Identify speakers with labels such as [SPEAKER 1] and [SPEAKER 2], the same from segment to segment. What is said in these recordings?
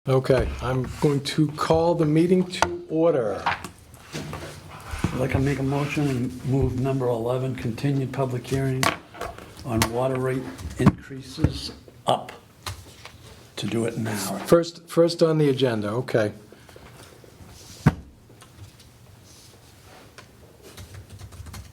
[SPEAKER 1] Okay, I'm going to call the meeting to order.
[SPEAKER 2] I'd like to make a motion and move number 11, continued public hearing on water rate increases up, to do it now.
[SPEAKER 1] First on the agenda, okay.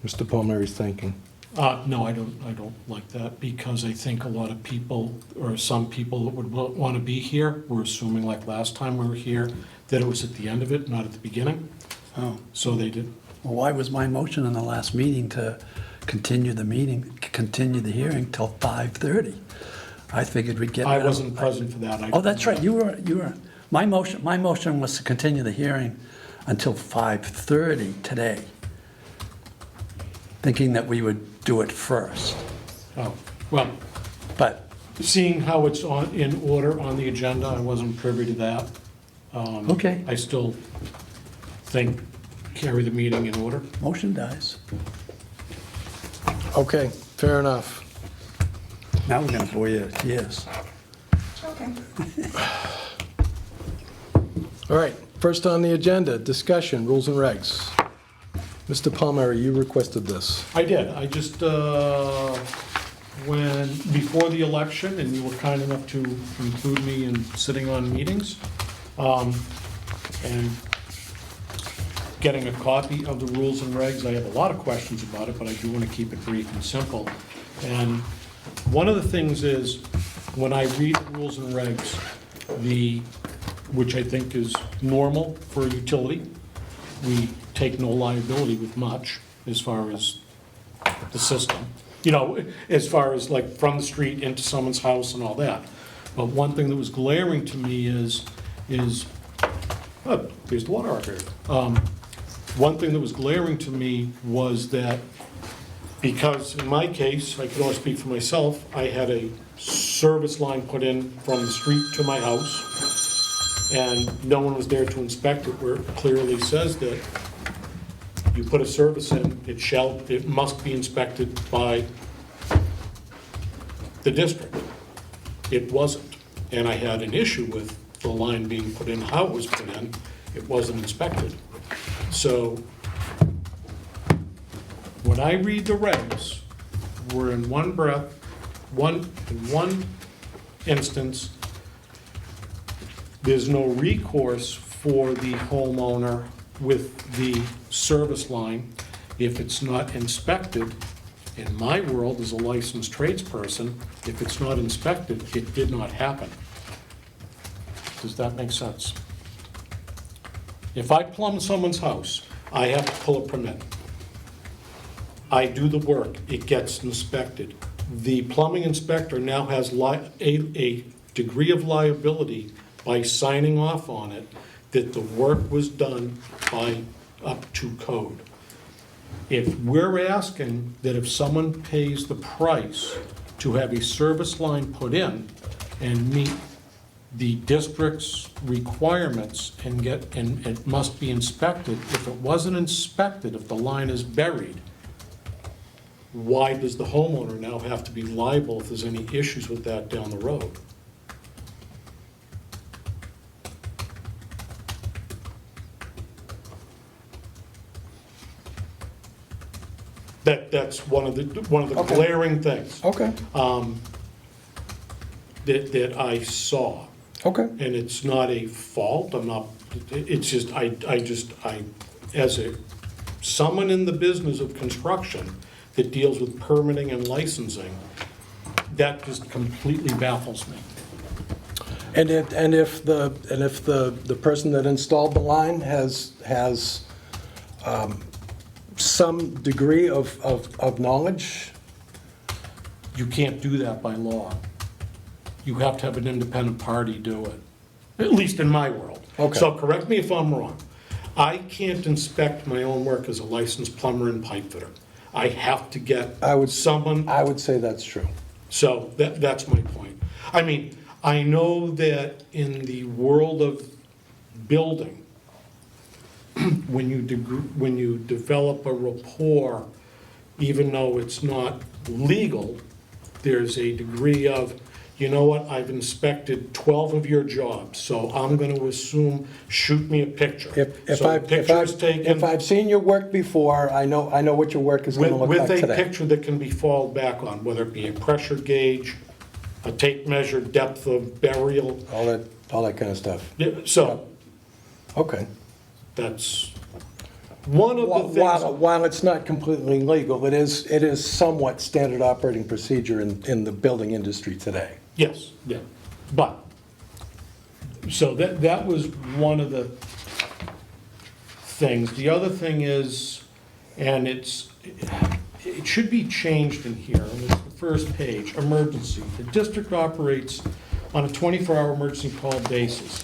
[SPEAKER 1] Mr. Palmieri's thinking.
[SPEAKER 3] No, I don't like that, because I think a lot of people, or some people that would want to be here, were assuming, like last time we were here, that it was at the end of it, not at the beginning.
[SPEAKER 2] Oh,
[SPEAKER 3] So they did.
[SPEAKER 2] well, why was my motion in the last meeting to continue the meeting, continue the hearing till 5:30? I figured we'd get.
[SPEAKER 3] I wasn't present for that.
[SPEAKER 2] Oh, that's right, you were. My motion was to continue the hearing until 5:30 today, thinking that we would do it first.
[SPEAKER 3] Oh, well,
[SPEAKER 2] But,
[SPEAKER 3] seeing how it's in order on the agenda, I wasn't privy to that.
[SPEAKER 2] okay,
[SPEAKER 3] I still think carry the meeting in order.
[SPEAKER 2] motion dies.
[SPEAKER 1] Okay, fair enough.
[SPEAKER 2] Now we're gonna bore you to tears.
[SPEAKER 4] Okay.
[SPEAKER 1] All right, first on the agenda, discussion, rules and regs. Mr. Palmieri, you requested this.
[SPEAKER 3] I did. I just, before the election, and you were kind enough to include me in sitting on meetings, and getting a copy of the rules and regs. I have a lot of questions about it, but I do want to keep it brief and simple. And one of the things is, when I read the rules and regs, which I think is normal for a utility, we take no liability with much as far as the system. You know, as far as like from the street into someone's house and all that. But one thing that was glaring to me is, oh, there's the water operator. One thing that was glaring to me was that, because in my case, I can only speak for myself, I had a service line put in from the street to my house, and no one was there to inspect it, where it clearly says that you put a service in, it must be inspected by the district. It wasn't, and I had an issue with the line being put in, how it was put in, it wasn't inspected. So, when I read the regs, we're in one breath, in one instance, there's no recourse for the homeowner with the service line if it's not inspected. In my world, as a licensed tradesperson, if it's not inspected, it did not happen. Does that make sense? If I plumb someone's house, I have to pull a permit. I do the work, it gets inspected. The plumbing inspector now has a degree of liability by signing off on it that the work was done by up to code. If we're asking that if someone pays the price to have a service line put in and meet the district's requirements and it must be inspected, if it wasn't inspected, if the line is buried, why does the homeowner now have to be liable if there's any issues with that down the road? That's one of the
[SPEAKER 1] Okay.
[SPEAKER 3] glaring things
[SPEAKER 1] Okay,
[SPEAKER 3] that I saw.
[SPEAKER 1] okay.
[SPEAKER 3] And it's not a fault, it's just, as someone in the business of construction that deals with permitting and licensing, that just completely baffles me.
[SPEAKER 1] And if the person that installed the line has some degree of knowledge,
[SPEAKER 3] You can't do that by law. You have to have an independent party do it, at least in my world.
[SPEAKER 1] Okay.
[SPEAKER 3] So correct me if I'm wrong. I can't inspect my own work as a licensed plumber and pipe fitter. I have to get someone.
[SPEAKER 1] I would say that's true.
[SPEAKER 3] So that's my point. I mean, I know that in the world of building, when you develop a rapport, even though it's not legal, there's a degree of you know what, I've inspected 12 of your jobs, so I'm going to assume, shoot me a picture. So the picture is taken
[SPEAKER 1] If I've seen your work before, I know what your work is going to look like
[SPEAKER 3] with a
[SPEAKER 1] today.
[SPEAKER 3] picture that can be followed back on, whether it be a pressure gauge, a tape measure, depth of burial.
[SPEAKER 1] All that kind of stuff.
[SPEAKER 3] Yeah, so
[SPEAKER 1] Okay.
[SPEAKER 3] that's one of the things.
[SPEAKER 1] While it's not completely legal, it is somewhat standard operating procedure in the building industry today.
[SPEAKER 3] Yes, yeah, but, so that was one of the things. The other thing is, and it should be changed in here, on the first page, emergency. The district operates on a 24-hour emergency call basis.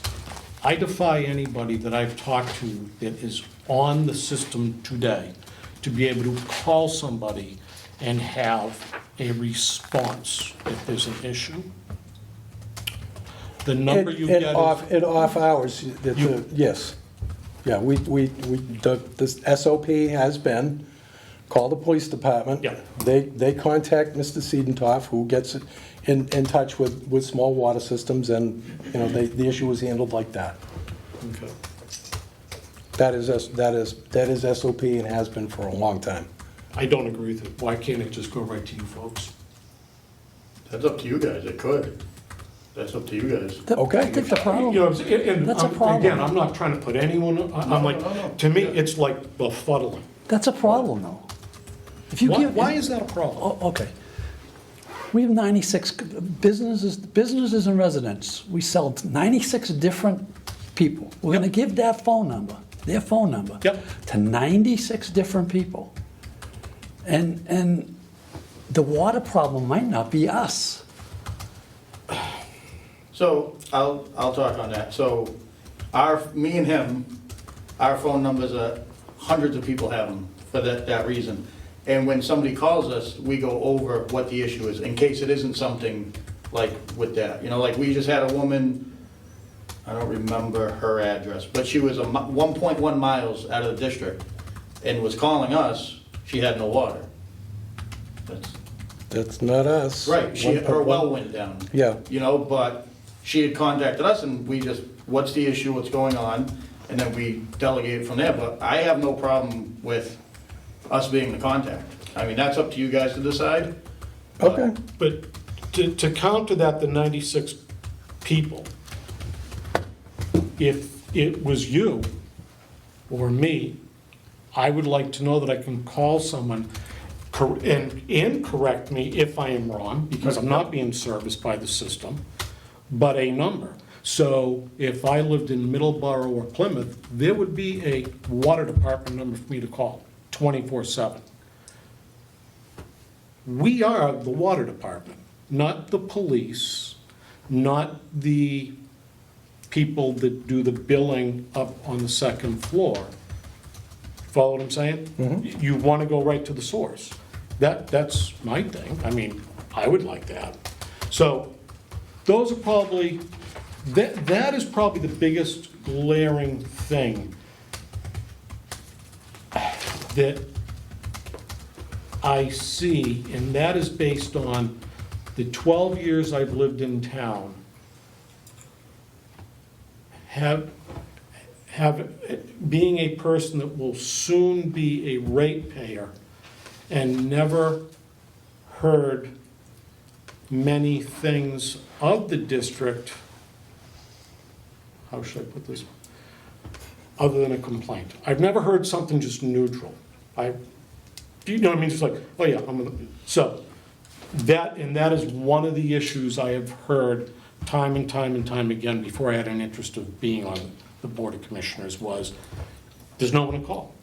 [SPEAKER 3] I defy anybody that I've talked to that is on the system today to be able to call somebody and have a response if there's an issue. The number you get is...
[SPEAKER 1] In off hours, yes. Yeah, this SOP has been, call the police department.
[SPEAKER 3] Yeah.
[SPEAKER 1] They contact Mr. Siedentoff, who gets in touch with small water systems, and, the issue is handled like that.
[SPEAKER 3] Okay.
[SPEAKER 1] That is SOP and has been for a long time.
[SPEAKER 3] I don't agree with it. Why can't it just go right to you folks?
[SPEAKER 4] That's up to you guys, it could. That's up to you guys.
[SPEAKER 1] Okay.
[SPEAKER 2] I think the problem,
[SPEAKER 3] You know, and
[SPEAKER 2] That's a problem.
[SPEAKER 3] Again, I'm not trying to put anyone, I'm like,
[SPEAKER 4] no.
[SPEAKER 3] to me, it's like befuddling.
[SPEAKER 2] that's a problem, though. If you give,
[SPEAKER 3] Why is that a problem?
[SPEAKER 2] Oh, okay. We have 96 businesses and residents. We sell to 96 different people. We're going to give that phone number, their phone number,
[SPEAKER 3] Yep.
[SPEAKER 2] to 96 different people. And the water problem might not be us.
[SPEAKER 4] So, I'll talk on that. So, me and him, our phone numbers are, hundreds of people have them for that reason. And when somebody calls us, we go over what the issue is, in case it isn't something like with that. Like we just had a woman, I don't remember her address, but she was 1.1 miles out of the district and was calling us, she had no water.
[SPEAKER 1] That's not us.
[SPEAKER 4] Right, her well went down.
[SPEAKER 1] Yeah.
[SPEAKER 4] But she had contacted us and we just, what's the issue, what's going on? And then we delegate from there, but I have no problem with us being the contact. I mean, that's up to you guys to decide.
[SPEAKER 1] Okay.
[SPEAKER 3] But to counter that, the 96 people, if it was you or me, I would like to know that I can call someone and correct me if I am wrong, because I'm not being serviced by the system, but a number. So if I lived in Middleborough or Plymouth, there would be a water department number for me to call 24/7. We are the water department, not the police, not the people that do the billing up on the second floor. Follow what I'm saying? You want to go right to the source. That's my thing. I mean, I would like that. So those are probably, that is probably the biggest glaring thing that I see, and that is based on the 12 years I've lived in town, being a person that will soon be a ratepayer and never heard many things of the district, how should I put this, other than a complaint. I've never heard something just neutral. Do you know what I mean? Just like, oh yeah, so that is one of the issues I have heard time and time and time again before I had an interest of being on the Board of Commissioners was, there's no one to call.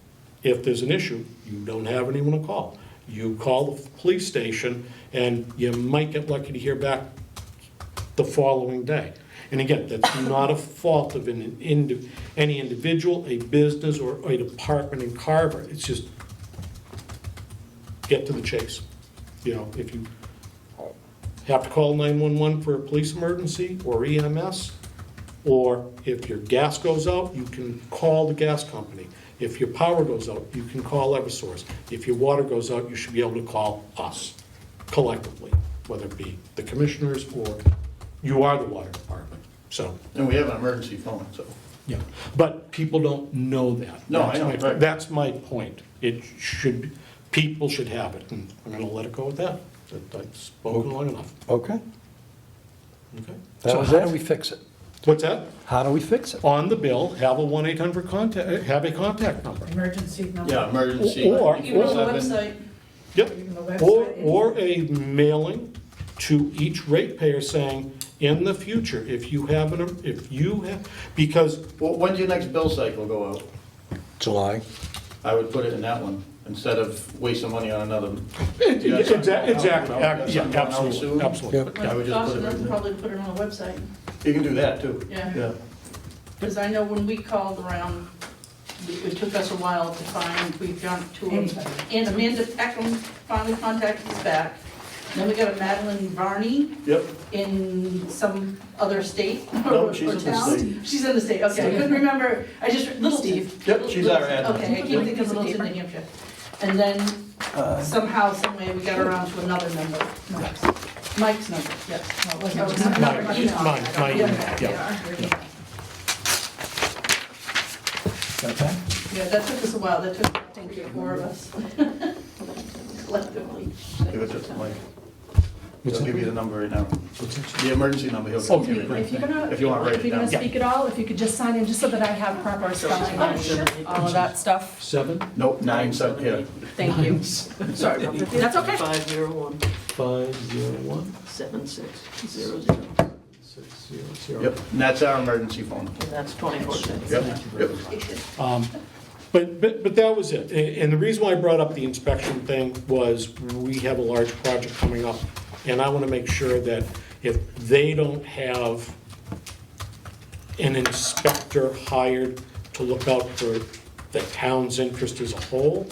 [SPEAKER 3] If there's an issue, you don't have anyone to call. You call the police station and you might get lucky to hear back the following day. And again, that's not a fault of any individual, a business, or a department in Carver. It's just get to the chase. If you have to call 911 for a police emergency or EMS, or if your gas goes out, you can call the gas company. If your power goes out, you can call Eversource. If your water goes out, you should be able to call us collectively. whether it be the commissioners or you are the water department, so.
[SPEAKER 4] And we have an emergency phone, so.
[SPEAKER 3] Yeah, but people don't know that.
[SPEAKER 4] No, I
[SPEAKER 3] That's
[SPEAKER 4] know,
[SPEAKER 3] my-
[SPEAKER 4] right.
[SPEAKER 3] That's my point. It should, people should have it, and I'm gonna let it go with that. I've spoken long enough.
[SPEAKER 1] Okay,
[SPEAKER 3] Okay.
[SPEAKER 1] that
[SPEAKER 2] So
[SPEAKER 1] was
[SPEAKER 2] how do we
[SPEAKER 1] it.
[SPEAKER 2] fix it?
[SPEAKER 3] What's that?
[SPEAKER 2] How do we fix it?
[SPEAKER 3] On the bill, have a 1-800 contact, have a contact number.
[SPEAKER 5] Emergency number.
[SPEAKER 4] Yeah, emergency.
[SPEAKER 3] Or-
[SPEAKER 5] Even on the
[SPEAKER 4] 24/7.
[SPEAKER 5] website,
[SPEAKER 3] Yep.
[SPEAKER 5] even the website.
[SPEAKER 3] Or a mailing to each ratepayer saying, in the future, if you have, because,
[SPEAKER 4] Well, when's your next bill cycle go out?
[SPEAKER 1] July.
[SPEAKER 4] I would put it in that one, instead of wasting money on another.
[SPEAKER 3] exactly,
[SPEAKER 4] Yeah,
[SPEAKER 3] yeah, absolutely, absolutely.
[SPEAKER 1] Yep.
[SPEAKER 4] I would just
[SPEAKER 5] Cost
[SPEAKER 4] put it
[SPEAKER 5] enough
[SPEAKER 4] right
[SPEAKER 5] to
[SPEAKER 4] there.
[SPEAKER 5] probably put it on a website,
[SPEAKER 4] You can do that too.
[SPEAKER 5] yeah.
[SPEAKER 4] Yeah.
[SPEAKER 5] Because I know when we called around, it took us a while to find, we've gone to them. And Amanda Peckham finally contacted us back. Then we got a Madeline Varney
[SPEAKER 4] Yep.
[SPEAKER 5] in some other state
[SPEAKER 4] No,
[SPEAKER 5] or
[SPEAKER 4] she's in the
[SPEAKER 5] town.
[SPEAKER 4] state.
[SPEAKER 5] She's in the state, okay, I couldn't remember, I just, Littleton.
[SPEAKER 4] Yep, she's our admin.
[SPEAKER 5] Okay, I keep thinking Littleton, New Hampshire. And then somehow, some way, we got around to another number, Mike's number, yes. No, it wasn't.
[SPEAKER 3] Mine, mine,
[SPEAKER 5] Yeah.
[SPEAKER 2] Okay.
[SPEAKER 5] Yeah, that took us a while, that took, I think, 4 of us collectively.
[SPEAKER 4] Give it to Mike.
[SPEAKER 3] What's
[SPEAKER 4] He'll
[SPEAKER 3] that?
[SPEAKER 4] give you the number right now.
[SPEAKER 3] What's that?
[SPEAKER 4] The emergency number, he'll
[SPEAKER 3] Oh,
[SPEAKER 4] give you
[SPEAKER 3] great.
[SPEAKER 4] right
[SPEAKER 6] If you're gonna,
[SPEAKER 4] If you want to write
[SPEAKER 6] if
[SPEAKER 4] it
[SPEAKER 6] you're gonna
[SPEAKER 4] down.
[SPEAKER 6] speak at all, if you could just sign in, just so that I have proper spelling and all of that stuff.
[SPEAKER 3] 7,
[SPEAKER 4] Nope, 9,
[SPEAKER 6] Thank you. Sorry about that. That's okay.
[SPEAKER 7] 501
[SPEAKER 3] 501
[SPEAKER 7] 7600.
[SPEAKER 3] 600.
[SPEAKER 4] Yep, and that's our emergency phone.
[SPEAKER 7] And that's 24/7.
[SPEAKER 4] Yep.
[SPEAKER 3] But that was it. And the reason why I brought up the inspection thing was we have a large project coming up, and I want to make sure that if they don't have an inspector hired to look out for the town's interest as a whole,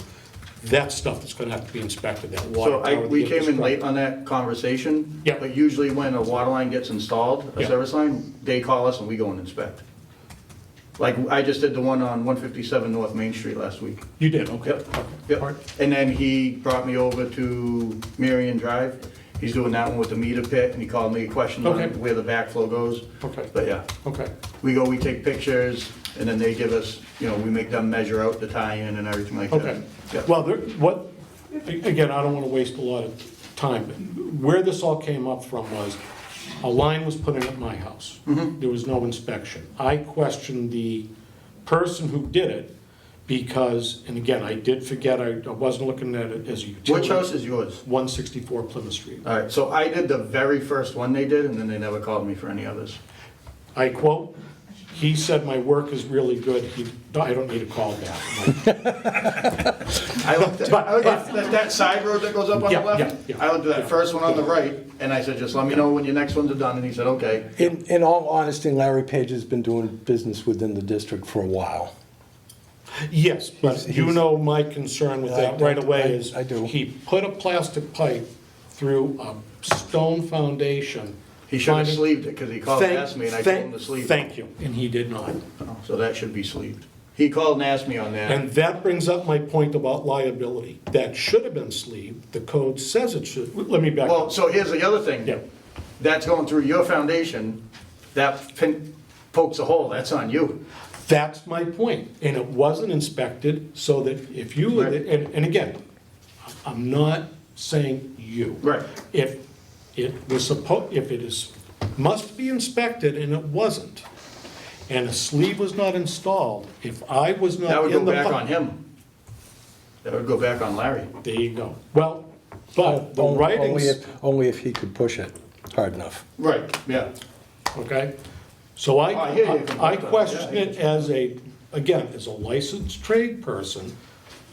[SPEAKER 3] that's stuff that's going to have to be inspected, that water
[SPEAKER 4] So
[SPEAKER 3] tower.
[SPEAKER 4] we came in late on that conversation.
[SPEAKER 3] Yeah.
[SPEAKER 4] But usually when a water line gets installed, a
[SPEAKER 3] Yeah.
[SPEAKER 4] service line, they call us and we go and inspect. Like, I just did the one on 157 North Main Street last week.
[SPEAKER 3] You did, okay.
[SPEAKER 4] Yep.
[SPEAKER 3] Okay.
[SPEAKER 4] Yep.
[SPEAKER 3] All right.
[SPEAKER 4] And then he brought me over to Marion Drive. He's doing that one with the meter pit, and he called me, questioned on
[SPEAKER 3] Okay.
[SPEAKER 4] where the backflow goes.
[SPEAKER 3] Okay,
[SPEAKER 4] But yeah,
[SPEAKER 3] okay.
[SPEAKER 4] we go, we take pictures, and then they give us, we make them measure out the tie-in and everything like that.
[SPEAKER 3] Okay.
[SPEAKER 4] Yeah.
[SPEAKER 3] Well, again, I don't want to waste a lot of time, but where this all came up from was, a line was put in at my house. There was no inspection. I questioned the person who did it because, and again, I did forget, I wasn't looking at it as a utility.
[SPEAKER 4] Which house is yours?
[SPEAKER 3] 164 Plymouth Street.
[SPEAKER 4] All right, so I did the very first one they did, and then they never called me for any others.
[SPEAKER 3] I quote, "He said my work is really good, I don't need a call back."
[SPEAKER 4] I looked at that side road that goes up on the
[SPEAKER 3] Yeah,
[SPEAKER 4] left.
[SPEAKER 3] yeah, yeah.
[SPEAKER 4] I looked at that first one on the right, and I said, just let me know when your next ones are done, and he said, okay.
[SPEAKER 1] In all honesty, Larry Page has been doing business within the district for a while.
[SPEAKER 3] Yes, but you know my concern with that right away is,
[SPEAKER 1] I do.
[SPEAKER 3] he put a plastic pipe through a stone foundation.
[SPEAKER 4] He should have
[SPEAKER 3] finding-
[SPEAKER 4] sleeved it, because he called and asked me, and I told him to sleeve it.
[SPEAKER 3] Thank you, and he did not.
[SPEAKER 4] So that should be sleeved. He called and asked me on that.
[SPEAKER 3] And that brings up my point about liability. That should have been sleeved, the code says it should, let me back
[SPEAKER 4] Well,
[SPEAKER 3] up.
[SPEAKER 4] so here's the other thing.
[SPEAKER 3] Yeah,
[SPEAKER 4] That's going through your foundation, that pin pokes a hole, that's on you.
[SPEAKER 3] that's my point, and it wasn't inspected, so that if you,
[SPEAKER 4] Right.
[SPEAKER 3] and again, I'm not saying you.
[SPEAKER 4] Right.
[SPEAKER 3] If it was if it is, must be inspected and it wasn't, and a sleeve was not installed, if I was not in the.
[SPEAKER 4] That would go back on him. That would go back on Larry.
[SPEAKER 3] There you go. Well, but the
[SPEAKER 1] Only
[SPEAKER 3] writings,
[SPEAKER 1] only if he could push it hard enough.
[SPEAKER 4] Right, yeah.
[SPEAKER 3] okay? So
[SPEAKER 4] I hear you.
[SPEAKER 3] I question it as again, as a licensed trade person,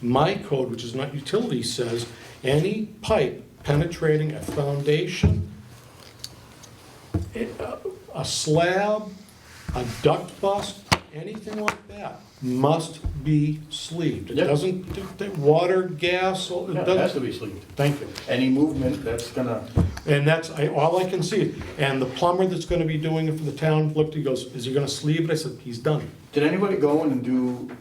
[SPEAKER 3] my code, which is not utility, says any pipe penetrating a foundation, a slab, a duct bust, anything like that, must be sleeved. It
[SPEAKER 4] Yep.
[SPEAKER 3] doesn't, water, gas, it
[SPEAKER 4] Yeah, it has to
[SPEAKER 3] doesn't,
[SPEAKER 4] be sleeved.
[SPEAKER 3] thank you.
[SPEAKER 4] Any movement, that's gonna,
[SPEAKER 3] And that's, all I can see. And the plumber that's gonna be doing it for the town looked, he goes, is he gonna sleeve it? I said, he's done.
[SPEAKER 4] did anybody go in and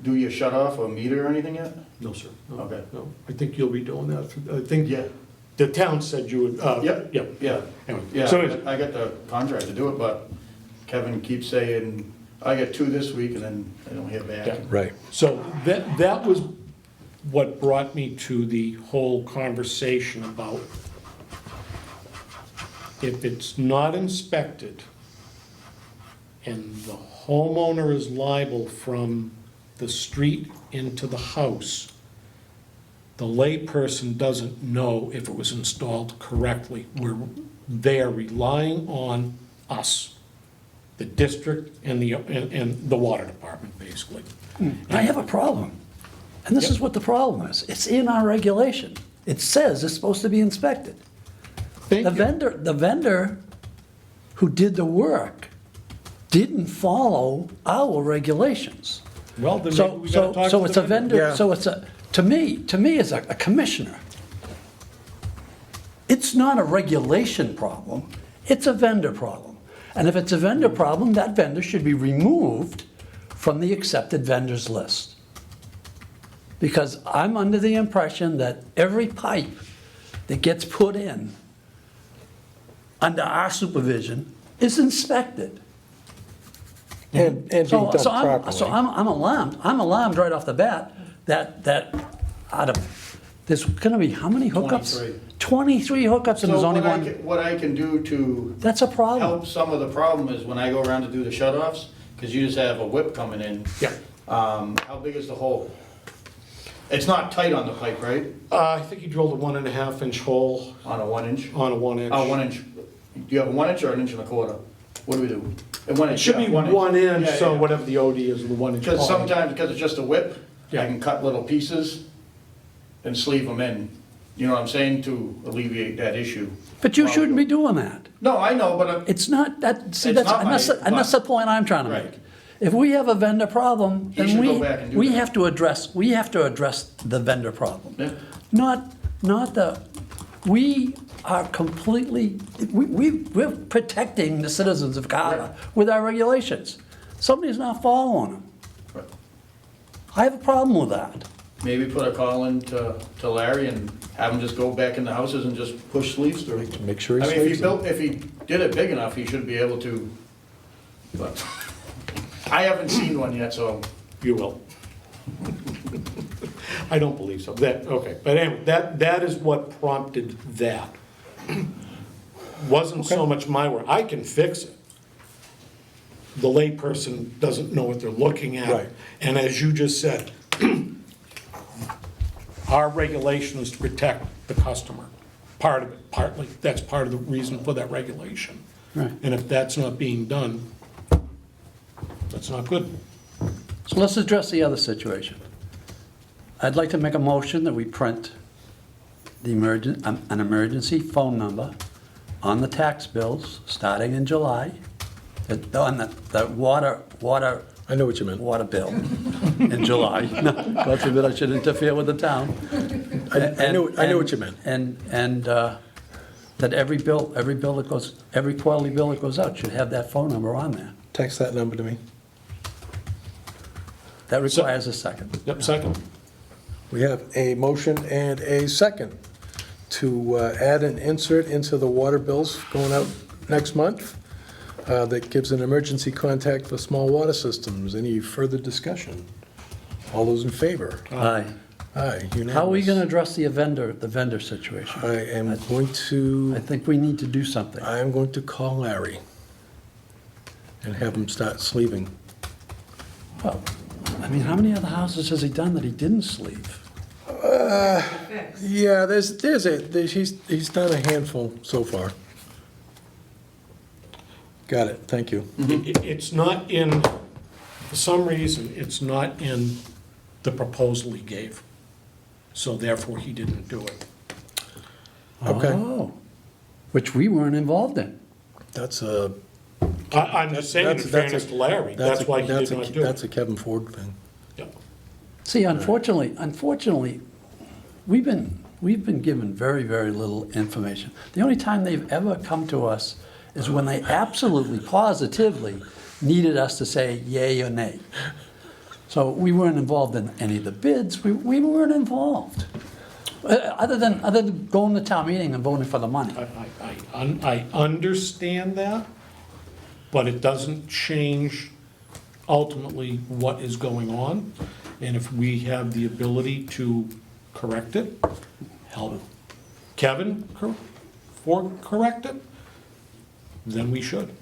[SPEAKER 4] do your shut off or meter or anything yet?
[SPEAKER 3] No, sir. No,
[SPEAKER 4] Okay.
[SPEAKER 3] No, I think you'll be doing that. I think
[SPEAKER 4] Yeah.
[SPEAKER 3] the town said you would,
[SPEAKER 4] Yep.
[SPEAKER 3] yep.
[SPEAKER 4] Yeah,
[SPEAKER 3] Anyway,
[SPEAKER 4] yeah,
[SPEAKER 3] so it's-
[SPEAKER 4] I got the contract to do it, but Kevin keeps saying, I got 2 this week, and then I don't hear
[SPEAKER 3] Yeah.
[SPEAKER 4] back.
[SPEAKER 1] Right.
[SPEAKER 3] So that was what brought me to the whole conversation about if it's not inspected and the homeowner is liable from the street into the house, the layperson doesn't know if it was installed correctly. They are relying on us, the district and the water department, basically.
[SPEAKER 2] I have a problem. And this is what the problem is. It's in our regulation. It says it's supposed to be inspected.
[SPEAKER 3] Thank
[SPEAKER 2] The
[SPEAKER 3] you.
[SPEAKER 2] vendor who did the work didn't follow our regulations.
[SPEAKER 3] Well, then maybe
[SPEAKER 2] So,
[SPEAKER 3] we gotta talk to
[SPEAKER 2] so
[SPEAKER 3] the
[SPEAKER 2] it's a vendor,
[SPEAKER 1] Yeah.
[SPEAKER 2] so it's a, to me, as a commissioner, it's not a regulation problem, it's a vendor problem. And if it's a vendor problem, that vendor should be removed from the accepted vendors list. Because I'm under the impression that every pipe that gets put in under our supervision is inspected.
[SPEAKER 1] And being done
[SPEAKER 2] So
[SPEAKER 1] properly.
[SPEAKER 2] I'm alarmed. I'm alarmed right off the bat that out of, there's gonna be how many hookups? 23 hookups and there's
[SPEAKER 4] So
[SPEAKER 2] only
[SPEAKER 4] what
[SPEAKER 2] one.
[SPEAKER 4] what I can do to
[SPEAKER 2] That's a problem.
[SPEAKER 4] help some of the problem is when I go around to do the shut-offs, because you just have a whip coming in.
[SPEAKER 3] Yeah.
[SPEAKER 4] How big is the hole? It's not tight on the pipe, right?
[SPEAKER 3] I think he drilled a 1.5-inch hole
[SPEAKER 4] On a 1-inch?
[SPEAKER 3] on a 1-inch.
[SPEAKER 4] Oh, 1 inch. Do you have a 1 inch or an inch and a quarter? What do we do? A 1
[SPEAKER 3] It
[SPEAKER 4] inch.
[SPEAKER 3] should be
[SPEAKER 4] yeah,
[SPEAKER 3] 1 inch,
[SPEAKER 4] Yeah,
[SPEAKER 3] so
[SPEAKER 4] yeah.
[SPEAKER 3] whatever the OD is, the 1 inch.
[SPEAKER 4] Because
[SPEAKER 3] quality.
[SPEAKER 4] sometimes, because it's just a whip,
[SPEAKER 3] Yeah.
[SPEAKER 4] I can cut little pieces and sleeve them in. You know what I'm saying, to alleviate that issue.
[SPEAKER 2] But you shouldn't be doing that.
[SPEAKER 4] No, I know, but
[SPEAKER 2] It's not, that, see,
[SPEAKER 4] It's
[SPEAKER 2] that's,
[SPEAKER 4] not
[SPEAKER 2] and that's,
[SPEAKER 4] my-
[SPEAKER 2] and that's the point I'm trying to
[SPEAKER 4] Right.
[SPEAKER 2] make. If we have a vendor problem,
[SPEAKER 4] He
[SPEAKER 2] then
[SPEAKER 4] should go back and do
[SPEAKER 2] we
[SPEAKER 4] that.
[SPEAKER 2] have to address the vendor problem.
[SPEAKER 4] Yeah.
[SPEAKER 2] Not the, we are completely, we're protecting the citizens of Carver with our regulations. Somebody's not following them.
[SPEAKER 4] Right.
[SPEAKER 2] I have a problem with that.
[SPEAKER 4] maybe put a call in to Larry and have him just go back in the houses and just push sleeves through.
[SPEAKER 1] Make sure he
[SPEAKER 4] I mean,
[SPEAKER 1] sleeves them.
[SPEAKER 4] if he did it big enough, he should be able to, but I haven't seen one yet, so.
[SPEAKER 3] You will. I don't believe so. Okay, but anyway, that is what prompted that. Wasn't so much my work. I can fix it. The layperson doesn't know what they're looking at.
[SPEAKER 1] Right.
[SPEAKER 3] And as you just said, our regulation is to protect the customer. Part of it, partly, that's part of the reason for that regulation.
[SPEAKER 2] Right.
[SPEAKER 3] And if that's not being done, that's not good.
[SPEAKER 2] So let's address the other situation. I'd like to make a motion that we print the an emergency phone number on the tax bills starting in July, on the water
[SPEAKER 1] I know what you meant.
[SPEAKER 2] water bill in July. God forbid I should interfere with the town.
[SPEAKER 1] I know what you meant.
[SPEAKER 2] And that every quarterly bill that goes out should have that phone number on there.
[SPEAKER 1] Text that number to me.
[SPEAKER 2] That requires a second.
[SPEAKER 3] Yep, second.
[SPEAKER 1] We have a motion and a second to add an insert into the water bills going out next month that gives an emergency contact for small water systems. Any further discussion? All those in favor?
[SPEAKER 2] Aye.
[SPEAKER 1] Aye, unanimous.
[SPEAKER 2] How are we gonna address the vendor situation?
[SPEAKER 1] I am going to,
[SPEAKER 2] I think we need to do something.
[SPEAKER 1] I am going to call Larry and have him start sleeving.
[SPEAKER 2] Well, I mean, how many other houses has he done that he didn't sleeve?
[SPEAKER 1] Yeah, he's done a handful so far. Got it, thank you.
[SPEAKER 3] It's not in, for some reason, it's not in the proposal he gave. So therefore, he didn't do it.
[SPEAKER 1] Okay.
[SPEAKER 2] Oh, which we weren't involved in.
[SPEAKER 1] That's a.
[SPEAKER 3] I'm just saying in
[SPEAKER 1] that's a-
[SPEAKER 3] fairness to Larry, that's why he did not do
[SPEAKER 1] That's a
[SPEAKER 3] it.
[SPEAKER 1] Kevin Ford thing.
[SPEAKER 3] Yeah.
[SPEAKER 2] See, unfortunately, we've been given very, very little information. The only time they've ever come to us is when they absolutely, positively needed us to say yay or nay. So we weren't involved in any of the bids, we weren't involved. Other than going to town meeting and voting for the money.
[SPEAKER 3] I understand that, but it doesn't change ultimately what is going on. And if we have the ability to correct it, help Kevin correct it, then we should.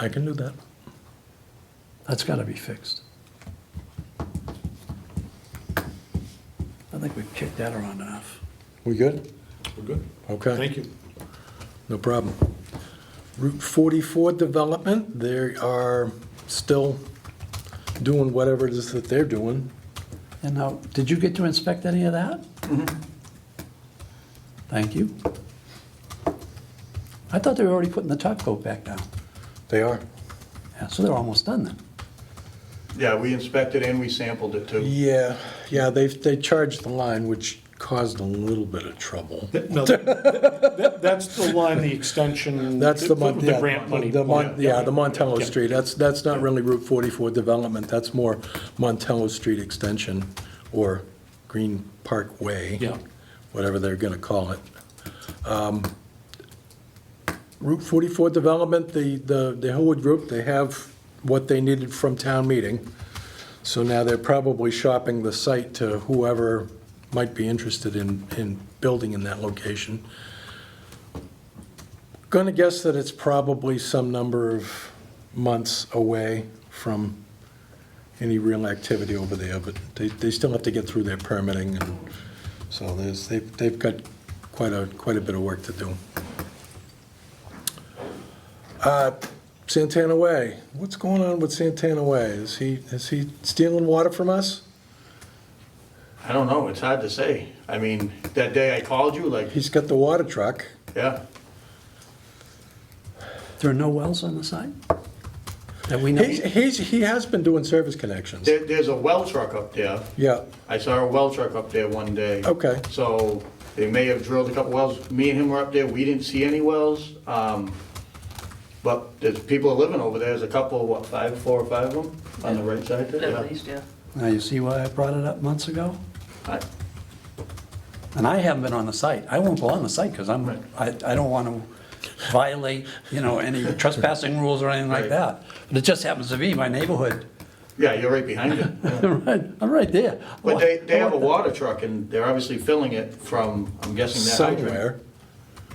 [SPEAKER 1] I can do that.
[SPEAKER 2] That's got to be fixed. I think we've kicked that around enough.
[SPEAKER 1] We good?
[SPEAKER 3] We're good.
[SPEAKER 1] Okay.
[SPEAKER 3] Thank you.
[SPEAKER 1] No problem. Route 44 development, they are still doing whatever it is that they're doing.
[SPEAKER 2] And now, did you get to inspect any of that? Thank you. I thought they were already putting the top coat back down.
[SPEAKER 1] They are.
[SPEAKER 2] Yeah, so they're almost done then.
[SPEAKER 4] Yeah, we inspected and we sampled it too.
[SPEAKER 1] Yeah, they charged the line, which caused a little bit of trouble.
[SPEAKER 3] No, that's the line, the extension.
[SPEAKER 1] That's the
[SPEAKER 3] The grant money.
[SPEAKER 1] the Montello
[SPEAKER 3] Yeah.
[SPEAKER 1] Street. That's not really Route 44 development. That's more Montello Street extension or Green Park Way.
[SPEAKER 3] Yeah.
[SPEAKER 1] Whatever they're going to call it. Route 44 development, the Hillwood Group, they have what they needed from town meeting. So now they're probably shopping the site to whoever might be interested in building in that location. Going to guess that it's probably some number of months away from any real activity over there, but they still have to get through their permitting, and so they've got quite a bit of work to do. Santana Way, what's going on with Santana Way? Is he stealing water from us?
[SPEAKER 4] I don't know, it's hard to say. I mean, that day I called you, like,
[SPEAKER 1] He's got the water truck.
[SPEAKER 4] yeah.
[SPEAKER 2] There are no wells on the site that we know?
[SPEAKER 1] He has been doing service connections.
[SPEAKER 4] There's a well truck up there.
[SPEAKER 1] Yeah,
[SPEAKER 4] I saw a well truck up there one day.
[SPEAKER 1] okay.
[SPEAKER 4] So they may have drilled a couple wells. Me and him were up there, we didn't see any wells. But there's people living over there, there's a couple, what, 4 or 5 of them on the right side there?
[SPEAKER 7] At least, yeah.
[SPEAKER 2] Now, you see why I brought it up months ago?
[SPEAKER 4] I-
[SPEAKER 2] And I haven't been on the site. I won't go on the site because
[SPEAKER 4] Right.
[SPEAKER 2] I don't want to violate, any trespassing rules or anything like
[SPEAKER 4] Right.
[SPEAKER 2] that. But it just happens to be my neighborhood.
[SPEAKER 4] Yeah, you're right behind it. Yeah.
[SPEAKER 2] I'm right there.
[SPEAKER 4] But they have a water truck and they're obviously filling it from, I'm guessing that hydrant.
[SPEAKER 1] Somewhere.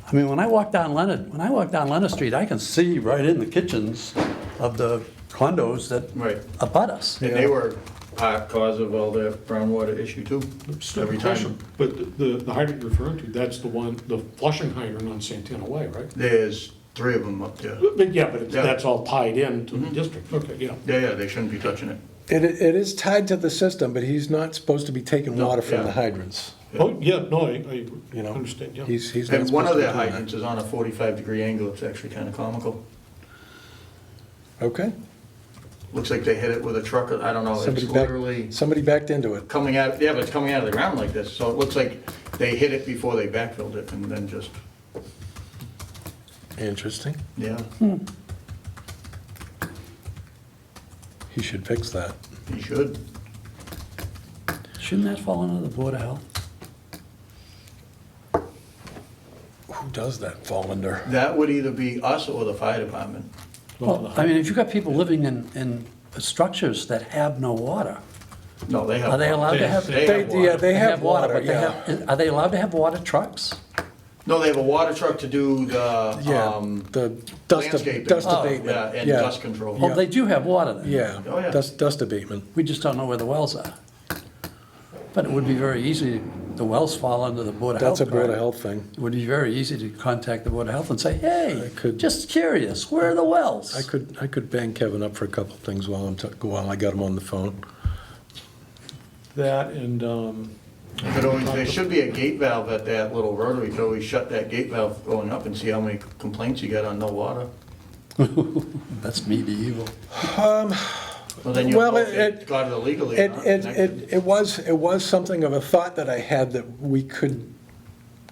[SPEAKER 2] I mean, when I walk down Leonard Street, I can see right in the kitchens of the condos that
[SPEAKER 4] Right.
[SPEAKER 2] abut us.
[SPEAKER 4] And they were cause of all the groundwater issue too, every time.
[SPEAKER 3] But the hydrant you're referring to, that's the one, the flushing hydrant on Santana Way, right?
[SPEAKER 4] There's 3 of them up there.
[SPEAKER 3] But yeah, but
[SPEAKER 4] Yeah.
[SPEAKER 3] that's all tied in to the
[SPEAKER 4] Mhm.
[SPEAKER 3] district. Okay, yeah.
[SPEAKER 4] Yeah, they shouldn't be touching it.
[SPEAKER 1] It is tied to the system, but he's not supposed to be taking
[SPEAKER 4] No,
[SPEAKER 1] water from
[SPEAKER 4] yeah.
[SPEAKER 1] the hydrants.
[SPEAKER 3] Oh, yeah, no, I
[SPEAKER 1] You know,
[SPEAKER 3] understand, yeah.
[SPEAKER 1] He's not
[SPEAKER 4] And one
[SPEAKER 1] supposed
[SPEAKER 4] of
[SPEAKER 1] to be
[SPEAKER 4] their
[SPEAKER 1] doing that.
[SPEAKER 4] hydrants is on a 45-degree angle, it's actually kind of comical.
[SPEAKER 1] Okay.
[SPEAKER 4] Looks like they hit it with a truck, I don't know, it's literally
[SPEAKER 1] Somebody backed into it.
[SPEAKER 4] coming out, yeah, but it's coming out of the ground like this, so it looks like they hit it before they backfilled it and then just,
[SPEAKER 1] Interesting.
[SPEAKER 4] yeah,
[SPEAKER 1] He should fix that.
[SPEAKER 4] you should.
[SPEAKER 2] Shouldn't that fall under the Board of Health?
[SPEAKER 1] Who does that fall under?
[SPEAKER 4] That would either be us or the fire department.
[SPEAKER 2] Well, I mean, if you've got people living in structures that have no water,
[SPEAKER 4] No, they have.
[SPEAKER 2] are they allowed to have?
[SPEAKER 4] They have water.
[SPEAKER 1] Yeah, they have water,
[SPEAKER 2] but they
[SPEAKER 1] yeah.
[SPEAKER 2] are they allowed to have water trucks?
[SPEAKER 4] No, they have a water truck to do
[SPEAKER 1] Yeah,
[SPEAKER 4] the,
[SPEAKER 1] the dust
[SPEAKER 4] landscaping.
[SPEAKER 1] dust
[SPEAKER 2] Oh,
[SPEAKER 1] abatement.
[SPEAKER 4] yeah, and
[SPEAKER 1] Yeah.
[SPEAKER 4] dust control.
[SPEAKER 2] Oh, they do have water then?
[SPEAKER 1] Yeah,
[SPEAKER 4] Oh, yeah.
[SPEAKER 1] dust abatement.
[SPEAKER 2] We just don't know where the wells are. But it would be very easy, the wells fall under the Board of Health.
[SPEAKER 1] That's a Board of
[SPEAKER 2] correct?
[SPEAKER 1] Health thing.
[SPEAKER 2] It would be very easy to contact the Board of Health and say, hey,
[SPEAKER 1] I could-
[SPEAKER 2] just curious, where are the wells?
[SPEAKER 1] I could bang Kevin up for a couple of things while I got him on the phone.
[SPEAKER 3] That and,
[SPEAKER 4] There should be a gate valve at that little rotary, you could always shut that gate valve going up and see how many complaints you get on no water.
[SPEAKER 2] That's medieval.
[SPEAKER 4] Well, then you'll
[SPEAKER 1] Well,
[SPEAKER 4] know if it got it illegally or not connected.
[SPEAKER 1] It was something of a thought that I had that we could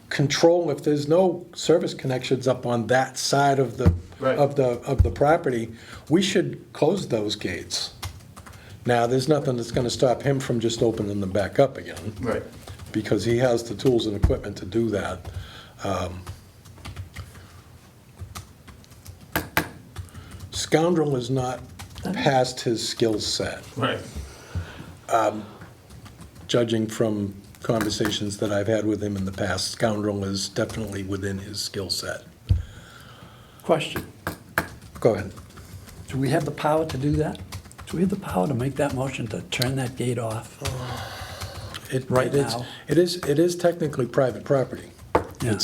[SPEAKER 1] control if there's no service connections up on that side of the,
[SPEAKER 4] Right.
[SPEAKER 1] of the property, we should close those gates. Now, there's nothing that's gonna stop him from just opening them back up again.
[SPEAKER 4] Right.
[SPEAKER 1] because he has the tools and equipment to do that. Scoundrel is not past his skill set,
[SPEAKER 4] Right.
[SPEAKER 1] judging from conversations that I've had with him in the past. Scoundrel is definitely within his skill set.
[SPEAKER 2] Question,
[SPEAKER 1] Go ahead.
[SPEAKER 2] do we have the power to do that? Do we have the power to make that motion to turn that gate off? Right now.
[SPEAKER 1] It is technically private property.
[SPEAKER 2] Yeah.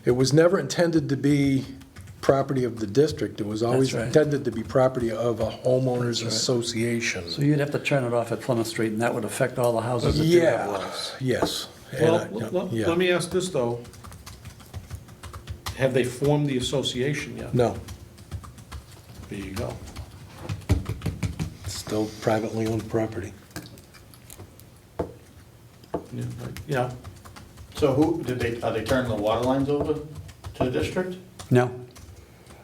[SPEAKER 1] It was never intended to be property of the district. It was always
[SPEAKER 2] That's right.
[SPEAKER 1] intended to be property of a homeowners
[SPEAKER 2] That's right.
[SPEAKER 1] association.
[SPEAKER 2] So you'd have to turn it off at Plymouth Street, and that would affect all the houses that do have
[SPEAKER 1] Yeah,
[SPEAKER 2] wells.
[SPEAKER 1] yes. And
[SPEAKER 3] Well,
[SPEAKER 1] yeah.
[SPEAKER 3] let me ask this, though. Have they formed the association yet?
[SPEAKER 1] No,
[SPEAKER 3] There you go.
[SPEAKER 1] it's still privately owned property.
[SPEAKER 3] Yeah, Yeah,
[SPEAKER 4] So are they turning the water lines over to the district?
[SPEAKER 2] No,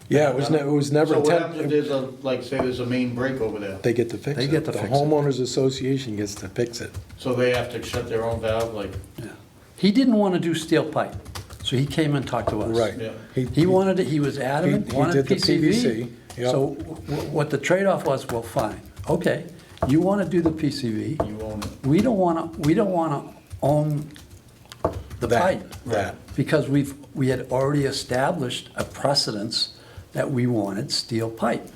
[SPEAKER 1] Yeah, it was never
[SPEAKER 4] So what happens if
[SPEAKER 1] intended,
[SPEAKER 4] there's say there's a main break over there?
[SPEAKER 1] they get to fix it.
[SPEAKER 2] They get to
[SPEAKER 1] The
[SPEAKER 2] fix it.
[SPEAKER 1] homeowners association gets to fix it.
[SPEAKER 4] So they have to shut their own valve,
[SPEAKER 2] yeah. He didn't want to do steel pipe, so he came and talked to us.
[SPEAKER 1] Right.
[SPEAKER 4] Yeah.
[SPEAKER 2] He wanted it, he was adamant,
[SPEAKER 1] He
[SPEAKER 2] wanted
[SPEAKER 1] did the
[SPEAKER 2] PCV.
[SPEAKER 1] PVC, yep.
[SPEAKER 2] So what the trade-off was, well, fine, okay, you want to do the PCV,
[SPEAKER 4] you own it.
[SPEAKER 2] we don't want to own the pipe.
[SPEAKER 1] That.
[SPEAKER 2] Because we had already established a precedence that we wanted steel pipe.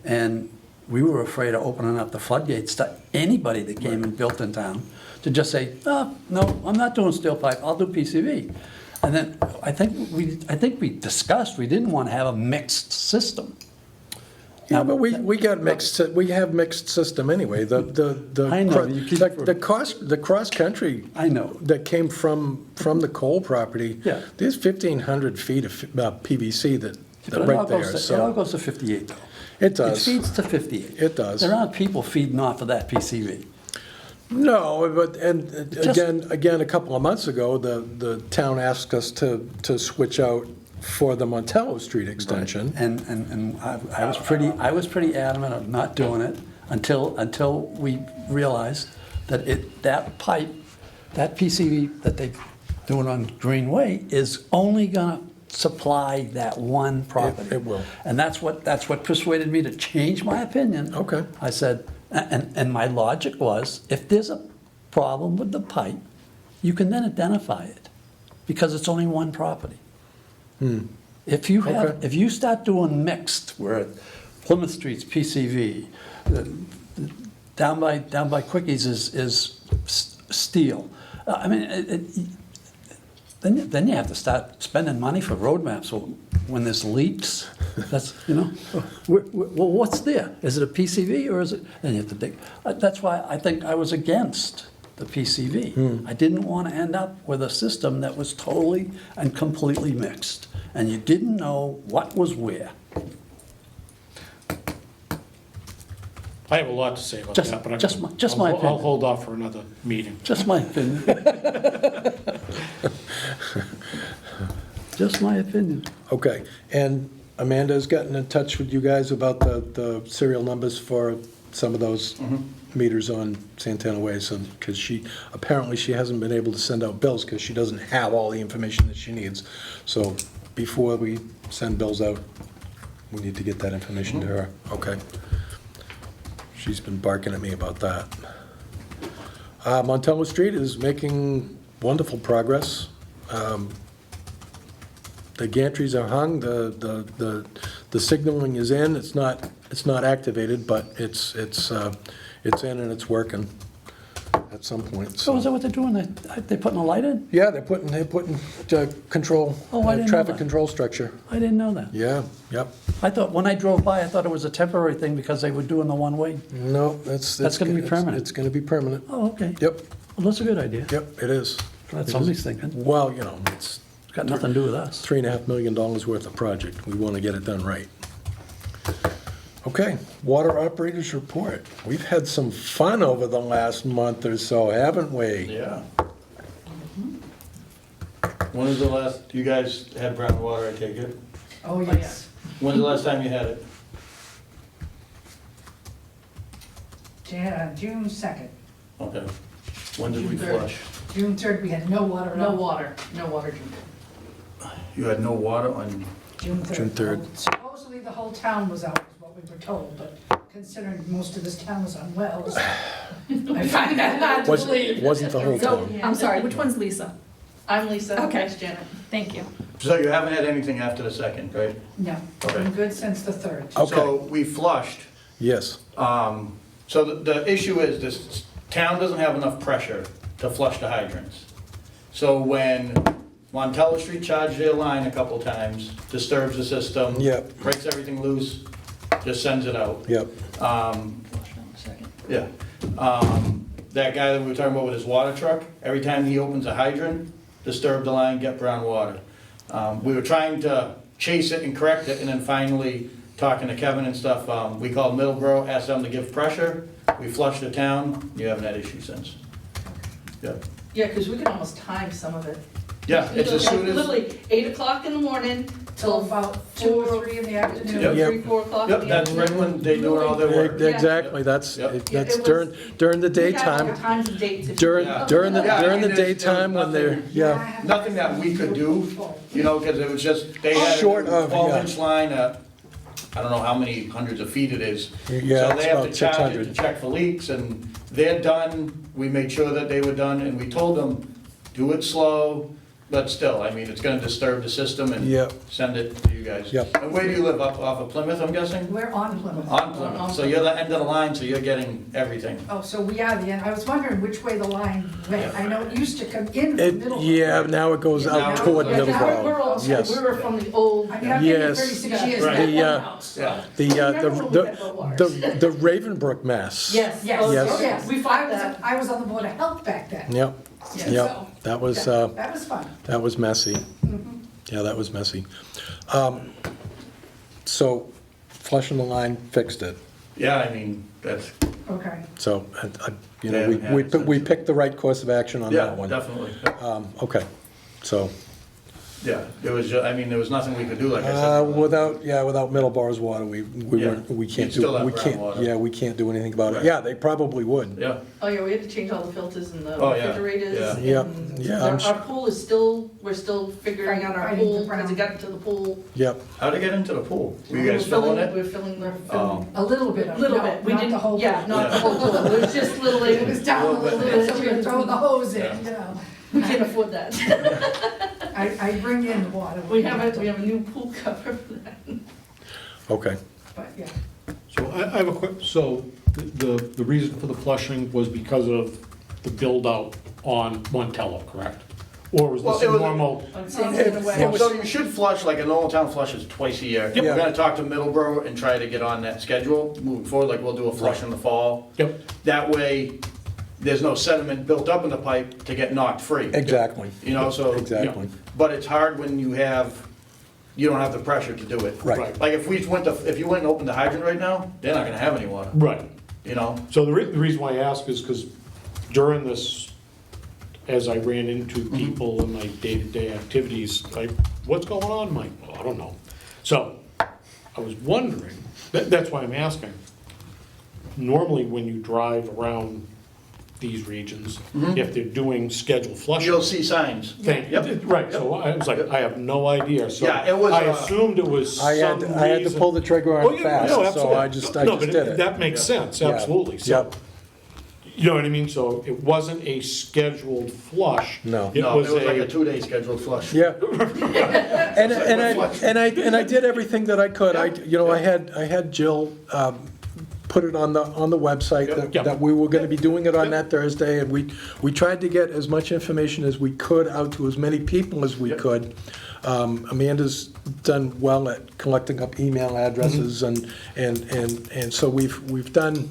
[SPEAKER 2] And we were afraid of opening up the floodgates to anybody that came and built in town to just say, oh, no, I'm not doing steel pipe, I'll do PCV. And then I think we discussed, we didn't want to have a mixed system.
[SPEAKER 1] Yeah, but we have mixed system anyway.
[SPEAKER 2] I know, you keep-
[SPEAKER 1] The cross-country
[SPEAKER 2] I know.
[SPEAKER 1] that came from the coal property,
[SPEAKER 2] Yeah.
[SPEAKER 1] there's 1,500 feet of PVC that
[SPEAKER 2] But
[SPEAKER 1] right there,
[SPEAKER 2] it all
[SPEAKER 1] so.
[SPEAKER 2] goes to 58 though.
[SPEAKER 1] It does.
[SPEAKER 2] It feeds to 58.
[SPEAKER 1] It does.
[SPEAKER 2] There aren't people feeding off of that PCV.
[SPEAKER 1] No, but, and
[SPEAKER 2] Just-
[SPEAKER 1] again, a couple of months ago, the town asked us to switch out for the Montello Street extension.
[SPEAKER 2] And I was pretty adamant of not doing it until we realized that that pipe, that PCV that they doing on Greenway is only gonna supply that one property.
[SPEAKER 1] It will.
[SPEAKER 2] And that's what persuaded me to change my opinion.
[SPEAKER 1] Okay.
[SPEAKER 2] I said, and my logic was, if there's a problem with the pipe, you can then identify it, because it's only one property. If you have,
[SPEAKER 1] Okay.
[SPEAKER 2] if you start doing mixed, where Plymouth Street's PCV, down by Quickies is steel, I mean, then you have to start spending money for road maps when there's leaks. That's, well, what's there? Is it a PCV or is it, then you have to dig. That's why I think I was against the PCV. I didn't want to end up with a system that was totally and completely mixed, and you didn't know what was where.
[SPEAKER 3] I have a lot to say about
[SPEAKER 2] Just-
[SPEAKER 3] that, but
[SPEAKER 2] just my
[SPEAKER 3] I'll
[SPEAKER 2] opinion.
[SPEAKER 3] hold off for another meeting.
[SPEAKER 2] Just my opinion. Just my opinion.
[SPEAKER 1] Okay, and Amanda's gotten in touch with you guys about the serial numbers for some of those meters on Santana Way, so, because she hasn't been able to send out bills because she doesn't have all the information that she needs. So before we send bills out, we need to get that information to her. Okay. She's been barking at me about that. Montello Street is making wonderful progress. The gantries are hung, the signaling is in, it's not activated, but it's in and it's working at some point,
[SPEAKER 2] So is that what they're doing? They putting a light in?
[SPEAKER 1] Yeah, they're putting control,
[SPEAKER 2] Oh, I didn't know
[SPEAKER 1] traffic
[SPEAKER 2] that.
[SPEAKER 1] control structure.
[SPEAKER 2] I didn't know that.
[SPEAKER 1] Yeah, yep.
[SPEAKER 2] I thought, when I drove by, I thought it was a temporary thing because they were doing the one-way.
[SPEAKER 1] No, that's.
[SPEAKER 2] That's gonna be permanent.
[SPEAKER 1] It's gonna be permanent.
[SPEAKER 2] Oh, okay.
[SPEAKER 1] Yep,
[SPEAKER 2] Well, that's a good idea.
[SPEAKER 1] yep, it is.
[SPEAKER 2] That's somebody's thinking.
[SPEAKER 1] Well, it's
[SPEAKER 2] It's got nothing to do with us.
[SPEAKER 1] $3.5 million worth of project. We want to get it done right. Okay, water operators report. We've had some fun over the last month or so, haven't we?
[SPEAKER 4] Yeah. When was the last, you guys had brown water, I take it?
[SPEAKER 6] Oh, yes.
[SPEAKER 4] When's the last time you had it?
[SPEAKER 6] June 2nd.
[SPEAKER 4] Okay. When did we
[SPEAKER 5] June 3rd.
[SPEAKER 4] flush?
[SPEAKER 8] June 3rd, we had no water at
[SPEAKER 5] No
[SPEAKER 8] all.
[SPEAKER 5] water, no water, June 3rd.
[SPEAKER 4] You had no water on,
[SPEAKER 8] June 3rd.
[SPEAKER 1] June 3rd.
[SPEAKER 8] Supposedly the whole town was out, is what we were told, but considering most of this town was on wells, I find that hard to believe.
[SPEAKER 1] Wasn't the whole
[SPEAKER 6] So,
[SPEAKER 1] town.
[SPEAKER 6] I'm sorry, which one's Lisa?
[SPEAKER 5] I'm Lisa,
[SPEAKER 6] Okay.
[SPEAKER 5] that's Janet.
[SPEAKER 6] Thank you.
[SPEAKER 4] so you haven't had anything after the 2nd, right?
[SPEAKER 8] No,
[SPEAKER 4] Okay.
[SPEAKER 8] been good since the 3rd.
[SPEAKER 1] Okay.
[SPEAKER 4] So we flushed.
[SPEAKER 1] Yes,
[SPEAKER 4] So the issue is this town doesn't have enough pressure to flush the hydrants. So when Montello Street charged their line a couple times, disturbs the system.
[SPEAKER 1] Yep.
[SPEAKER 4] Breaks everything loose, just sends it out.
[SPEAKER 1] yep,
[SPEAKER 4] Yeah. That guy that we were talking about with his water truck, every time he opens a hydrant, disturb the line, get brown water. We were trying to chase it and correct it, and then finally, talking to Kevin and stuff, we called Middleborough, asked them to give pressure. We flushed the town, you haven't had issues since. Yeah.
[SPEAKER 5] Yeah, because we can almost time some of it.
[SPEAKER 4] Yeah, it's as soon as,
[SPEAKER 5] Literally 8 o'clock in the morning
[SPEAKER 8] Till
[SPEAKER 5] till
[SPEAKER 8] about 2 or 3 in the afternoon.
[SPEAKER 4] Yep.
[SPEAKER 5] 3, 4 o'clock.
[SPEAKER 4] yep,
[SPEAKER 5] in the
[SPEAKER 4] that's right
[SPEAKER 5] afternoon.
[SPEAKER 4] when they do all their work.
[SPEAKER 1] exactly, that's,
[SPEAKER 4] Yep.
[SPEAKER 5] Yeah,
[SPEAKER 1] that's
[SPEAKER 5] it was-
[SPEAKER 1] during the
[SPEAKER 5] We have
[SPEAKER 1] daytime,
[SPEAKER 5] times and dates. if you-
[SPEAKER 1] during,
[SPEAKER 4] Yeah.
[SPEAKER 1] during the,
[SPEAKER 4] Yeah, I
[SPEAKER 1] during the
[SPEAKER 4] mean, there's
[SPEAKER 1] daytime when they're,
[SPEAKER 4] nothing-
[SPEAKER 1] yeah,
[SPEAKER 4] Nothing that we could do, you know, because it was just, they had a
[SPEAKER 1] Short of,
[SPEAKER 4] 12-inch line at, I don't know how many hundreds of feet it is.
[SPEAKER 1] Yeah,
[SPEAKER 4] So
[SPEAKER 1] it's
[SPEAKER 4] they have
[SPEAKER 1] about
[SPEAKER 4] to charge it
[SPEAKER 1] 600.
[SPEAKER 4] to check for leaks, and they're done. We made sure that they were done, and we told them, do it slow, but still, I mean, it's gonna disturb the system and
[SPEAKER 1] Yep.
[SPEAKER 4] send it to you guys.
[SPEAKER 1] Yep.
[SPEAKER 4] And where do you live, up off of Plymouth, I'm guessing?
[SPEAKER 8] We're on Plymouth.
[SPEAKER 4] On Plymouth, so you're the end of the line, so you're getting everything.
[SPEAKER 8] Oh, so we are the end. I was wondering which way the line went. I know it used to come in from
[SPEAKER 1] it,
[SPEAKER 8] Middleborough.
[SPEAKER 1] yeah, now it goes
[SPEAKER 4] Yeah,
[SPEAKER 1] out
[SPEAKER 4] now
[SPEAKER 1] toward
[SPEAKER 4] it
[SPEAKER 5] Yeah,
[SPEAKER 4] goes-
[SPEAKER 1] Middleborough.
[SPEAKER 5] we're old school.
[SPEAKER 1] Yes.
[SPEAKER 5] We were from the old.
[SPEAKER 8] I mean, I've been here
[SPEAKER 1] Yes.
[SPEAKER 8] 36 years
[SPEAKER 4] Right.
[SPEAKER 8] now.
[SPEAKER 1] The,
[SPEAKER 4] Yeah.
[SPEAKER 1] the Ravenbrook mass.
[SPEAKER 5] Yes.
[SPEAKER 8] Yes,
[SPEAKER 5] oh,
[SPEAKER 1] Yes.
[SPEAKER 8] oh, yes.
[SPEAKER 5] We fought that.
[SPEAKER 8] I was on the Board of Health back then.
[SPEAKER 1] Yep,
[SPEAKER 5] Yes.
[SPEAKER 1] yep, that was,
[SPEAKER 8] That was fun.
[SPEAKER 1] that was messy. Yeah, that was messy. So flushing the line fixed it.
[SPEAKER 4] Yeah, I mean, that's,
[SPEAKER 8] Okay.
[SPEAKER 1] So, you
[SPEAKER 4] They
[SPEAKER 1] know,
[SPEAKER 4] haven't had it
[SPEAKER 1] we
[SPEAKER 4] since.
[SPEAKER 1] picked the right course of action on
[SPEAKER 4] yeah,
[SPEAKER 1] that one.
[SPEAKER 4] definitely.
[SPEAKER 1] Okay, so,
[SPEAKER 4] Yeah, it was, I mean, there was nothing we could do, like I said.
[SPEAKER 1] without Middleborough's water, we
[SPEAKER 4] Yeah.
[SPEAKER 1] weren't, we can't
[SPEAKER 4] You'd still
[SPEAKER 1] do,
[SPEAKER 4] have
[SPEAKER 1] we
[SPEAKER 4] brown
[SPEAKER 1] can't,
[SPEAKER 4] water.
[SPEAKER 1] yeah, we can't do anything about it.
[SPEAKER 4] Right.
[SPEAKER 1] Yeah, they probably would.
[SPEAKER 4] Yeah,
[SPEAKER 5] Oh, yeah, we had to change all the filters and the
[SPEAKER 4] Oh, yeah.
[SPEAKER 5] refrigerators.
[SPEAKER 4] Yeah.
[SPEAKER 1] Yep.
[SPEAKER 5] and
[SPEAKER 1] Yeah,
[SPEAKER 5] Our
[SPEAKER 1] I'm
[SPEAKER 5] our pool is still, we're still figuring out our
[SPEAKER 8] Fighting the
[SPEAKER 5] pool, because it
[SPEAKER 8] brown.
[SPEAKER 5] got into the pool.
[SPEAKER 1] Yep,
[SPEAKER 4] how'd it get into the pool? Were you guys filling it?
[SPEAKER 5] We're filling the,
[SPEAKER 4] Oh.
[SPEAKER 8] A little bit of,
[SPEAKER 5] little
[SPEAKER 8] no,
[SPEAKER 5] bit. We
[SPEAKER 8] not
[SPEAKER 5] didn't,
[SPEAKER 8] the whole.
[SPEAKER 5] yeah,
[SPEAKER 8] pool.
[SPEAKER 5] not the
[SPEAKER 4] Yeah.
[SPEAKER 5] whole pool. It was just little,
[SPEAKER 8] It was down a little bit, so we were throwing the hose in,
[SPEAKER 4] Yeah.
[SPEAKER 8] you know.
[SPEAKER 5] we can't afford that.
[SPEAKER 8] I bring in the water.
[SPEAKER 5] We have a new pool cover for that.
[SPEAKER 1] okay.
[SPEAKER 8] But, yeah.
[SPEAKER 3] So I have a quick, so the reason for the flushing was because of the build-out on Montello, correct? Or was
[SPEAKER 4] Well,
[SPEAKER 3] this
[SPEAKER 4] it
[SPEAKER 3] a
[SPEAKER 4] was-
[SPEAKER 3] normal?
[SPEAKER 5] I'm saying it in a way.
[SPEAKER 4] So you should flush, like a normal town flushes twice a year.
[SPEAKER 1] Yep.
[SPEAKER 4] We're gonna talk to Middleborough and try to get on that schedule moving forward, like we'll do a flush in the fall.
[SPEAKER 3] Yep,
[SPEAKER 4] That way, there's no sediment built up in the pipe to get knocked free.
[SPEAKER 1] Exactly,
[SPEAKER 4] You know, so.
[SPEAKER 1] exactly.
[SPEAKER 4] But it's hard when you don't have the pressure to do it.
[SPEAKER 1] Right.
[SPEAKER 4] Like if if you went and opened the hydrant right now, they're not gonna have any water,
[SPEAKER 3] right.
[SPEAKER 4] you know?
[SPEAKER 3] So the reason why I ask is because during this, as I ran into people in my day-to-day activities, like, what's going on, Mike? Well, I don't know. So I was wondering, that's why I'm asking. Normally, when you drive around these regions, if they're doing scheduled flushing.
[SPEAKER 4] You'll see signs. Yep.
[SPEAKER 3] Right, so I was like, I have no idea, so
[SPEAKER 4] Yeah, it was,
[SPEAKER 3] I assumed it was
[SPEAKER 1] I had,
[SPEAKER 3] some
[SPEAKER 1] I had to
[SPEAKER 3] reason-
[SPEAKER 1] pull the trigger
[SPEAKER 3] Oh,
[SPEAKER 1] on it
[SPEAKER 3] yeah,
[SPEAKER 1] fast,
[SPEAKER 3] no,
[SPEAKER 1] so
[SPEAKER 3] absolutely.
[SPEAKER 1] I just
[SPEAKER 3] No, but
[SPEAKER 1] did it.
[SPEAKER 3] That makes sense,
[SPEAKER 1] Yeah.
[SPEAKER 3] absolutely, so,
[SPEAKER 1] Yep.
[SPEAKER 3] you know what I mean, so it wasn't a scheduled flush.
[SPEAKER 1] No.
[SPEAKER 3] It
[SPEAKER 4] No,
[SPEAKER 3] was
[SPEAKER 4] it was like a
[SPEAKER 3] a,
[SPEAKER 4] 2-day scheduled flush.
[SPEAKER 1] Yeah. And I did everything that I could. I had Jill put it on the website
[SPEAKER 3] Yep.
[SPEAKER 1] that we were gonna be doing it on that Thursday, and we tried to get as much information as we could out to as many people as we
[SPEAKER 4] Yep.
[SPEAKER 1] could. Amanda's done well at collecting up email addresses, and so we've done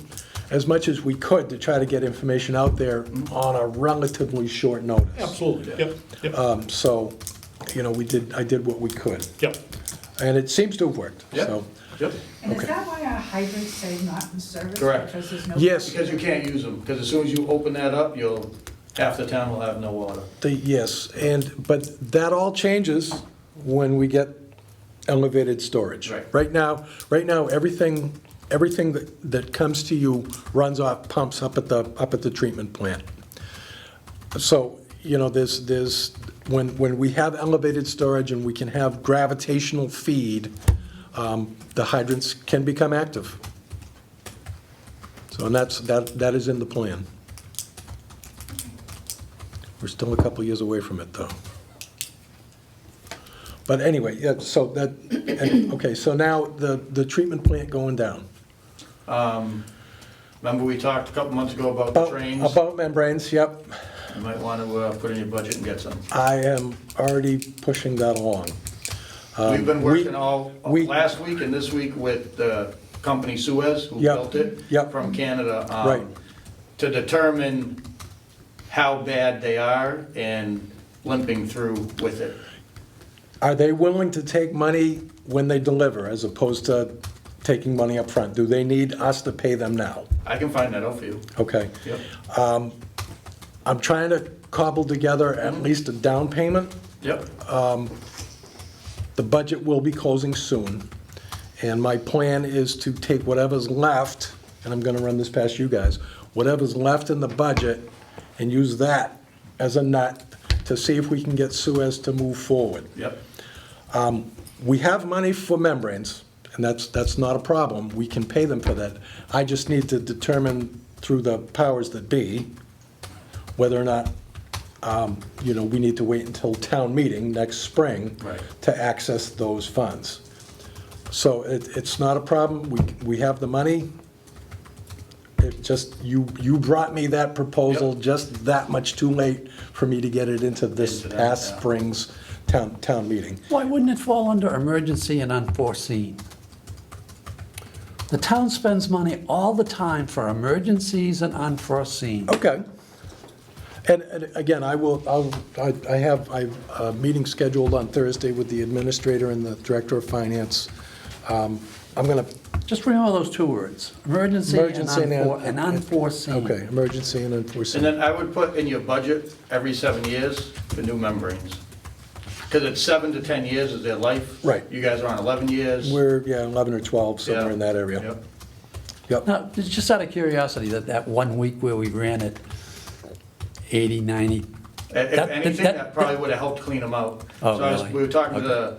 [SPEAKER 1] as much as we could to try to get information out there on a relatively short notice.
[SPEAKER 3] absolutely, yep,
[SPEAKER 1] So, you know, I did what we could,
[SPEAKER 3] yep.
[SPEAKER 1] and it seems to have worked,
[SPEAKER 4] Yep.
[SPEAKER 1] so.
[SPEAKER 4] Yep.
[SPEAKER 8] And is
[SPEAKER 1] Okay.
[SPEAKER 8] that why our hydrants say not in service?
[SPEAKER 4] Correct.
[SPEAKER 8] Because there's no.
[SPEAKER 1] Yes,
[SPEAKER 4] Because you can't use them, because as soon as you open that up, half the town will have no water.
[SPEAKER 1] yes, but that all changes when we get elevated storage.
[SPEAKER 4] Right.
[SPEAKER 1] Right now, everything that comes to you runs off pumps up at the treatment plant. So, when we have elevated storage and we can have gravitational feed, the hydrants can become active. So, and that is in the plan. We're still a couple years away from it, though. But anyway, yeah, so okay, so now the treatment plant going down.
[SPEAKER 4] Remember we talked a couple months ago about the trains?
[SPEAKER 1] About membranes, yep.
[SPEAKER 4] You might want to put in your budget and get some.
[SPEAKER 1] I am already pushing that along.
[SPEAKER 4] We've been working
[SPEAKER 1] we-
[SPEAKER 4] last week and this week with the company Suez, who
[SPEAKER 1] Yep,
[SPEAKER 4] built it
[SPEAKER 1] yep.
[SPEAKER 4] from Canada.
[SPEAKER 1] Right.
[SPEAKER 4] To determine how bad they are and limping through with it.
[SPEAKER 1] Are they willing to take money when they deliver as opposed to taking money up front? Do they need us to pay them now?
[SPEAKER 4] I can find that out for you.
[SPEAKER 1] Okay.
[SPEAKER 4] Yep.
[SPEAKER 1] I'm trying to cobble together at least a down payment.
[SPEAKER 4] Yep.
[SPEAKER 1] The budget will be closing soon, and my plan is to take whatever's left, and I'm gonna run this past you guys, whatever's left in the budget and use that as a nut to see if we can get Suez to move forward.
[SPEAKER 4] Yep.
[SPEAKER 1] We have money for membranes, and that's not a problem. We can pay them for that. I just need to determine through the powers that be whether or not, we need to wait until town meeting next spring
[SPEAKER 4] Right.
[SPEAKER 1] to access those funds. So it's not a problem. We have the money. It just, you brought me that proposal
[SPEAKER 4] Yep.
[SPEAKER 1] just that much too late for me to get it into this
[SPEAKER 4] Into that,
[SPEAKER 1] past
[SPEAKER 4] yeah.
[SPEAKER 1] spring's town meeting.
[SPEAKER 2] Why wouldn't it fall under emergency and unforeseen? The town spends money all the time for emergencies and unforeseen.
[SPEAKER 1] Okay. And again, I have a meeting scheduled on Thursday with the administrator and the director of finance. I'm gonna,
[SPEAKER 2] Just remember those two words, emergency
[SPEAKER 1] Emergency
[SPEAKER 2] and unforeseen.
[SPEAKER 1] okay, emergency and unforeseen.
[SPEAKER 4] And then I would put in your budget every 7 years for new membranes. Because it's 7 to 10 years is their life.
[SPEAKER 1] Right.
[SPEAKER 4] You guys are on 11 years.
[SPEAKER 1] We're, 11 or 12, somewhere
[SPEAKER 4] Yeah.
[SPEAKER 1] in that area.
[SPEAKER 4] Yep.
[SPEAKER 1] Yep.
[SPEAKER 2] Now, just out of curiosity, that 1 week where we ran it 80, 90,
[SPEAKER 4] If
[SPEAKER 2] That-
[SPEAKER 4] anything,
[SPEAKER 2] that-
[SPEAKER 4] that probably would have helped clean them out.
[SPEAKER 2] Oh,
[SPEAKER 4] So I was-
[SPEAKER 2] really?
[SPEAKER 4] we were talking to
[SPEAKER 2] Okay.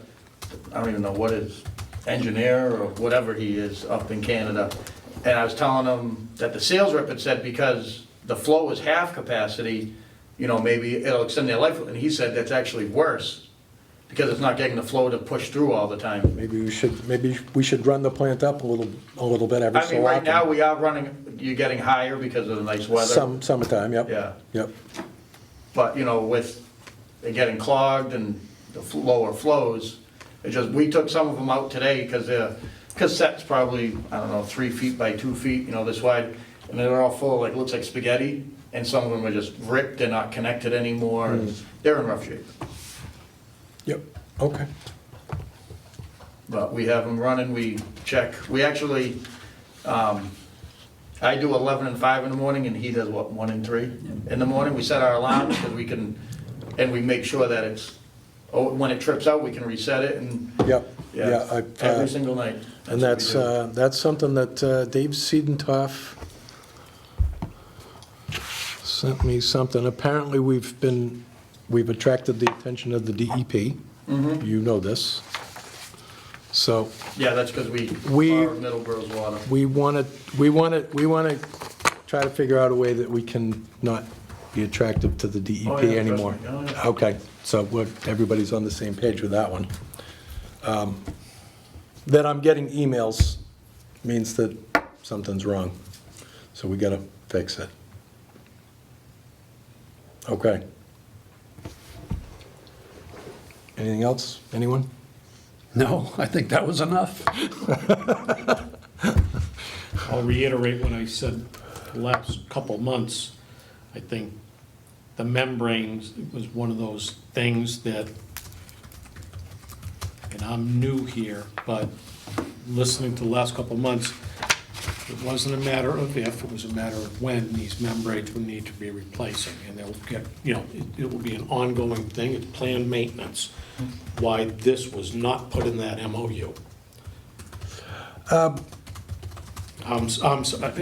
[SPEAKER 4] I don't even know what his engineer or whatever he is up in Canada. And I was telling him that the sales rep had said because the flow is half capacity, maybe it'll extend their life. And he said that's actually worse because it's not getting the flow to push through all the time.
[SPEAKER 1] Maybe we should run the plant up a little bit every so
[SPEAKER 4] I
[SPEAKER 1] often.
[SPEAKER 4] mean, right now, we are running, you're getting higher because of the nice weather.
[SPEAKER 1] Summertime, yep.
[SPEAKER 4] Yeah.
[SPEAKER 1] Yep.
[SPEAKER 4] But, with it getting clogged and the lower flows, we took some of them out today because the cassette's probably, 3 feet by 2 feet, this wide. And they're all full, like, looks like spaghetti. And some of them are just ripped, they're not connected anymore. and They're in rough shape.
[SPEAKER 1] Yep, okay.
[SPEAKER 4] But we have them running, we check. We actually, I do 11 and 5 in the morning, and he does, 1 and 3 in the morning. We set our alarms because we can, and we make sure that when it trips out, we can reset it, and,
[SPEAKER 1] Yep, yeah.
[SPEAKER 4] yeah, every single night.
[SPEAKER 1] And
[SPEAKER 4] what we do.
[SPEAKER 1] that's something that Dave Siedentoff sent me something. Apparently, we've attracted the attention of the DEP. You know this. So
[SPEAKER 4] Yeah, that's because we
[SPEAKER 1] We-
[SPEAKER 4] borrowed Middleborough's water.
[SPEAKER 1] we want to try to figure out a way that we can not be attractive to the
[SPEAKER 4] Oh, yeah,
[SPEAKER 1] DEP
[SPEAKER 4] trust
[SPEAKER 1] anymore.
[SPEAKER 4] me. Oh, yeah.
[SPEAKER 1] Okay, so everybody's on the same page with that one. That I'm getting emails means that something's wrong, so we gotta fix it. Okay. Anything else? Anyone?
[SPEAKER 2] No, I think that was enough.
[SPEAKER 3] I'll reiterate what I said the last couple months. I think the membranes was one of those things that, and I'm new here, but listening to the last couple months, it wasn't a matter of if, it was a matter of when these membranes would need to be replacing. And they'll get, it will be an ongoing thing, it's planned maintenance. Why this was not put in that MOU.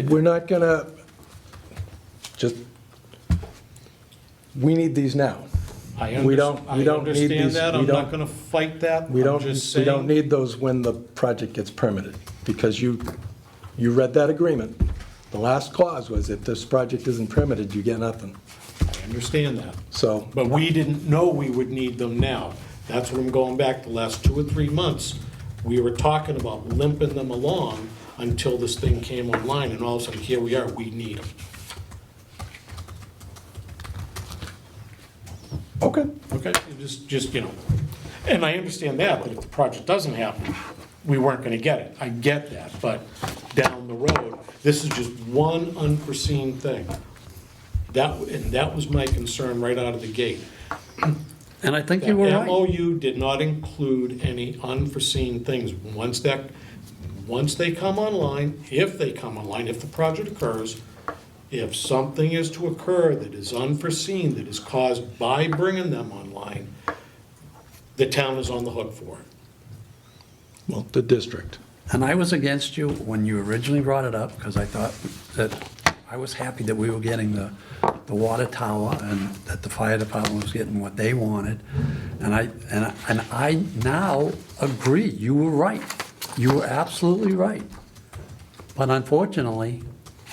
[SPEAKER 1] We're not gonna, just, we need these now. We don't need
[SPEAKER 3] understand
[SPEAKER 1] these-
[SPEAKER 3] that,
[SPEAKER 1] we
[SPEAKER 3] I'm
[SPEAKER 1] don't-
[SPEAKER 3] not gonna fight that.
[SPEAKER 1] We
[SPEAKER 3] I'm
[SPEAKER 1] don't,
[SPEAKER 3] just
[SPEAKER 1] we don't
[SPEAKER 3] saying-
[SPEAKER 1] need those when the project gets permitted, because you read that agreement. The last clause was if this project isn't permitted, you get nothing.
[SPEAKER 3] I understand that.
[SPEAKER 1] So,
[SPEAKER 3] But we didn't know we would need them now. That's what I'm going back the last 2 or 3 months. We were talking about limping them along until this thing came online, and all of a sudden, here we are, we need them.
[SPEAKER 1] okay.
[SPEAKER 3] Okay, just, and I understand that if the project doesn't happen, we weren't gonna get it. I get that, but down the road, this is just one unforeseen thing. That was my concern right out of the gate.
[SPEAKER 2] And I think
[SPEAKER 3] That
[SPEAKER 2] you were right.
[SPEAKER 3] MOU did not include any unforeseen things. Once they come online, if the project occurs, if something is to occur that is unforeseen, that is caused by bringing them online, the town is on the hook for it.
[SPEAKER 1] Well, the district.
[SPEAKER 2] And I was against you when you originally brought it up, because I thought that, I was happy that we were getting the water tower and that the fire department was getting what they wanted. And I now agree, you were right. You were absolutely right. But unfortunately,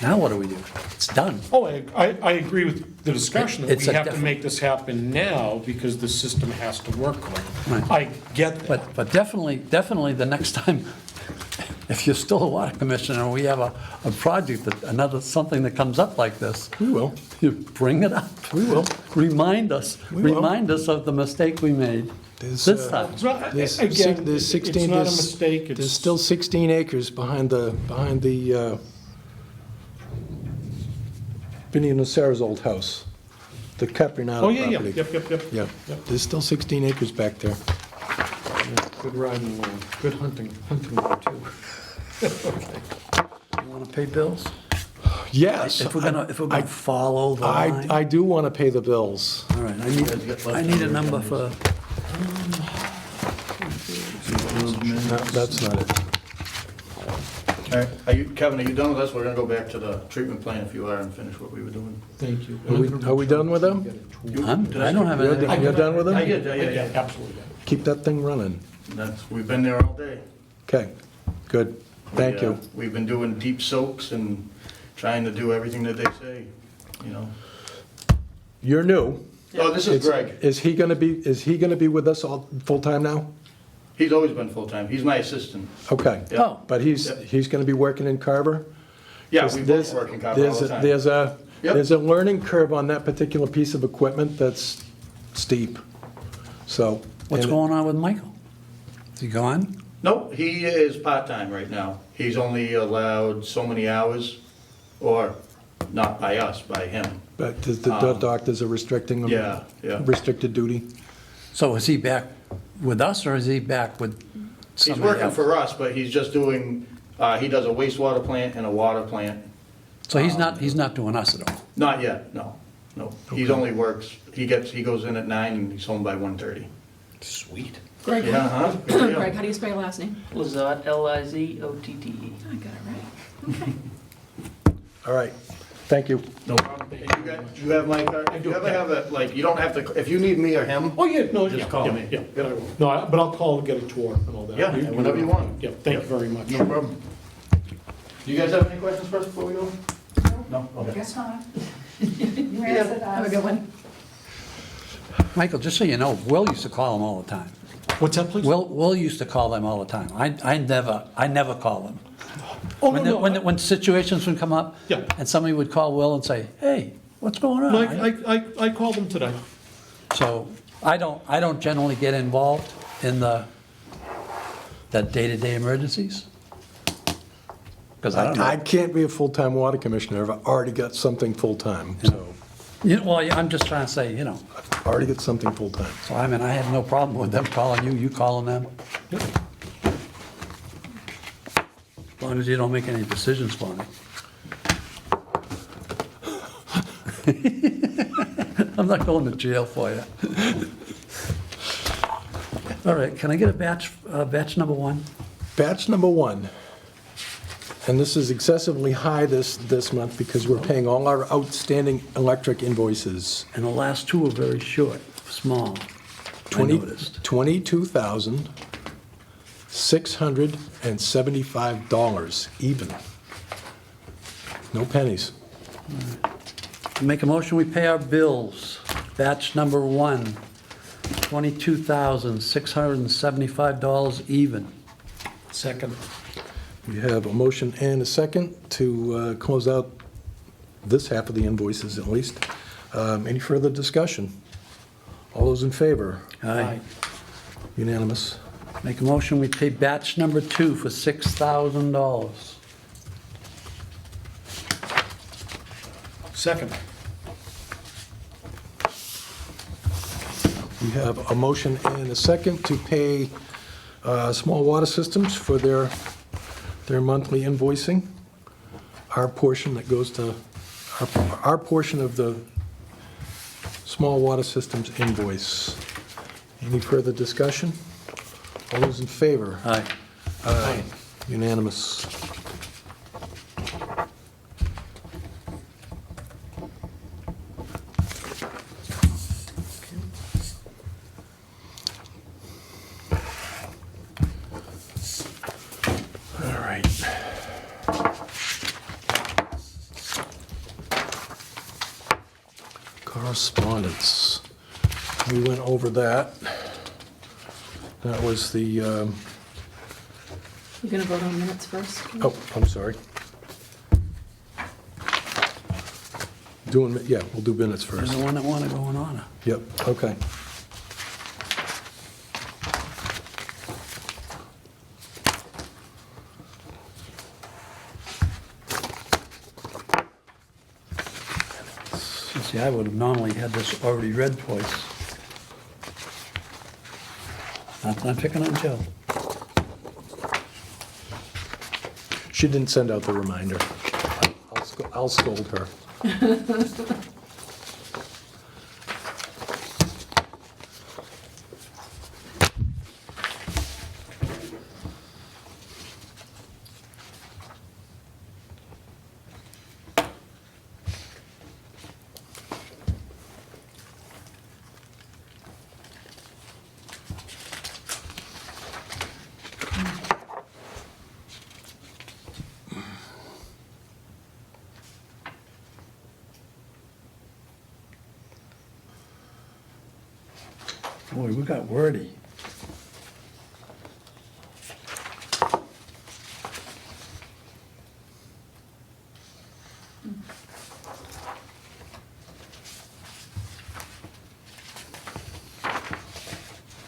[SPEAKER 2] now what do we do? It's done.
[SPEAKER 3] Oh, I agree with the discussion, that
[SPEAKER 2] It's
[SPEAKER 3] we
[SPEAKER 2] a
[SPEAKER 3] have to
[SPEAKER 2] different-
[SPEAKER 3] make this happen now because the system has to work
[SPEAKER 2] Right.
[SPEAKER 3] right. I get that.
[SPEAKER 2] But definitely the next time, if you're still a water commissioner and we have a project, something that comes up like this,
[SPEAKER 1] We will.
[SPEAKER 2] you bring it up.
[SPEAKER 1] We will.
[SPEAKER 2] Remind us,
[SPEAKER 1] We will.
[SPEAKER 2] remind us of the mistake we made
[SPEAKER 1] There's,
[SPEAKER 2] this time.
[SPEAKER 3] It's not,
[SPEAKER 1] There's
[SPEAKER 3] again,
[SPEAKER 1] there's
[SPEAKER 3] it's
[SPEAKER 1] 16
[SPEAKER 3] not a
[SPEAKER 1] there's-
[SPEAKER 3] mistake,
[SPEAKER 1] There's
[SPEAKER 3] it's,
[SPEAKER 1] still 16 acres behind the Vinnie Nocera's old house, the Caprinata
[SPEAKER 3] oh,
[SPEAKER 1] property.
[SPEAKER 3] yeah, yep.
[SPEAKER 1] Yeah, there's still 16 acres back there.
[SPEAKER 3] Good riding along, good hunting too.
[SPEAKER 2] You want to pay bills?
[SPEAKER 1] Yes.
[SPEAKER 2] If we're gonna follow the line.
[SPEAKER 1] I do want to pay the bills.
[SPEAKER 2] All right, I need a number for,
[SPEAKER 1] No, that's not it.
[SPEAKER 4] All right, Kevin, are you done with us? We're gonna go back to the treatment plant if you are and finish what we were doing.
[SPEAKER 3] Thank you.
[SPEAKER 1] Are we done with them?
[SPEAKER 2] I don't have anything.
[SPEAKER 1] You're done with them?
[SPEAKER 4] Yeah.
[SPEAKER 3] Absolutely.
[SPEAKER 1] Keep that thing running.
[SPEAKER 4] We've been there all day.
[SPEAKER 1] Okay, good. Thank you.
[SPEAKER 4] We've been doing deep soaks and trying to do everything that they say, you know.
[SPEAKER 1] You're new.
[SPEAKER 4] Oh, this is Greg.
[SPEAKER 1] Is he gonna be with us all, full-time now?
[SPEAKER 4] He's always been full-time. He's my assistant.
[SPEAKER 1] Okay.
[SPEAKER 4] Yeah.
[SPEAKER 2] Oh.
[SPEAKER 1] But he's gonna be working in Carver?
[SPEAKER 4] Yeah, we
[SPEAKER 1] There's-
[SPEAKER 4] both work in Carver all the time. Yep.
[SPEAKER 1] There's a learning curve on that particular piece of equipment that's steep, so.
[SPEAKER 2] What's
[SPEAKER 1] and-
[SPEAKER 2] going on with Michael? Is he gone?
[SPEAKER 4] No, he is part-time right now. He's only allowed so many hours, or not by us, by him.
[SPEAKER 1] But the doctors are restricting him?
[SPEAKER 4] Yeah, yeah.
[SPEAKER 1] Restricted duty?
[SPEAKER 2] So is he back with us or is he back with
[SPEAKER 4] He's
[SPEAKER 2] somebody
[SPEAKER 4] working
[SPEAKER 2] else?
[SPEAKER 4] for us, but he's just doing, he does a wastewater plant and a water plant.
[SPEAKER 2] So he's not doing us at all?
[SPEAKER 4] Not yet, no. He's only works, he goes in at 9 and he's home by 1:30.
[SPEAKER 3] Sweet.
[SPEAKER 6] Greg,
[SPEAKER 4] Yeah, huh?
[SPEAKER 6] Greg, how do you spell your last name?
[SPEAKER 7] Lizotte, L-I-Z-O-T-T-E.
[SPEAKER 6] I got it right.
[SPEAKER 1] All right, thank you.
[SPEAKER 4] No problem. You have my card? If you ever have a, like, you don't have to, if you need me or him,
[SPEAKER 3] Oh, yeah, no,
[SPEAKER 4] Just
[SPEAKER 3] yeah,
[SPEAKER 4] call
[SPEAKER 3] yeah,
[SPEAKER 4] me.
[SPEAKER 3] Yeah, I will. No, but I'll call and get a tour and all that.
[SPEAKER 4] Yeah, whenever you want.
[SPEAKER 3] Yeah, thank you very much.
[SPEAKER 4] no problem. Do you guys have any questions for us before we go? No? Okay.
[SPEAKER 8] Guess not. You answered
[SPEAKER 6] Have a
[SPEAKER 8] us.
[SPEAKER 6] good one.
[SPEAKER 2] Michael, just so you know, Will used to call them all the time.
[SPEAKER 3] What's that, please?
[SPEAKER 2] Will used to call them all the time. I never call them.
[SPEAKER 3] Oh, no, no,
[SPEAKER 2] When situations would come up.
[SPEAKER 3] Yeah.
[SPEAKER 2] And somebody would call Will and say, hey, what's going on?
[SPEAKER 3] no, I called them today.
[SPEAKER 2] So I don't generally get involved in that day-to-day emergencies. Because I don't
[SPEAKER 1] I
[SPEAKER 2] know.
[SPEAKER 1] can't be a full-time water commissioner, I've already got something full-time, so,
[SPEAKER 2] Well, I'm just trying to say,
[SPEAKER 1] I've already got something full-time.
[SPEAKER 2] so I mean, I have no problem with them calling you, you calling them. As long as you don't make any decisions for me. I'm not going to jail for you. All right, can I get a batch number one?
[SPEAKER 1] Batch number 1 And this is excessively high this month because we're paying all our outstanding electric invoices.
[SPEAKER 2] And the last two are very short, small, I noticed.
[SPEAKER 1] $22,675 even. No pennies.
[SPEAKER 2] Make a motion, we pay our bills. Batch number 1, $22,675 even.
[SPEAKER 3] Second.
[SPEAKER 1] We have a motion and a second to close out this half of the invoices at least. Any further discussion? All those in favor?
[SPEAKER 2] Aye.
[SPEAKER 1] Unanimous.
[SPEAKER 2] Make a motion, we pay batch number 2 for $6,000.
[SPEAKER 3] Second.
[SPEAKER 1] We have a motion and a second to pay Small Water Systems for their monthly invoicing. Our portion that goes to, our portion of the Small Water Systems invoice. Any further discussion? All those in favor?
[SPEAKER 2] Aye.
[SPEAKER 1] Aye. Unanimous. All right. Correspondence. We went over that. That was the,
[SPEAKER 6] You're gonna vote on minutes first?
[SPEAKER 1] oh, I'm sorry. Yeah, we'll do minutes
[SPEAKER 2] You're
[SPEAKER 1] first.
[SPEAKER 2] the one that want to go in honor.
[SPEAKER 1] Yep, okay.
[SPEAKER 2] See, I would have normally had this already read twice. Not picking on Jill.
[SPEAKER 1] She didn't send out the reminder. I'll scold her.
[SPEAKER 2] Boy, we got wordy.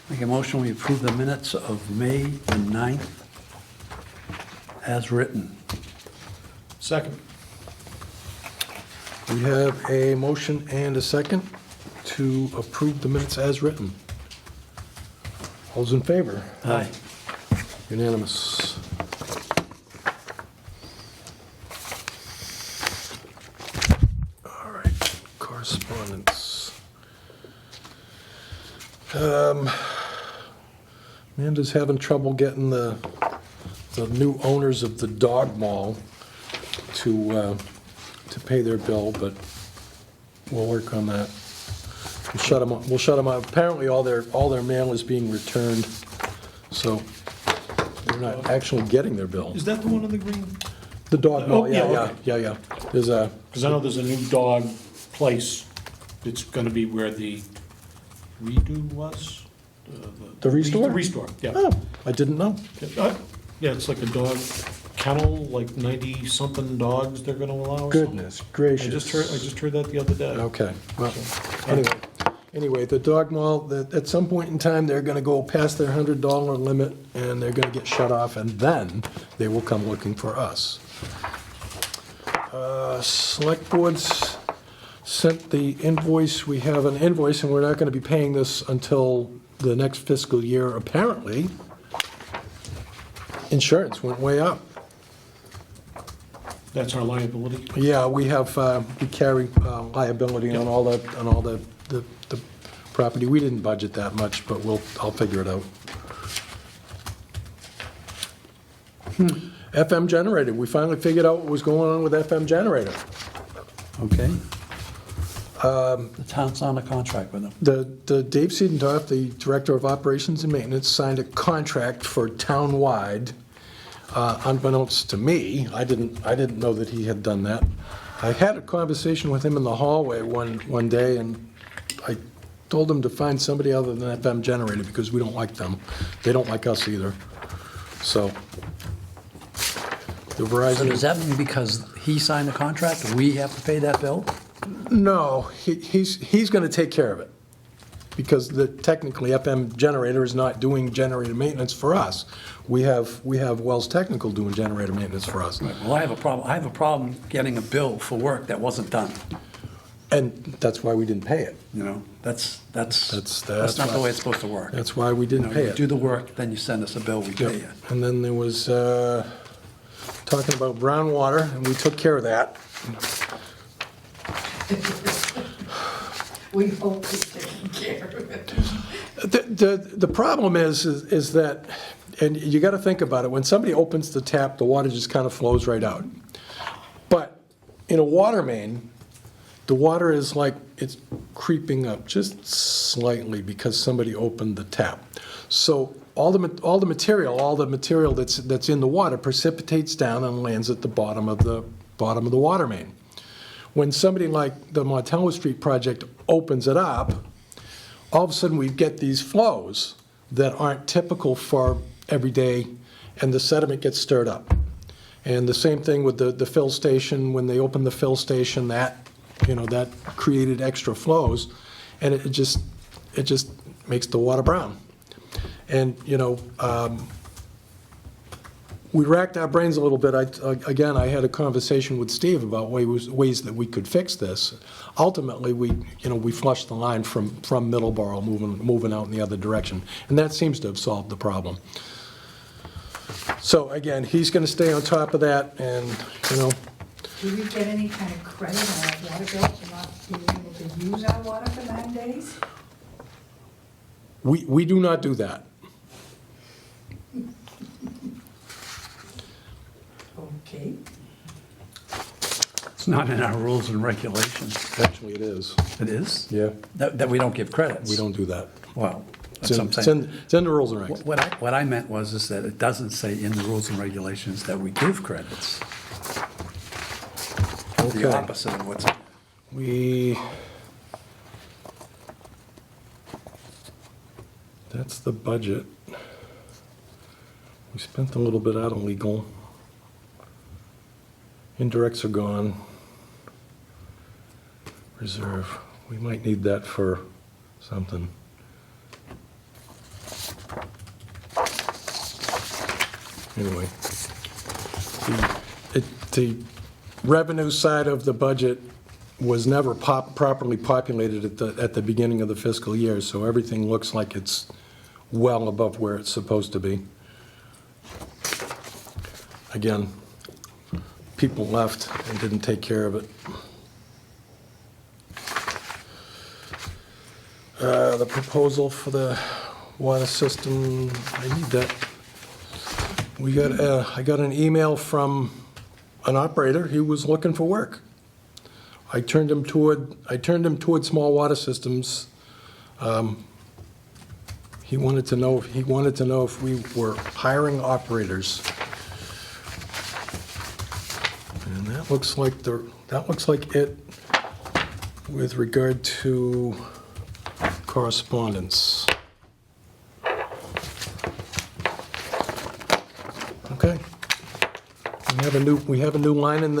[SPEAKER 2] Make a motion, we approve the minutes of May the 9th as written.
[SPEAKER 3] Second.
[SPEAKER 1] We have a motion and a second to approve the minutes as written. All those in favor?
[SPEAKER 2] Aye.
[SPEAKER 1] Unanimous. All right, correspondence. Amanda's having trouble getting the new owners of the dog mall to pay their bill, but we'll work on that. We'll shut them up. We'll shut them up. Apparently, all their mail is being returned, so they're not actually getting their bill.
[SPEAKER 3] Is that the one on the green?
[SPEAKER 1] The dog mall,
[SPEAKER 3] Oh, yeah,
[SPEAKER 1] yeah. There's a,
[SPEAKER 3] Because I know there's a new dog place that's gonna be where the redo was.
[SPEAKER 1] The Restore?
[SPEAKER 3] The Restore, yeah.
[SPEAKER 1] oh, I didn't know.
[SPEAKER 3] Yeah, it's like a dog kennel, like 90-something dogs they're gonna allow or something.
[SPEAKER 1] Goodness
[SPEAKER 3] I
[SPEAKER 1] gracious.
[SPEAKER 3] just heard that the other day.
[SPEAKER 1] Okay, well, anyway, the dog mall, at some point in time, they're gonna go past their $100 limit, and they're gonna get shut off, and then they will come looking for us. Select boards sent the invoice, we have an invoice, and we're not gonna be paying this until the next fiscal year, apparently. Insurance went way up.
[SPEAKER 3] That's our liability.
[SPEAKER 1] Yeah, we carry liability on all the property. We didn't budget that much, but I'll figure it out. FM generator. We finally figured out what was going on with FM generator.
[SPEAKER 2] Okay. The town signed a contract with them.
[SPEAKER 1] The Dave Siedendorf, the Director of Operations and Maintenance, signed a contract for town-wide, unbeknownst to me. I didn't know that he had done that. I had a conversation with him in the hallway one day, and I told him to find somebody other than FM generator because we don't like them. They don't like us either. So the
[SPEAKER 2] So
[SPEAKER 1] Verizon.
[SPEAKER 2] does that mean because he signed the contract, we have to pay that bill?
[SPEAKER 1] No, he's going to take care of it, because technically FM generator is not doing generator maintenance for us. We have Wells Technical doing generator maintenance for us.
[SPEAKER 2] Well, I have a problem getting a bill for work that wasn't done,
[SPEAKER 1] And that's why we didn't pay it.
[SPEAKER 2] you know? That's
[SPEAKER 1] That's
[SPEAKER 2] not the
[SPEAKER 1] why-
[SPEAKER 2] way it's supposed to work.
[SPEAKER 1] That's why we
[SPEAKER 2] You
[SPEAKER 1] didn't
[SPEAKER 2] know,
[SPEAKER 1] pay
[SPEAKER 2] you do
[SPEAKER 1] it.
[SPEAKER 2] the work, then you send us a bill, we
[SPEAKER 1] Yep.
[SPEAKER 2] pay you.
[SPEAKER 1] And then there was talking about brown water, and we took care of that.
[SPEAKER 8] We hope he's taking care of it.
[SPEAKER 1] The problem is that, and you got to think about it, when somebody opens the tap, the water just kind of flows right out. But in a water main, the water is like, it's creeping up just slightly because somebody opened the tap. So all the material that's in the water precipitates down and lands at the bottom of the water main. When somebody like the Montello Street project opens it up, all of a sudden we get these flows that aren't typical for every day, and the sediment gets stirred up. And the same thing with the fill station. When they opened the fill station, that created extra flows, and it just makes the water brown. And we racked our brains a little bit. I had a conversation with Steve about ways that we could fix this. Ultimately, we flushed the line from Middleborough, moving out in the other direction, and that seems to have solved the problem. So again, he's going to stay on top of that, and
[SPEAKER 8] Do we get any kind of credit on our water bill for not being able to use our water for 9 days?
[SPEAKER 1] we do not do that.
[SPEAKER 8] Okay.
[SPEAKER 2] It's not in our rules and regulations.
[SPEAKER 1] Actually, it is.
[SPEAKER 2] It is?
[SPEAKER 1] Yeah,
[SPEAKER 2] That we don't give credits?
[SPEAKER 1] we don't do that.
[SPEAKER 2] Well,
[SPEAKER 1] It's
[SPEAKER 2] that's
[SPEAKER 1] in,
[SPEAKER 2] what I'm saying.
[SPEAKER 1] it's in the rules and regs.
[SPEAKER 2] What I meant was is that it doesn't say in the rules and regulations that we give credits. The
[SPEAKER 1] Okay.
[SPEAKER 2] opposite of what's,
[SPEAKER 1] That's the budget. We spent a little bit out of legal. Indirects are gone. Reserve, we might need that for something. Anyway, the revenue side of the budget was never properly populated at the beginning of the fiscal year, so everything looks like it's well above where it's supposed to be. Again, people left and didn't take care of it. The proposal for the water system, I need that. I got an email from an operator. He was looking for work. I turned him toward small water systems. He wanted to know if we were hiring operators. And that looks like it with regard to correspondence. Okay. We have a new line on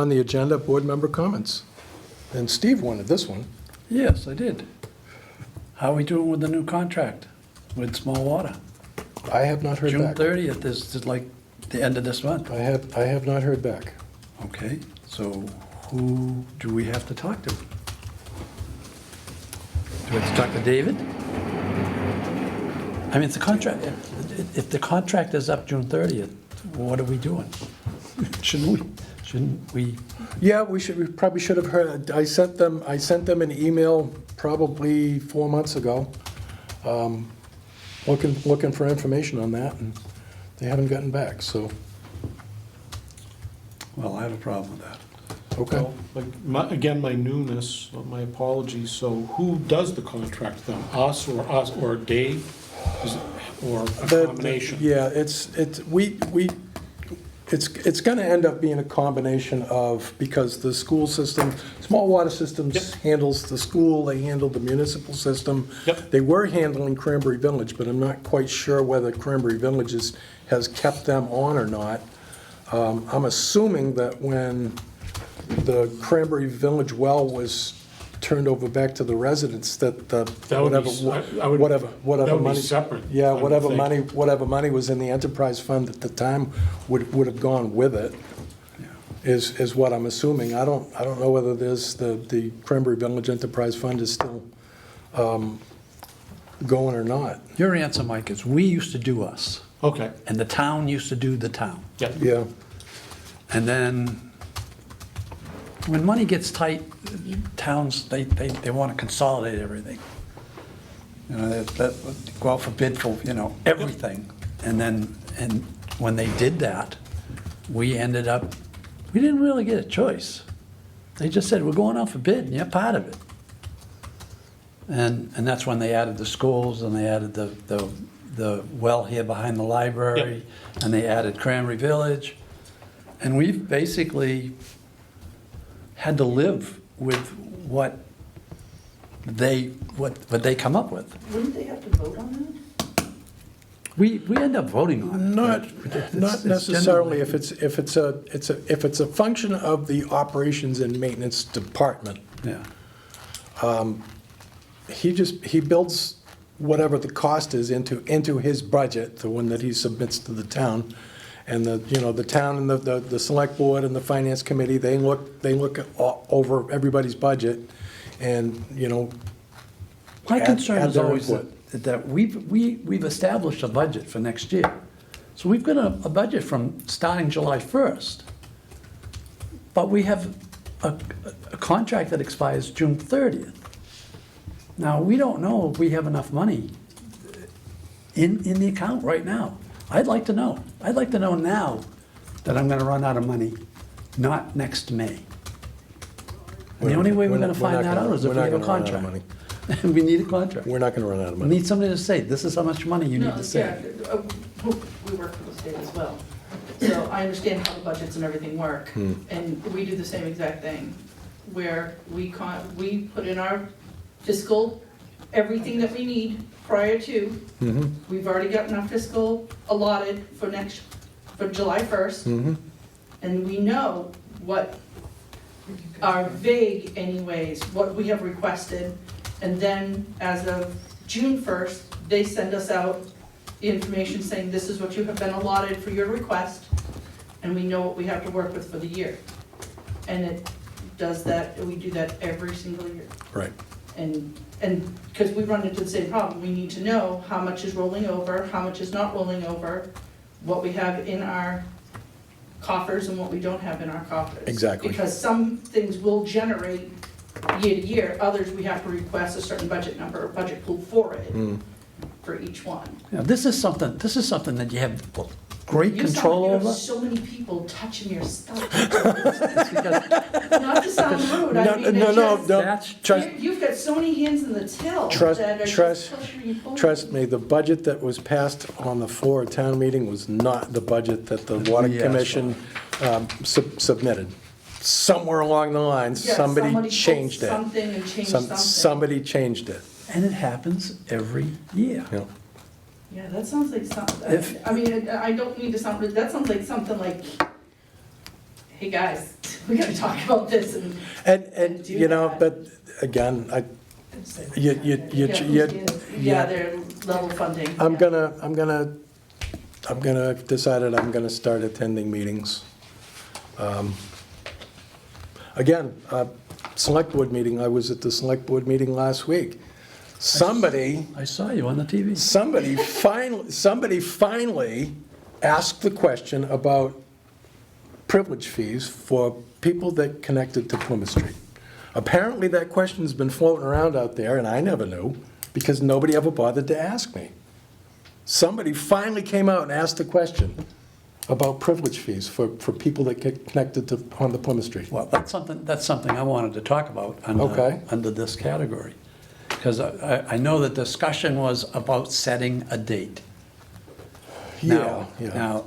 [SPEAKER 1] the agenda, board member comments. And Steve wanted this one.
[SPEAKER 2] yes, I did. How are we doing with the new contract with small water?
[SPEAKER 1] I have not heard
[SPEAKER 2] June
[SPEAKER 1] back.
[SPEAKER 2] 30th is like the end of this month.
[SPEAKER 1] I have not heard back.
[SPEAKER 2] Okay, so who do we have to talk to? Do we have to talk to David? I mean, it's a contract, if the contract is up June 30th, what are we doing? Shouldn't we?
[SPEAKER 1] Yeah, we probably should have heard. I sent them an email probably 4 months ago, looking for information on that, and they haven't gotten back, so
[SPEAKER 2] Well, I have a problem with that.
[SPEAKER 1] Okay.
[SPEAKER 3] Well, again, my newness, my apologies, so who does the contract then? Us, or Dave? Or a combination?
[SPEAKER 1] Yeah, it's gonna end up being a combination of, because the school system, small water systems
[SPEAKER 3] Yep.
[SPEAKER 1] handles the school, they handle the municipal system.
[SPEAKER 3] Yep.
[SPEAKER 1] They were handling Cranberry Village, but I'm not quite sure whether Cranberry Village has kept them on or not. I'm assuming that when the Cranberry Village well was turned over back to the residents, that the,
[SPEAKER 3] That would be,
[SPEAKER 1] whatever
[SPEAKER 3] that would be
[SPEAKER 1] money.
[SPEAKER 3] separate.
[SPEAKER 1] Yeah,
[SPEAKER 3] I would
[SPEAKER 1] whatever
[SPEAKER 3] think.
[SPEAKER 1] money was in the enterprise fund at the time would have gone with it, is what I'm assuming. I don't know whether there's, the Cranberry Village Enterprise Fund is still going or not.
[SPEAKER 2] Your answer, Mike, is we used to do us,
[SPEAKER 3] Okay,
[SPEAKER 2] and the town used to do the town.
[SPEAKER 3] yeah.
[SPEAKER 1] Yeah,
[SPEAKER 2] And then, when money gets tight, towns, they want to consolidate everything. You know, that go out for bid for, everything. And then, and when they did that, we ended up, we didn't really get a choice. They just said, we're going out for bid, and you're part of it. And that's when they added the schools, and they added the well here behind the library, and they added Cranberry Village. And we've basically had to live with what they come up with.
[SPEAKER 5] Wouldn't they have to vote on that?
[SPEAKER 2] We end up voting on it.
[SPEAKER 1] not necessarily if it's a function of the operations and maintenance department.
[SPEAKER 2] Yeah.
[SPEAKER 1] He builds whatever the cost is into his budget, the one that he submits to the town. And the town and the select board and the finance committee, they look over everybody's budget and,
[SPEAKER 2] My
[SPEAKER 1] add
[SPEAKER 2] concern is
[SPEAKER 1] their
[SPEAKER 2] always
[SPEAKER 1] input.
[SPEAKER 2] that we've established a budget for next year. So we've got a budget from starting July 1st. But we have a contract that expires June 30th. Now, we don't know if we have enough money in the account right now. I'd like to know. I'd like to know now that I'm gonna run out of money, not next May. And the only way we're gonna find that out is if we have a contract. We need a contract.
[SPEAKER 1] We're not gonna run out of
[SPEAKER 2] We
[SPEAKER 1] money.
[SPEAKER 2] need somebody to say, this is how much money you need
[SPEAKER 5] No,
[SPEAKER 2] to
[SPEAKER 5] yeah,
[SPEAKER 2] save.
[SPEAKER 5] we work for the state as well. So I understand how the budgets and everything work. And we do the same exact thing, where we put in our fiscal, everything that we need prior to. We've already gotten our fiscal allotted for July 1st. And we know what are vague anyways, what we have requested. And then as of June 1st, they send us out the information saying this is what you have been allotted for your request. And we know what we have to work with for the year. And it does that, we do that every single year.
[SPEAKER 1] Right.
[SPEAKER 5] And because we run into the same problem, we need to know how much is rolling over, how much is not rolling over, what we have in our coffers and what we don't have in our coffers.
[SPEAKER 1] Exactly.
[SPEAKER 5] Because some things will generate year to year, others we have to request a certain budget number or budget pool for it, for each one.
[SPEAKER 2] Now, this is something that you have great
[SPEAKER 5] You
[SPEAKER 2] control
[SPEAKER 5] have
[SPEAKER 2] over.
[SPEAKER 5] so many people touching your stuff.
[SPEAKER 2] It's because
[SPEAKER 5] Not to sound rude, I mean,
[SPEAKER 1] No,
[SPEAKER 5] it
[SPEAKER 1] no,
[SPEAKER 5] just,
[SPEAKER 2] that's,
[SPEAKER 5] you've got so many hands in the till
[SPEAKER 1] Trust-
[SPEAKER 5] that are
[SPEAKER 1] trust-
[SPEAKER 5] just pushing you forward.
[SPEAKER 1] Trust me, the budget that was passed on the floor of town meeting was not the budget that the Water
[SPEAKER 2] We asked
[SPEAKER 1] Commission submitted. Somewhere along the lines,
[SPEAKER 5] Yeah,
[SPEAKER 1] somebody
[SPEAKER 5] pulled
[SPEAKER 1] changed it.
[SPEAKER 5] something and changed something.
[SPEAKER 1] Somebody changed it.
[SPEAKER 2] and it happens every year.
[SPEAKER 1] Yeah.
[SPEAKER 5] Yeah, that sounds like something,
[SPEAKER 2] If-
[SPEAKER 5] I mean, I don't need to sound, that sounds like something like, hey, guys, we gotta talk about this and.
[SPEAKER 1] And
[SPEAKER 5] do
[SPEAKER 1] you know,
[SPEAKER 5] that.
[SPEAKER 1] but again,
[SPEAKER 5] Yeah, they're level funding.
[SPEAKER 1] I'm
[SPEAKER 5] yeah.
[SPEAKER 1] decided I'm gonna start attending meetings. Again, select board meeting, I was at the select board meeting last week. Somebody
[SPEAKER 2] I saw you on the TV.
[SPEAKER 1] somebody finally asked the question about privilege fees for people that connected to Plymouth Street. Apparently, that question's been floating around out there, and I never knew, because nobody ever bothered to ask me. Somebody finally came out and asked the question. about privilege fees for people that get connected to, on the Plymouth Street.
[SPEAKER 2] Well, that's something I wanted to talk about
[SPEAKER 1] Okay.
[SPEAKER 2] under this category. Because I know the discussion was about setting a date.
[SPEAKER 1] Yeah, yeah.
[SPEAKER 2] Now,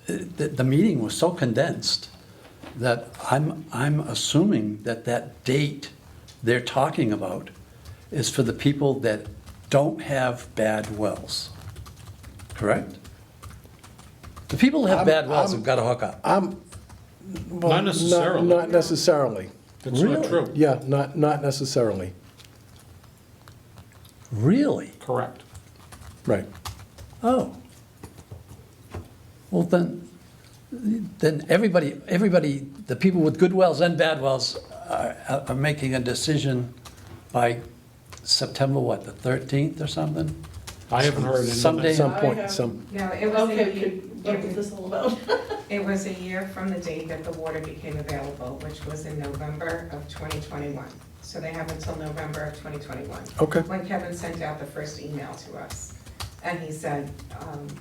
[SPEAKER 2] the meeting was so condensed that I'm assuming that that date they're talking about is for the people that don't have bad wells. Correct? The people that have bad wells have got to hook up.
[SPEAKER 1] Well,
[SPEAKER 3] Not necessarily.
[SPEAKER 1] Not necessarily.
[SPEAKER 3] That's not
[SPEAKER 2] Really?
[SPEAKER 3] true.
[SPEAKER 1] Yeah, not necessarily.
[SPEAKER 2] Really?
[SPEAKER 3] Correct.
[SPEAKER 1] Right.
[SPEAKER 2] Oh. Well, then everybody, the people with good wells and bad wells are making a decision by September, what, the 13th or something?
[SPEAKER 3] I haven't heard any of
[SPEAKER 2] Someday-
[SPEAKER 3] that.
[SPEAKER 1] Some
[SPEAKER 5] I
[SPEAKER 1] point,
[SPEAKER 5] have-
[SPEAKER 1] some,
[SPEAKER 9] No, it was
[SPEAKER 5] Okay,
[SPEAKER 9] a,
[SPEAKER 5] what is this all about?
[SPEAKER 9] it was a year from the date that the water became available, which was in November of 2021. So they have until November of 2021.
[SPEAKER 1] okay.
[SPEAKER 9] When Kevin sent out the first email to us, and he said,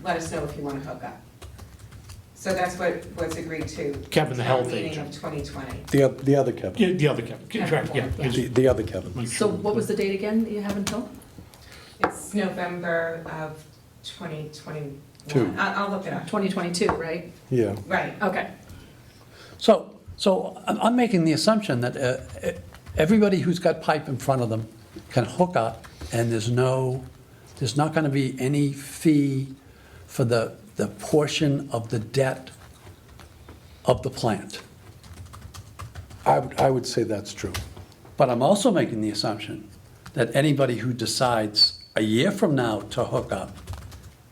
[SPEAKER 9] let us know if you want to hook up. So that's what was agreed to.
[SPEAKER 3] Kevin, the health
[SPEAKER 9] Meeting
[SPEAKER 3] agent.
[SPEAKER 9] of 2020.
[SPEAKER 1] The other Kevin.
[SPEAKER 3] Yeah, the other Kevin, correct, yeah. I just
[SPEAKER 1] The other Kevin.
[SPEAKER 3] make
[SPEAKER 6] So
[SPEAKER 3] sure.
[SPEAKER 6] what was the date again that you have until?
[SPEAKER 9] It's November of 2021.
[SPEAKER 1] Two.
[SPEAKER 9] I'll look it up.
[SPEAKER 6] 2022, right?
[SPEAKER 1] Yeah.
[SPEAKER 9] Right.
[SPEAKER 6] Okay.
[SPEAKER 2] So I'm making the assumption that everybody who's got pipe in front of them can hook up, and there's not going to be any fee for the portion of the debt of the plant.
[SPEAKER 1] I would say that's true.
[SPEAKER 2] But I'm also making the assumption that anybody who decides a year from now to hook up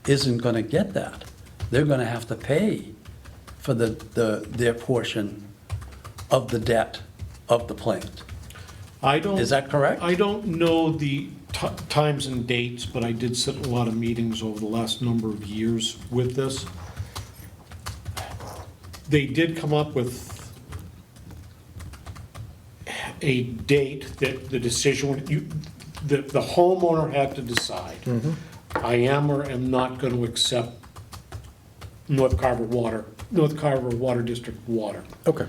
[SPEAKER 2] isn't going to get that. They're going to have to pay for their portion of the debt of the plant.
[SPEAKER 3] I don't.
[SPEAKER 2] Is that correct?
[SPEAKER 3] I don't know the times and dates, but I did sit in a lot of meetings over the last number of years with this. They did come up with a date that the decision, the homeowner had to decide. I am or am not going to accept North Carver Water District water.
[SPEAKER 1] Okay.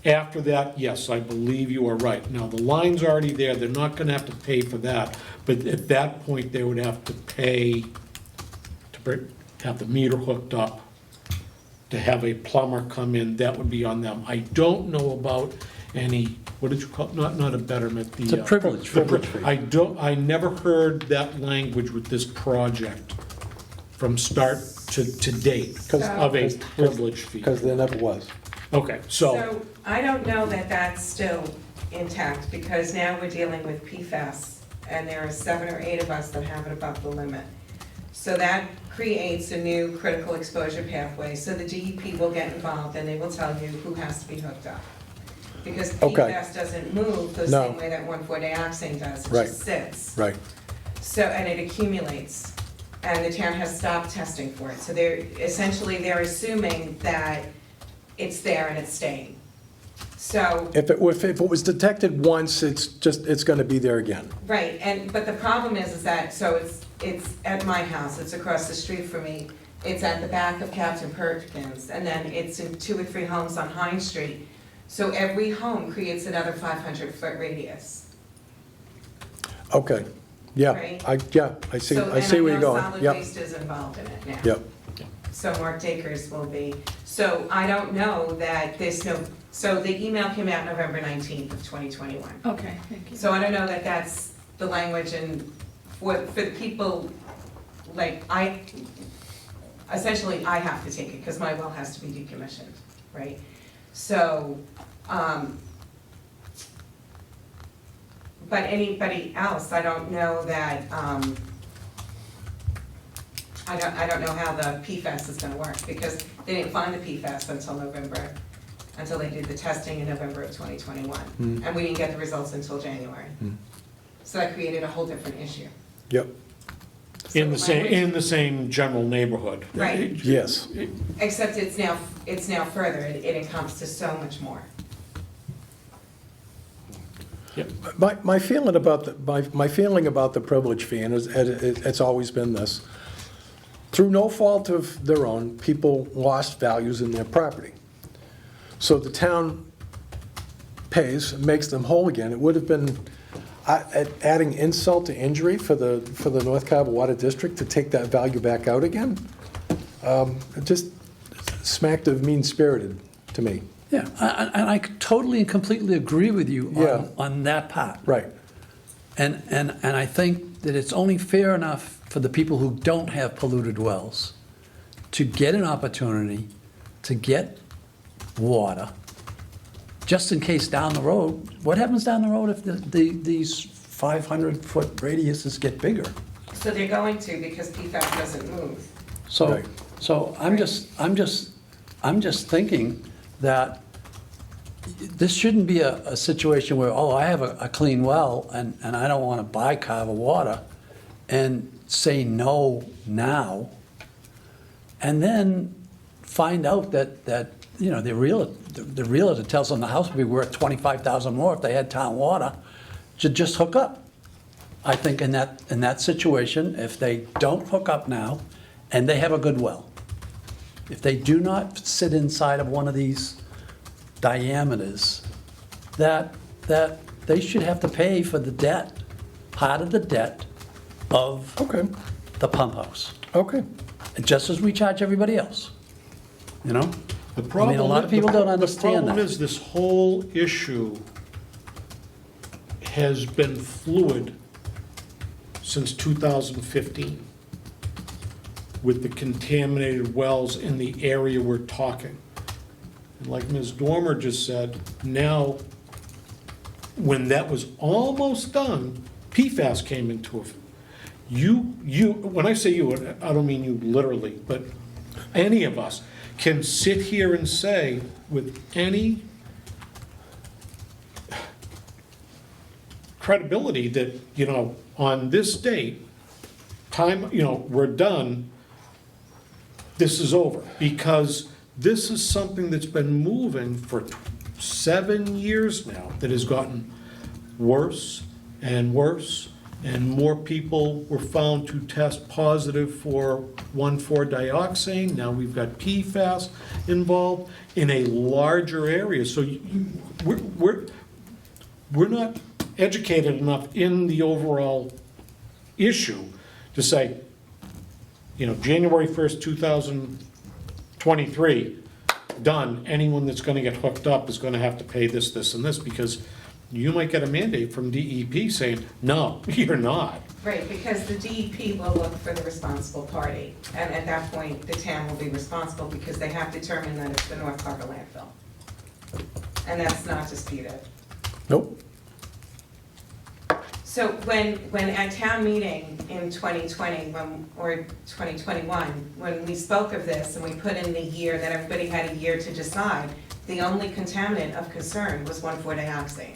[SPEAKER 3] After that, yes, I believe you are right. Now, the line's already there, they're not gonna have to pay for that, but at that point, they would have to pay to have the meter hooked up, to have a plumber come in, that would be on them. I don't know about any, what did you call, not a betterment, the.
[SPEAKER 2] It's a privilege.
[SPEAKER 1] Privilege fee.
[SPEAKER 3] I never heard that language with this project from start to date
[SPEAKER 1] 'Cause-
[SPEAKER 3] of a privilege fee.
[SPEAKER 1] Because there never was.
[SPEAKER 3] Okay, so,
[SPEAKER 9] So I don't know that that's still intact, because now we're dealing with PFAS, and there are 7 or 8 of us that have it above the limit. So that creates a new critical exposure pathway, so the DEP will get involved, and they will tell you who has to be hooked up. Because
[SPEAKER 1] Okay.
[SPEAKER 9] PFAS doesn't move the
[SPEAKER 1] No.
[SPEAKER 9] same way that 1,4-dioxane does, it
[SPEAKER 1] Right.
[SPEAKER 9] just sits.
[SPEAKER 1] Right.
[SPEAKER 9] So, and it accumulates, and the town has stopped testing for it. So they're essentially assuming that it's there and it's staying. So,
[SPEAKER 1] If it was detected once, it's going to be there again.
[SPEAKER 9] right, but the problem is that, so it's at my house, it's across the street from me, it's at the back of Captain Perkins, and then it's in 2 or 3 homes on Hine Street. So every home creates another 500-foot radius.
[SPEAKER 1] Okay. Yeah.
[SPEAKER 9] Right.
[SPEAKER 1] I see.
[SPEAKER 9] So,
[SPEAKER 1] I see where you're going.
[SPEAKER 9] And I know solid
[SPEAKER 1] Yep.
[SPEAKER 9] waste is involved in it now.
[SPEAKER 1] Yep.
[SPEAKER 9] So Mark Dakers will be. So I don't know that so the email came out November 19th of 2021.
[SPEAKER 6] Okay, thank you.
[SPEAKER 9] So I don't know that that's the language, and for the people, like, essentially I have to take it because my well has to be decommissioned, right? So, but anybody else, I don't know that, I don't know how the PFAS is gonna work, because they didn't find the PFAS until they did the testing in November of 2021. And we didn't get the results until January. So that created a whole different issue.
[SPEAKER 1] Yep.
[SPEAKER 3] in the
[SPEAKER 9] So
[SPEAKER 3] same,
[SPEAKER 9] language-
[SPEAKER 3] in the same general neighborhood.
[SPEAKER 9] Right.
[SPEAKER 1] Yes.
[SPEAKER 9] Except it's now further, it encompasses so much more.
[SPEAKER 1] My feeling about the privilege fee, and it's always been this, through no fault of their own, people lost values in their property. So the town pays, makes them whole again. It would have been adding insult to injury for the North Carver Water District to take that value back out again. It just smacked of mean-spirited to me.
[SPEAKER 2] Yeah, and I totally and completely agree with you
[SPEAKER 1] Yeah.
[SPEAKER 2] on that part.
[SPEAKER 1] Right.
[SPEAKER 2] And I think that it's only fair enough for the people who don't have polluted wells to get an opportunity to get water, just in case down the road, what happens down the road if these 500-foot radiuses get bigger?
[SPEAKER 9] So they're going to, because PFAS doesn't move.
[SPEAKER 2] So,
[SPEAKER 1] Right.
[SPEAKER 2] so I'm just thinking that this shouldn't be a situation where, oh, I have a clean well and I don't want to buy Carver water, and say no now, and then find out that you know, the realtor tells them the house would be worth $25,000 more if they had town water, to just hook up. I think in that situation, if they don't hook up now, and they have a good well, if they do not sit inside of one of these diameters, that they should have to pay for the debt, part of the debt of
[SPEAKER 1] Okay,
[SPEAKER 2] the pump house,
[SPEAKER 1] okay.
[SPEAKER 2] just as we charge everybody else, you know?
[SPEAKER 3] The
[SPEAKER 2] I
[SPEAKER 3] problem,
[SPEAKER 2] mean, a lot of people don't understand
[SPEAKER 3] The problem
[SPEAKER 2] that.
[SPEAKER 3] is this whole issue has been fluid since 2015 with the contaminated wells in the area we're talking. And like Ms. Dormer just said, now, when that was almost done, PFAS came into effect. When I say you, I don't mean you literally, but any of us can sit here and say with any credibility that, you know, on this date, time, you know, we're done, this is over. Because this is something that's been moving for 7 years now, that has gotten worse and worse, and more people were found to test positive for 1,4-dioxane. Now we've got PFAS involved in a larger area. So we're not educated enough in the overall issue to say, you know, January 1st, 2023, done, anyone that's gonna get hooked up is gonna have to pay this, this, and this, because you might get a mandate from DEP saying, no, you're not.
[SPEAKER 9] Right, because the DEP will look for the responsible party, and at that point, the town will be responsible because they have determined that it's the North Carver landfill. And that's not disputed.
[SPEAKER 1] Nope.
[SPEAKER 9] So when at town meeting in 2020, or 2021, when we spoke of this and we put in the year that everybody had a year to decide, the only contaminant of concern was 1,4-dioxane.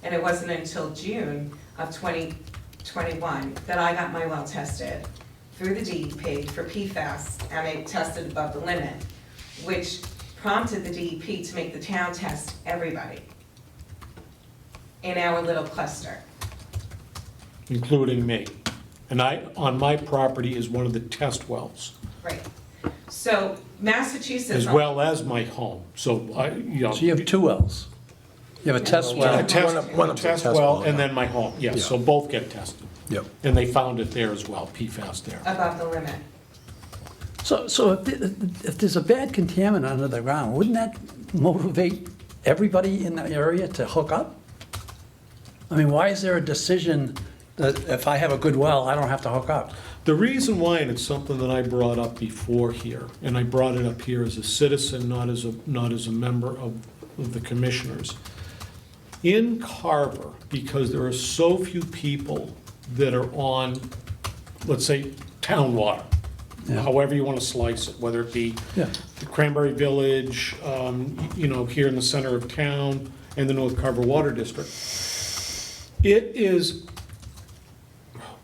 [SPEAKER 9] And it wasn't until June of 2021 that I got my well tested through the DEP for PFAS, and it tested above the limit, which prompted the DEP to make the town test everybody in our little cluster.
[SPEAKER 3] Including me. And on my property is one of the test wells,
[SPEAKER 9] Right. So Massachusetts.
[SPEAKER 3] as well as my home. So you know.
[SPEAKER 2] So you have two wells. You have a test
[SPEAKER 3] A
[SPEAKER 2] well.
[SPEAKER 3] test,
[SPEAKER 1] One of
[SPEAKER 3] a
[SPEAKER 1] them
[SPEAKER 3] test
[SPEAKER 1] test
[SPEAKER 3] well,
[SPEAKER 1] well,
[SPEAKER 3] and
[SPEAKER 1] yeah.
[SPEAKER 3] then my home, yes,
[SPEAKER 1] Yeah.
[SPEAKER 3] so both get tested.
[SPEAKER 1] Yep.
[SPEAKER 3] And they found it there as well, PFAS there.
[SPEAKER 9] Above the limit.
[SPEAKER 2] So if there's a bad contaminant under the ground, wouldn't that motivate everybody in the area to hook up? I mean, why is there a decision that if I have a good well, I don't have to hook up?
[SPEAKER 3] The reason why, and it's something that I brought up before here, and I brought it up here as a citizen, not as a member of the commissioners. In Carver, because there are so few people that are on, let's say, town water,
[SPEAKER 2] Yeah.
[SPEAKER 3] however you want to slice it, whether it be
[SPEAKER 2] Yeah.
[SPEAKER 3] the Cranberry Village, you know, here in the center of town, and the North Carver Water District. It is,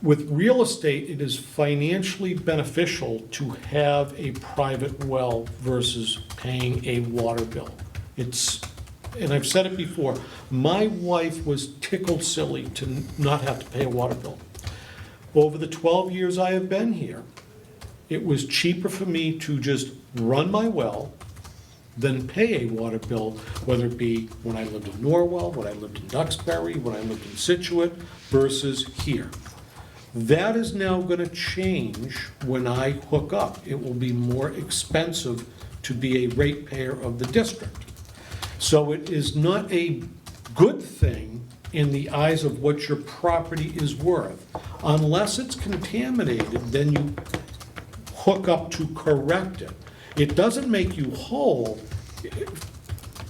[SPEAKER 3] with real estate, it is financially beneficial to have a private well versus paying a water bill. It's, and I've said it before, my wife was tickled silly to not have to pay a water bill. Over the 12 years I have been here, it was cheaper for me to just run my well than pay a water bill, whether it be when I lived in Norwell, when I lived in Duxbury, when I lived in Situate, versus here. That is now gonna change when I hook up. It will be more expensive to be a ratepayer of the district. So it is not a good thing in the eyes of what your property is worth. Unless it's contaminated, then you hook up to correct it. It doesn't make you whole.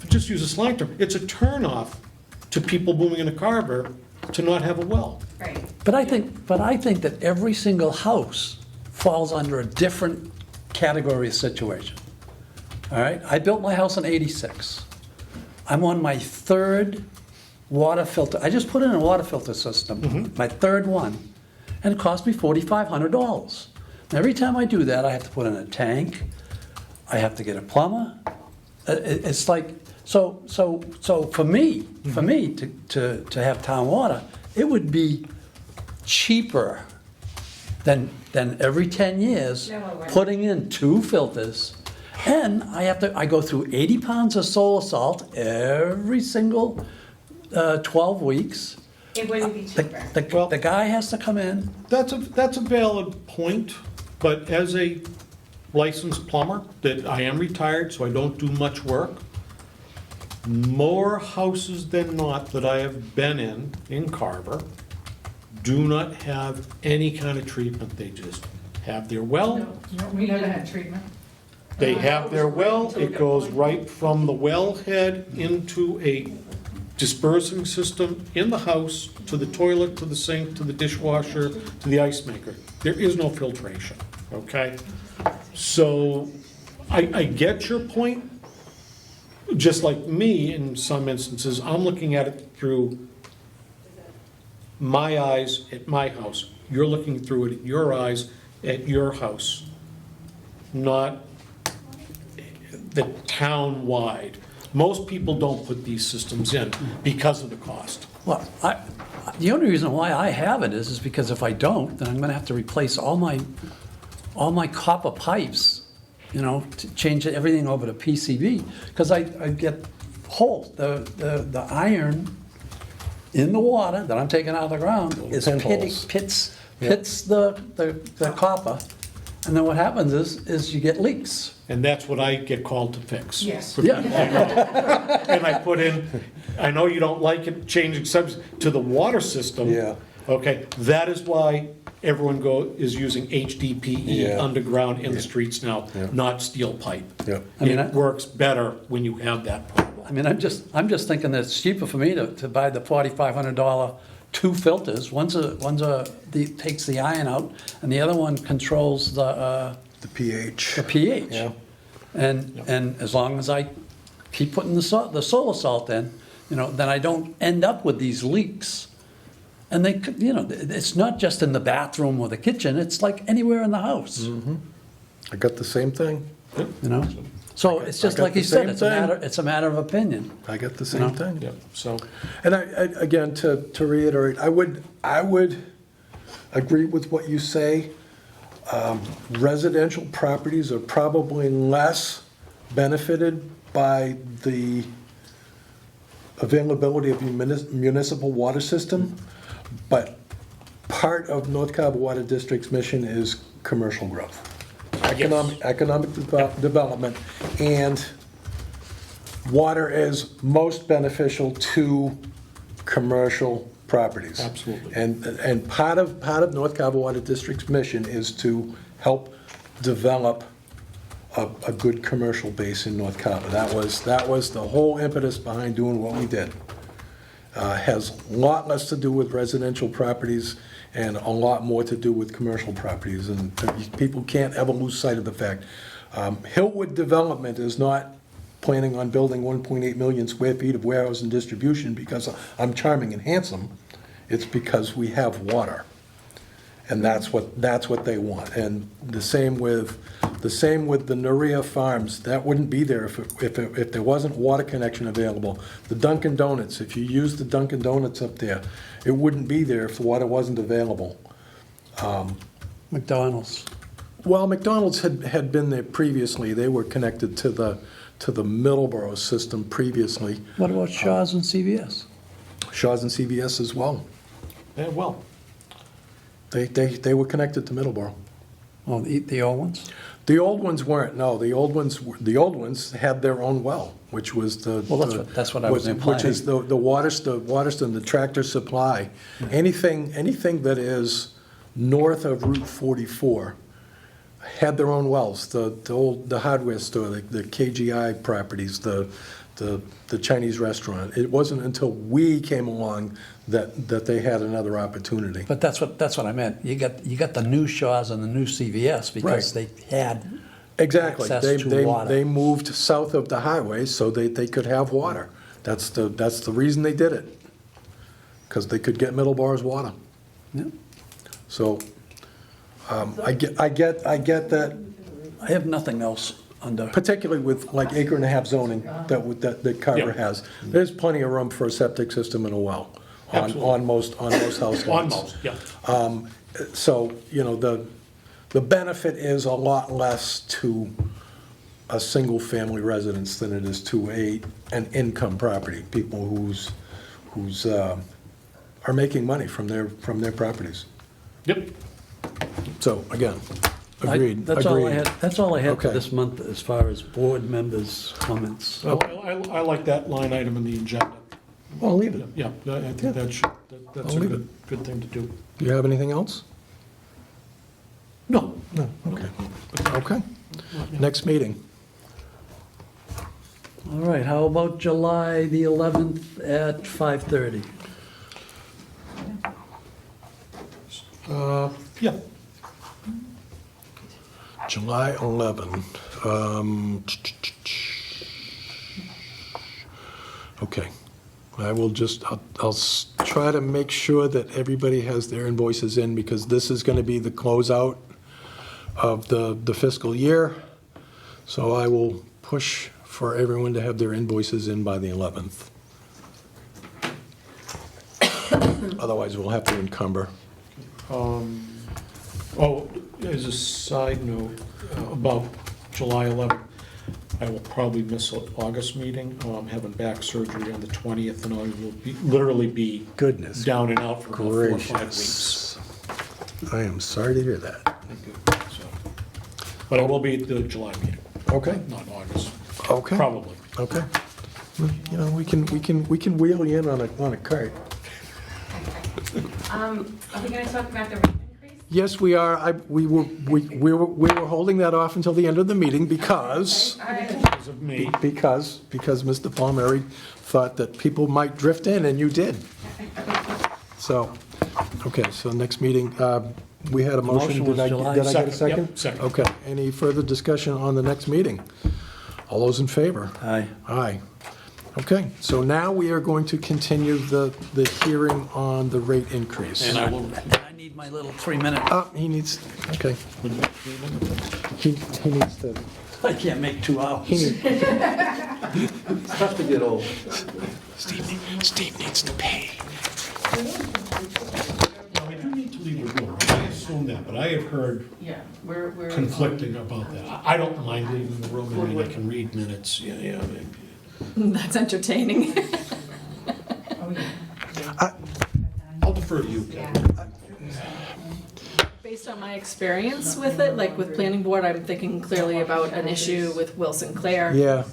[SPEAKER 3] Just use a slang term, it's a turnoff to people moving into Carver to not have a well.
[SPEAKER 9] Right.
[SPEAKER 2] But I think that every single house falls under a different category of situation. All right? I built my house in '86. I'm on my third water filter. I just put in a water filter system, my third one, and it cost me $4,500. Every time I do that, I have to put in a tank, I have to get a plumber. It's like, so for me to have town water, it would be cheaper than every 10 years
[SPEAKER 9] No, it wouldn't.
[SPEAKER 2] putting in 2 filters. And I go through 80 pounds of solar salt every single 12 weeks.
[SPEAKER 9] It wouldn't be cheaper.
[SPEAKER 2] The guy has to come in.
[SPEAKER 3] That's a valid point, but as a licensed plumber, that I am retired, so I don't do much work, more houses than not that I have been in Carver, do not have any kind of treatment. They just have their well,
[SPEAKER 8] No, we never had treatment.
[SPEAKER 3] they have their well, it goes right from the wellhead into a dispersing system in the house, to the toilet, to the sink, to the dishwasher, to the ice maker. There is no filtration, okay? So, I get your point. Just like me, in some instances, I'm looking at it through my eyes at my house. You're looking through it at your eyes at your house, not the town-wide. Most people don't put these systems in because of the cost.
[SPEAKER 2] Well, the only reason why I have it is because if I don't, then I'm gonna have to replace all my copper pipes, to change everything over to PCB, because I get holes. The iron in the water that I'm taking out of the ground is
[SPEAKER 1] pinholes.
[SPEAKER 2] pits the copper, and then what happens is you get leaks.
[SPEAKER 3] And that's what I get called to fix.
[SPEAKER 8] Yes.
[SPEAKER 2] Yeah.
[SPEAKER 3] And I put in, I know you don't like it, changing subs to the water system.
[SPEAKER 1] Yeah.
[SPEAKER 3] Okay, that is why everyone is using HDPE
[SPEAKER 1] Yeah.
[SPEAKER 3] underground in the streets now,
[SPEAKER 1] Yeah.
[SPEAKER 3] not steel pipe.
[SPEAKER 1] Yeah.
[SPEAKER 2] I mean,
[SPEAKER 3] It works better when you have that problem.
[SPEAKER 2] I mean, I'm just thinking that it's cheaper for me to buy the $4,500 2 filters. One's takes the iron out, and the other one controls the
[SPEAKER 1] pH.
[SPEAKER 2] pH.
[SPEAKER 1] Yeah.
[SPEAKER 2] And as long as I keep putting the solar salt in, then I don't end up with these leaks. And it's not just in the bathroom or the kitchen, it's like anywhere in the house,
[SPEAKER 1] I got the same thing.
[SPEAKER 2] So it's just
[SPEAKER 1] got
[SPEAKER 2] like
[SPEAKER 1] the
[SPEAKER 2] you said,
[SPEAKER 1] same thing.
[SPEAKER 2] it's a matter of opinion.
[SPEAKER 1] I got the same thing.
[SPEAKER 3] Yeah, so,
[SPEAKER 1] And I, again, to reiterate, I would agree with what you say. Residential properties are probably less benefited by the availability of municipal water system, but part of North Carver Water District's mission is commercial growth, economic development, and water is most beneficial to commercial properties.
[SPEAKER 3] Absolutely.
[SPEAKER 1] And part of North Carver Water District's mission is to help develop a good commercial base in North Carver. That was the whole impetus behind doing what we did. Has a lot less to do with residential properties and a lot more to do with commercial properties. And people can't ever lose sight of the fact. Hillwood Development is not planning on building 1.8 million square feet of warehouse and distribution because I'm charming and handsome. It's because we have water. And that's what they want. And the same with the Noria Farms. That wouldn't be there if there wasn't water connection available. The Dunkin' Donuts, if you use the Dunkin' Donuts up there, it wouldn't be there if the water wasn't available.
[SPEAKER 2] McDonald's.
[SPEAKER 1] Well, McDonald's had been there previously. They were connected to the Middleborough system previously.
[SPEAKER 2] What about Shaw's and CVS?
[SPEAKER 1] Shaw's and CVS as well.
[SPEAKER 3] Yeah, well,
[SPEAKER 1] They were connected to Middleborough.
[SPEAKER 2] Oh, the old ones?
[SPEAKER 1] The old ones weren't, no. The old ones had their own well, which was the...
[SPEAKER 2] Well, that's what I was implying.
[SPEAKER 1] Which is the Waterston, the Tractor Supply. Anything that is north of Route 44 had their own wells. The hardware store, the KGI properties, the Chinese restaurant. It wasn't until we came along that they had another opportunity.
[SPEAKER 2] But that's what I meant. You got the new Shaw's and the new CVS because they had
[SPEAKER 1] Exactly.
[SPEAKER 2] access to water.
[SPEAKER 1] They moved south of the highway so they could have water. That's the reason they did it, because they could get Middleborough's water.
[SPEAKER 2] Yeah.
[SPEAKER 1] So I get that,
[SPEAKER 2] I have nothing else under.
[SPEAKER 1] particularly with like acre and a half zoning that Carver
[SPEAKER 3] Yeah.
[SPEAKER 1] has. There's plenty of room for a septic system and a well on
[SPEAKER 3] Absolutely.
[SPEAKER 1] most households.
[SPEAKER 3] on most, yeah.
[SPEAKER 1] So, the benefit is a lot less to a single-family residence than it is to an income property, people who's are making money from their properties.
[SPEAKER 3] Yep.
[SPEAKER 1] So, again, agreed.
[SPEAKER 2] That's all I had. That's all I had for
[SPEAKER 1] Okay.
[SPEAKER 2] this month as far as board members' comments.
[SPEAKER 3] Well, I like that line item in the agenda.
[SPEAKER 1] Well, I'll leave it.
[SPEAKER 3] Yeah, I think that's
[SPEAKER 1] I'll
[SPEAKER 3] a
[SPEAKER 1] leave
[SPEAKER 3] good thing to do.
[SPEAKER 1] Do you have anything else?
[SPEAKER 3] No.
[SPEAKER 1] No, okay. Okay. Next meeting.
[SPEAKER 2] All right, how about July the 11th at 5:30?
[SPEAKER 3] Yeah.
[SPEAKER 1] July 11. Okay. I'll try to make sure that everybody has their invoices in, because this is going to be the closeout of the fiscal year. So I will push for everyone to have their invoices in by the 11th. Otherwise, we'll have to encumber.
[SPEAKER 3] As a side note about July 11th, I will probably miss an August meeting. I'm having back surgery on the 20th, and I will literally be
[SPEAKER 1] Goodness
[SPEAKER 3] down and out for about 4 or 5 weeks.
[SPEAKER 1] gracious. I am sorry to hear that.
[SPEAKER 3] But I will be at the July meeting,
[SPEAKER 1] Okay,
[SPEAKER 3] not August,
[SPEAKER 1] okay,
[SPEAKER 3] probably.
[SPEAKER 1] okay. Well, we can wheel you in on a cart.
[SPEAKER 9] Are we gonna talk about the rate increase?
[SPEAKER 1] Yes, we are. We were holding that off until the end of the meeting because
[SPEAKER 3] Because of me.
[SPEAKER 1] Because Mr. Palmieri thought that people might drift in, and you did. So, okay, so next meeting, we had a motion.
[SPEAKER 2] motion was
[SPEAKER 1] Did I
[SPEAKER 2] July
[SPEAKER 1] get a
[SPEAKER 3] Second,
[SPEAKER 1] second?
[SPEAKER 3] yep, second.
[SPEAKER 1] Okay, any further discussion on the next meeting? All those in favor?
[SPEAKER 2] Aye.
[SPEAKER 1] Aye. Okay, so now we are going to continue the hearing on the rate increase.
[SPEAKER 3] And I will,
[SPEAKER 2] I need my little 3-minute.
[SPEAKER 1] He needs, okay. He needs to,
[SPEAKER 2] I can't make 2 hours.
[SPEAKER 1] he needs,
[SPEAKER 2] It's tough to get old.
[SPEAKER 1] Steve needs to pay.
[SPEAKER 3] I do need to leave the room. I assume that, but I have heard
[SPEAKER 5] Yeah, we're.
[SPEAKER 3] conflicting about that. I don't mind leaving the room, I mean, I can read minutes, yeah.
[SPEAKER 6] That's entertaining.
[SPEAKER 3] I'll defer to you, Kevin.
[SPEAKER 6] Based on my experience with it, like with planning board, I'm thinking clearly about an issue with Wilson Clare.
[SPEAKER 1] Yeah,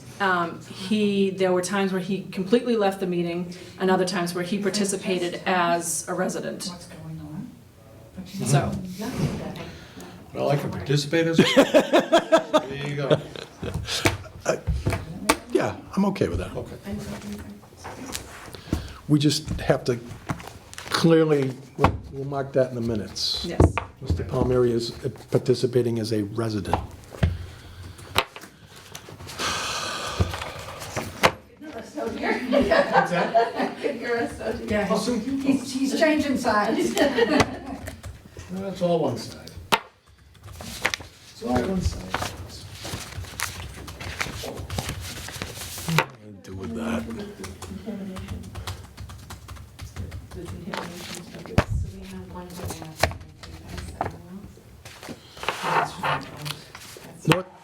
[SPEAKER 6] There were times where he completely left the meeting, and other times where he participated as a resident.
[SPEAKER 8] What's going on?
[SPEAKER 6] So,
[SPEAKER 3] Well, I can participate as well. There you go.
[SPEAKER 1] yeah, I'm okay with that.
[SPEAKER 3] Okay.
[SPEAKER 1] We just have to clearly, we'll mark that in the minutes.
[SPEAKER 6] yes.
[SPEAKER 1] Mr. Palmieri is participating as a resident.
[SPEAKER 3] What's that?
[SPEAKER 8] Yeah, he's changing sides.
[SPEAKER 3] That's all one side. It's all one side.
[SPEAKER 1] What do I do with that?
[SPEAKER 9] So we have one to ask.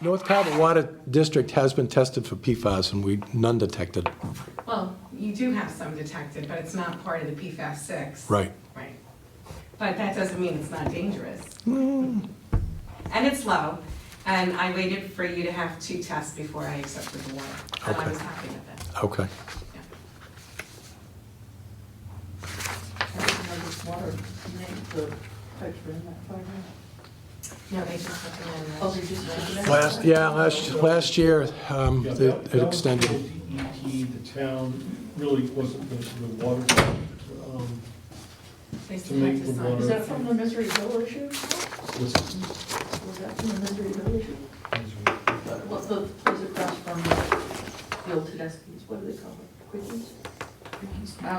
[SPEAKER 1] North Carver Water District has been tested for PFAS, and none detected.
[SPEAKER 9] Well, you do have some detected, but it's not part of the PFAS 6.
[SPEAKER 1] Right.
[SPEAKER 9] Right. But that doesn't mean it's not dangerous. And it's low, and I waited for you to have 2 tests before I accepted the water. And I
[SPEAKER 1] Okay.
[SPEAKER 9] was happy with it.
[SPEAKER 1] Okay.
[SPEAKER 5] Water, the pipes were in that fire.
[SPEAKER 9] No, they just put them in.
[SPEAKER 5] Oh, they just took it out?
[SPEAKER 1] Last year,
[SPEAKER 3] Yeah,
[SPEAKER 1] it
[SPEAKER 3] that was
[SPEAKER 1] extended.
[SPEAKER 3] DEP, the town really wasn't the water,
[SPEAKER 9] They
[SPEAKER 3] to
[SPEAKER 9] still
[SPEAKER 3] make
[SPEAKER 9] have to
[SPEAKER 3] the
[SPEAKER 9] sign.
[SPEAKER 3] water-
[SPEAKER 5] Is that from the Misery Hill issue?
[SPEAKER 3] was,
[SPEAKER 5] Was that from the Misery Hill issue? What the, was it across from the old Tedeschi's, what do they call it, Quickies?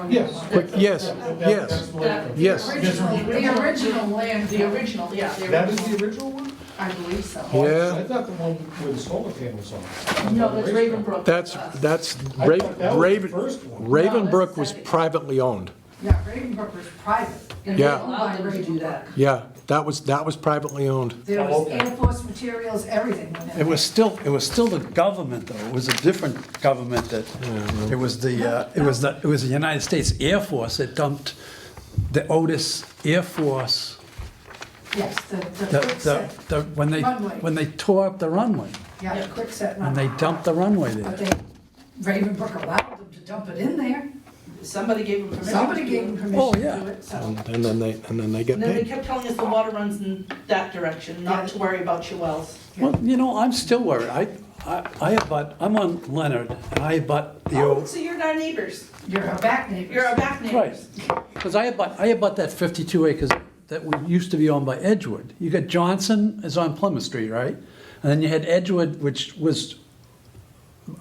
[SPEAKER 3] Yes.
[SPEAKER 1] Yes, yes,
[SPEAKER 3] That's like-
[SPEAKER 1] yes.
[SPEAKER 8] The original land.
[SPEAKER 5] The original, yeah, the
[SPEAKER 3] That is
[SPEAKER 5] original.
[SPEAKER 3] the original one?
[SPEAKER 8] I believe so.
[SPEAKER 1] Yeah.
[SPEAKER 3] I thought the one where the solar panels on.
[SPEAKER 5] No, that's Ravenbrook.
[SPEAKER 1] That's
[SPEAKER 3] I thought that was the
[SPEAKER 1] Raven,
[SPEAKER 3] first one.
[SPEAKER 1] Ravenbrook was privately owned.
[SPEAKER 8] Yeah, Ravenbrook was private.
[SPEAKER 5] And they
[SPEAKER 1] Yeah.
[SPEAKER 5] allowed them to do that.
[SPEAKER 1] Yeah, that was privately owned.
[SPEAKER 8] There
[SPEAKER 3] Oh,
[SPEAKER 8] was
[SPEAKER 3] okay.
[SPEAKER 8] Air Force materials, everything went in
[SPEAKER 2] It
[SPEAKER 8] there.
[SPEAKER 2] was still the government, though. It was a different government that, it was the United States Air Force that dumped the Otis Air Force,
[SPEAKER 8] Yes, the quickset,
[SPEAKER 2] when they tore up the runway,
[SPEAKER 8] yeah, the quickset
[SPEAKER 2] and they
[SPEAKER 8] run.
[SPEAKER 2] dumped the runway
[SPEAKER 8] But
[SPEAKER 2] there.
[SPEAKER 8] Ravenbrook allowed them to dump it in there.
[SPEAKER 5] Somebody gave them permission.
[SPEAKER 8] Somebody
[SPEAKER 5] to
[SPEAKER 8] gave
[SPEAKER 5] do
[SPEAKER 8] them
[SPEAKER 5] it.
[SPEAKER 2] Oh,
[SPEAKER 8] permission
[SPEAKER 2] yeah.
[SPEAKER 8] to do it, so.
[SPEAKER 1] And then they get
[SPEAKER 5] And then they
[SPEAKER 1] paid.
[SPEAKER 5] kept telling us the water runs in that direction, not to worry about your wells.
[SPEAKER 2] Well, I'm still worried. I'm on Leonard, and I abut the
[SPEAKER 5] Oh,
[SPEAKER 2] old,
[SPEAKER 5] so you're our neighbors.
[SPEAKER 8] You're our back neighbors.
[SPEAKER 5] You're our back
[SPEAKER 2] right.
[SPEAKER 5] neighbors.
[SPEAKER 2] Because I abut that 52 acres that used to be owned by Edgewood. You got Johnson is on Plymouth Street, right? And then you had Edgewood, which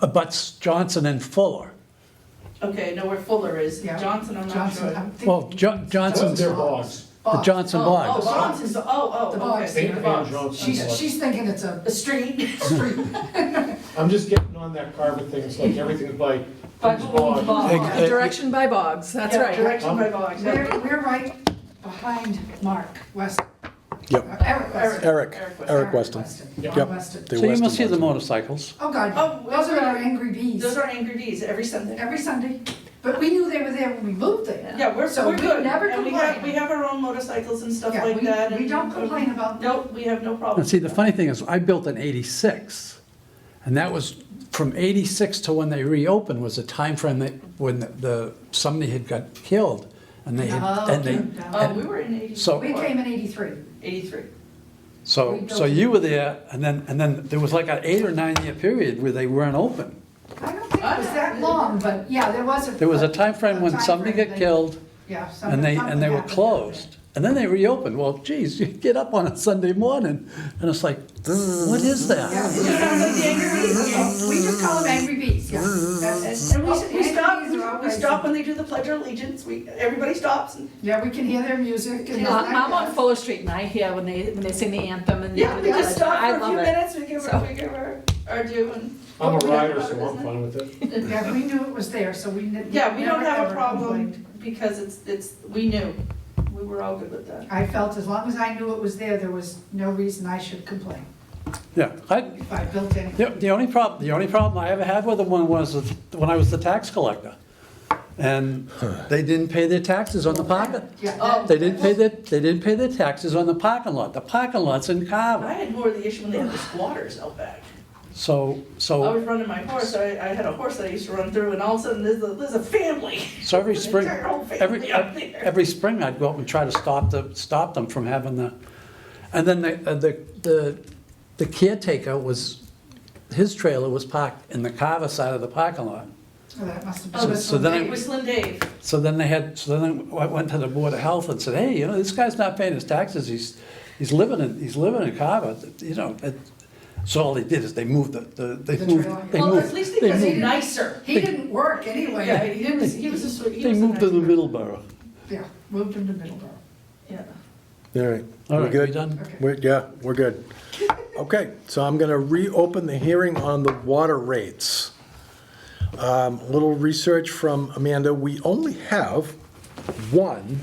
[SPEAKER 2] abuts Johnson and Fuller.
[SPEAKER 5] Okay, know where Fuller is.
[SPEAKER 8] Yeah.
[SPEAKER 5] Johnson, I'm not
[SPEAKER 8] Johnson,
[SPEAKER 5] sure.
[SPEAKER 8] I'm thinking-
[SPEAKER 2] Well, Johnson's,
[SPEAKER 3] They're bogs.
[SPEAKER 2] the Johnson
[SPEAKER 5] Oh,
[SPEAKER 2] Bogs.
[SPEAKER 5] Johnson's,
[SPEAKER 8] The
[SPEAKER 5] okay.
[SPEAKER 8] bogs,
[SPEAKER 5] the
[SPEAKER 3] Van
[SPEAKER 5] bogs.
[SPEAKER 3] Johnson.
[SPEAKER 8] She's thinking it's a
[SPEAKER 5] A street.
[SPEAKER 8] street.
[SPEAKER 3] I'm just getting on that Carver thing, it's like everything's by.
[SPEAKER 5] By
[SPEAKER 3] bogs.
[SPEAKER 5] bogs.
[SPEAKER 6] Direction by bogs, that's
[SPEAKER 5] Yeah,
[SPEAKER 6] right.
[SPEAKER 5] Direction by bogs. yeah.
[SPEAKER 8] We're right behind Mark Weston.
[SPEAKER 1] Yep,
[SPEAKER 8] Eric Weston.
[SPEAKER 1] Eric Weston.
[SPEAKER 8] Yep.
[SPEAKER 1] Yep.
[SPEAKER 8] Weston.
[SPEAKER 1] They're
[SPEAKER 2] So you must
[SPEAKER 1] Weston
[SPEAKER 2] see the
[SPEAKER 1] ones.
[SPEAKER 2] motorcycles.
[SPEAKER 8] Oh, God,
[SPEAKER 5] Oh,
[SPEAKER 8] those are
[SPEAKER 5] we're-
[SPEAKER 8] our angry bees,
[SPEAKER 5] Those are Angry Bees every Sunday.
[SPEAKER 8] every Sunday. But we knew they were there when we moved there.
[SPEAKER 5] Yeah, we're
[SPEAKER 8] So we
[SPEAKER 5] good.
[SPEAKER 8] never
[SPEAKER 5] And we
[SPEAKER 8] complain.
[SPEAKER 5] have our own motorcycles and stuff
[SPEAKER 8] Yeah,
[SPEAKER 5] like that.
[SPEAKER 8] we
[SPEAKER 5] and-
[SPEAKER 8] don't complain about them.
[SPEAKER 5] Nope, we have no problem.
[SPEAKER 2] And see, the funny thing is, I built in '86, and that was from '86 to when they reopened was a time frame that when somebody had got killed, and they had,
[SPEAKER 8] Oh,
[SPEAKER 2] and they,
[SPEAKER 8] okay.
[SPEAKER 5] Oh, we were in 80,
[SPEAKER 2] so
[SPEAKER 8] We came in '83.
[SPEAKER 5] 83.
[SPEAKER 2] so you were there, and then there was like an 8 or 9 year period where they weren't open.
[SPEAKER 8] I don't think it was that long, but yeah, there was a.
[SPEAKER 2] There was a time frame when
[SPEAKER 8] time
[SPEAKER 2] somebody
[SPEAKER 8] frame
[SPEAKER 2] got
[SPEAKER 8] that-
[SPEAKER 2] killed,
[SPEAKER 8] Yeah.
[SPEAKER 2] and they were
[SPEAKER 8] happened.
[SPEAKER 2] closed. And then they reopened. Well, geez, you get up on a Sunday morning, and it's like, what is that?
[SPEAKER 8] Yeah.
[SPEAKER 5] You know, like the Angry Bees.
[SPEAKER 8] Yeah, we just call them angry bees, yeah.
[SPEAKER 5] And we
[SPEAKER 8] Angry
[SPEAKER 5] stop,
[SPEAKER 8] bees are all
[SPEAKER 5] we
[SPEAKER 8] crazy.
[SPEAKER 5] stop when they do the Pledge of Allegiance. Everybody stops and,
[SPEAKER 8] Yeah, we can hear their music and.
[SPEAKER 6] I'm on Fuller Street and I hear when they sing the anthem and.
[SPEAKER 5] yeah, we just stop
[SPEAKER 6] I
[SPEAKER 5] for a few
[SPEAKER 6] love it.
[SPEAKER 5] minutes, we give our due and.
[SPEAKER 3] I'm a
[SPEAKER 5] we don't
[SPEAKER 3] rider,
[SPEAKER 5] have
[SPEAKER 3] so I'm
[SPEAKER 5] business.
[SPEAKER 3] fine with it.
[SPEAKER 8] Yeah, we knew it was there, so we.
[SPEAKER 5] Yeah, we don't
[SPEAKER 8] never,
[SPEAKER 5] have a
[SPEAKER 8] ever
[SPEAKER 5] problem
[SPEAKER 8] complained.
[SPEAKER 5] because we knew. We were all good with that.
[SPEAKER 8] I felt as long as I knew it was there was no reason I should complain
[SPEAKER 2] Yeah,
[SPEAKER 8] if I built anything.
[SPEAKER 2] the only problem I ever had with them was when I was the tax collector. And they didn't pay their taxes on the parking.
[SPEAKER 8] Yeah,
[SPEAKER 5] Oh.
[SPEAKER 2] They didn't pay their taxes on the parking lot. The parking lot's in
[SPEAKER 5] I
[SPEAKER 2] Carver.
[SPEAKER 5] had more of the issue when they had the squatters out back.
[SPEAKER 2] So
[SPEAKER 5] I was running my horse, I had a horse that I used to run through and all of a sudden there's a family.
[SPEAKER 2] every spring,
[SPEAKER 5] Entire whole family up there.
[SPEAKER 2] every spring I'd go up and try to stop them from having the, and then the caretaker his trailer was parked in the Carver side of the parking lot.
[SPEAKER 8] Oh, that must have
[SPEAKER 5] Oh,
[SPEAKER 8] been.
[SPEAKER 2] so then
[SPEAKER 5] It was Slim Dave.
[SPEAKER 2] So then I went to the Board of Health and said, hey, this guy's not paying his taxes, he's living in Carver, so all they did is they moved they
[SPEAKER 8] The
[SPEAKER 2] moved,
[SPEAKER 8] trailer.
[SPEAKER 2] they
[SPEAKER 5] Well,
[SPEAKER 2] moved,
[SPEAKER 5] at least he
[SPEAKER 2] they
[SPEAKER 5] was
[SPEAKER 2] moved,
[SPEAKER 5] nicer.
[SPEAKER 8] He didn't work anyway.
[SPEAKER 5] Yeah, he was a sweet, he
[SPEAKER 2] they
[SPEAKER 5] was a
[SPEAKER 2] moved to
[SPEAKER 5] nice
[SPEAKER 2] the
[SPEAKER 5] guy.
[SPEAKER 2] Middleborough.
[SPEAKER 8] Yeah, moved him to Middleborough.
[SPEAKER 5] Yeah.
[SPEAKER 1] All right,
[SPEAKER 2] All
[SPEAKER 1] we're
[SPEAKER 2] right,
[SPEAKER 1] good?
[SPEAKER 2] we done?
[SPEAKER 8] Okay.
[SPEAKER 1] We're good. Okay, so I'm going to reopen the hearing on the water rates. Little research from Amanda. We only have one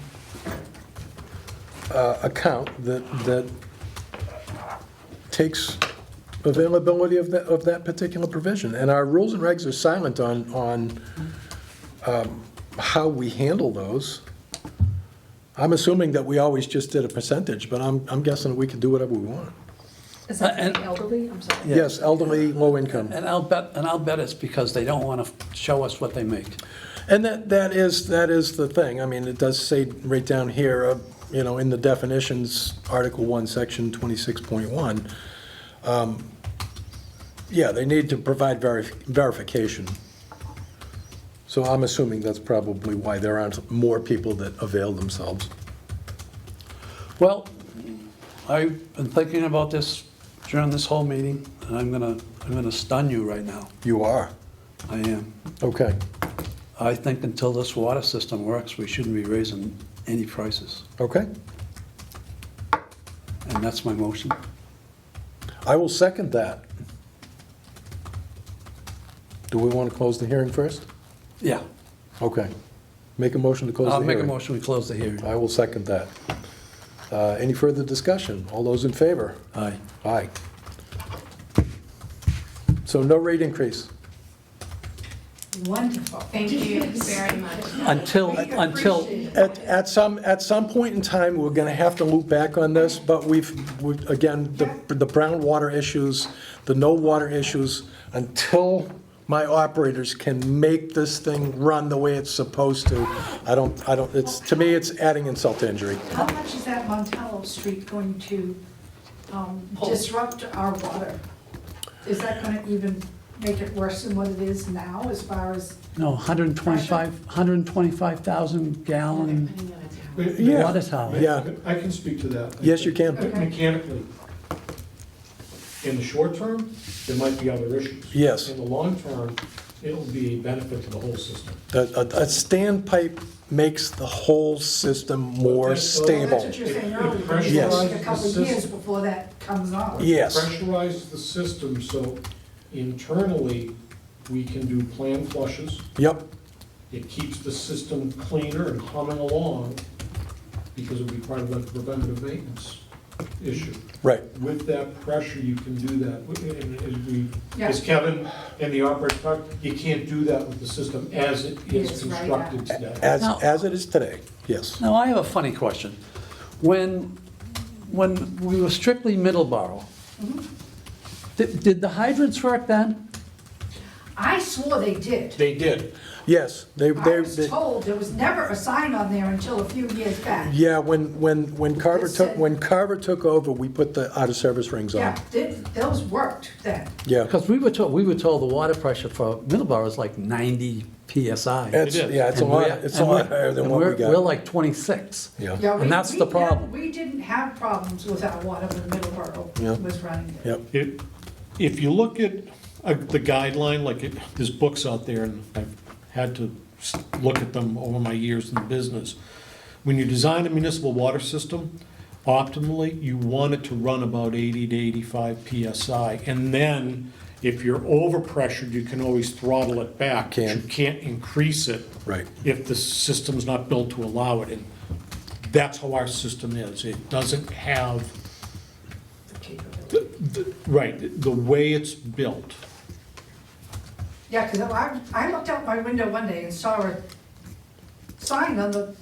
[SPEAKER 1] account that takes availability of that particular provision. And our rules and regs are silent on how we handle those. I'm assuming that we always just did a percentage, but I'm guessing we can do whatever we want.
[SPEAKER 6] Is that
[SPEAKER 2] And-
[SPEAKER 6] for the elderly? I'm sorry.
[SPEAKER 1] Yes, elderly, low income.
[SPEAKER 2] And I'll bet it's because they don't want to show us what they make.
[SPEAKER 1] And that is the thing. I mean, it does say right down here, in the definitions, Article 1, Section 26.1, yeah, they need to provide verification. So I'm assuming that's probably why there aren't more people that avail themselves.
[SPEAKER 2] Well, I've been thinking about this during this whole meeting, and I'm gonna stun you right now.
[SPEAKER 1] You are?
[SPEAKER 2] I am.
[SPEAKER 1] Okay.
[SPEAKER 2] I think until this water system works, we shouldn't be raising any prices,
[SPEAKER 1] Okay.
[SPEAKER 2] and that's my motion.
[SPEAKER 1] I will second that. Do we want to close the hearing first?
[SPEAKER 2] Yeah,
[SPEAKER 1] Okay. Make a motion to close the
[SPEAKER 2] I'll
[SPEAKER 1] hearing.
[SPEAKER 2] make a motion, we close the hearing.
[SPEAKER 1] I will second that. Any further discussion? All those in favor?
[SPEAKER 2] Aye.
[SPEAKER 1] Aye. So no rate increase?
[SPEAKER 8] Wonderful.
[SPEAKER 9] Thank you very much.
[SPEAKER 2] Until,
[SPEAKER 8] We appreciate it.
[SPEAKER 1] At some point in time, we're gonna have to loop back on this, but again, the brown water issues, the no water issues, until my operators can make this thing run the way it's supposed to, to me, it's adding insult to injury.
[SPEAKER 8] How much is that Montello Street going to disrupt our water? Is that gonna even make it worse than what it is now as far as?
[SPEAKER 2] no, 125,000 gallon
[SPEAKER 1] Yeah.
[SPEAKER 2] water tower.
[SPEAKER 1] Yeah.
[SPEAKER 3] I can speak to that.
[SPEAKER 1] Yes, you can.
[SPEAKER 8] Okay.
[SPEAKER 3] Mechanically, in the short term, there might be other issues.
[SPEAKER 1] Yes.
[SPEAKER 3] In the long term, it'll be a benefit to the whole system.
[SPEAKER 1] A standpipe makes the whole system more
[SPEAKER 3] That's-
[SPEAKER 8] That's
[SPEAKER 1] stable.
[SPEAKER 8] what you're saying earlier, but it's
[SPEAKER 1] Yes.
[SPEAKER 8] like a couple of years before that comes on.
[SPEAKER 1] Yes,
[SPEAKER 3] Pressurize the system so internally, we can do planned flushes.
[SPEAKER 1] yep,
[SPEAKER 3] It keeps the system cleaner and humming along because it'll be part of that preventative maintenance issue.
[SPEAKER 1] right.
[SPEAKER 3] With that pressure, you can do that. And
[SPEAKER 8] Yeah.
[SPEAKER 3] as Kevin and the operator talked, you can't do that with the system as it is
[SPEAKER 8] Yes, right
[SPEAKER 3] constructed today.
[SPEAKER 1] As it is today, yes.
[SPEAKER 2] Now, I have a funny question. When we were strictly Middleborough, did the hydrants work then?
[SPEAKER 8] I swore they did.
[SPEAKER 3] They did.
[SPEAKER 1] Yes,
[SPEAKER 8] I was told there was never a sign on there until a few years back.
[SPEAKER 1] yeah, when Carver
[SPEAKER 8] It said-
[SPEAKER 1] when Carver took over, we put the out-of-service rings on.
[SPEAKER 8] Yeah, those worked then.
[SPEAKER 1] Yeah.
[SPEAKER 2] Because we were told the water pressure for Middleborough is like 90 PSI.
[SPEAKER 1] It's,
[SPEAKER 3] It is.
[SPEAKER 1] yeah, it's a
[SPEAKER 2] And
[SPEAKER 1] lot,
[SPEAKER 2] we're-
[SPEAKER 1] it's a
[SPEAKER 2] and
[SPEAKER 1] lot
[SPEAKER 2] we're-
[SPEAKER 1] higher than
[SPEAKER 2] and
[SPEAKER 1] what we
[SPEAKER 2] We're
[SPEAKER 1] got.
[SPEAKER 2] like 26.
[SPEAKER 1] Yeah,
[SPEAKER 8] Yeah,
[SPEAKER 2] And that's the problem.
[SPEAKER 8] We didn't have problems with our water when
[SPEAKER 1] Yeah.
[SPEAKER 8] Middleborough was running it.
[SPEAKER 1] yep,
[SPEAKER 3] If you look at the guideline, there's books out there, and I've had to look at them over my years in the business. When you design a municipal water system, optimally, you want it to run about 80 to 85 PSI. And then, if you're overpressured, you can always throttle it back. But
[SPEAKER 1] Can.
[SPEAKER 3] you can't increase it
[SPEAKER 1] right.
[SPEAKER 3] if the system's not built to allow it. And that's how our system is. It doesn't have, right, the way it's built.
[SPEAKER 8] Yeah, because I looked out my window one day and saw a sign on the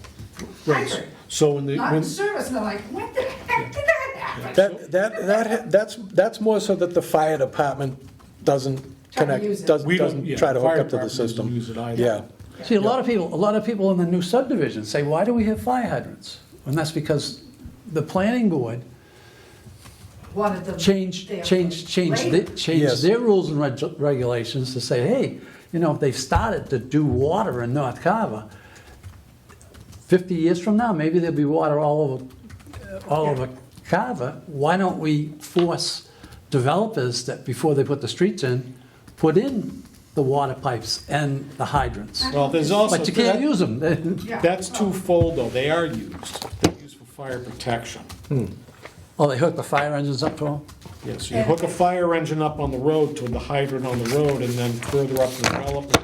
[SPEAKER 3] Right.
[SPEAKER 8] hydrant,
[SPEAKER 3] So when the,
[SPEAKER 8] not
[SPEAKER 3] when,
[SPEAKER 8] in service, and I'm like, what the heck did that happen?
[SPEAKER 1] That's more so that the fire department doesn't
[SPEAKER 8] Try to
[SPEAKER 1] connect,
[SPEAKER 8] use it.
[SPEAKER 3] we don't,
[SPEAKER 1] doesn't
[SPEAKER 3] yeah,
[SPEAKER 1] try to hook
[SPEAKER 3] fire
[SPEAKER 1] up to the
[SPEAKER 3] department doesn't
[SPEAKER 1] system.
[SPEAKER 3] use it either.
[SPEAKER 1] Yeah,
[SPEAKER 2] See, a lot of people in the new subdivision say, why do we have fire hydrants? And that's because the planning board
[SPEAKER 8] Wanted them
[SPEAKER 2] changed
[SPEAKER 8] there
[SPEAKER 2] their
[SPEAKER 8] for later.
[SPEAKER 1] Yes.
[SPEAKER 2] rules and regulations to say, hey, if they've started to do water in North Carver, 50 years from now, maybe there'll be water all over Carver. Why don't we force developers that before they put the streets in, put in the water pipes and the hydrants?
[SPEAKER 3] Well, there's also.
[SPEAKER 2] But you can't use them.
[SPEAKER 8] Yeah.
[SPEAKER 3] That's twofold, though. They are used. They're used for fire protection.
[SPEAKER 2] Oh, they hook the fire engines up to them?
[SPEAKER 3] Yes, you hook a fire engine up on the road to the hydrant on the road, and then further up the development,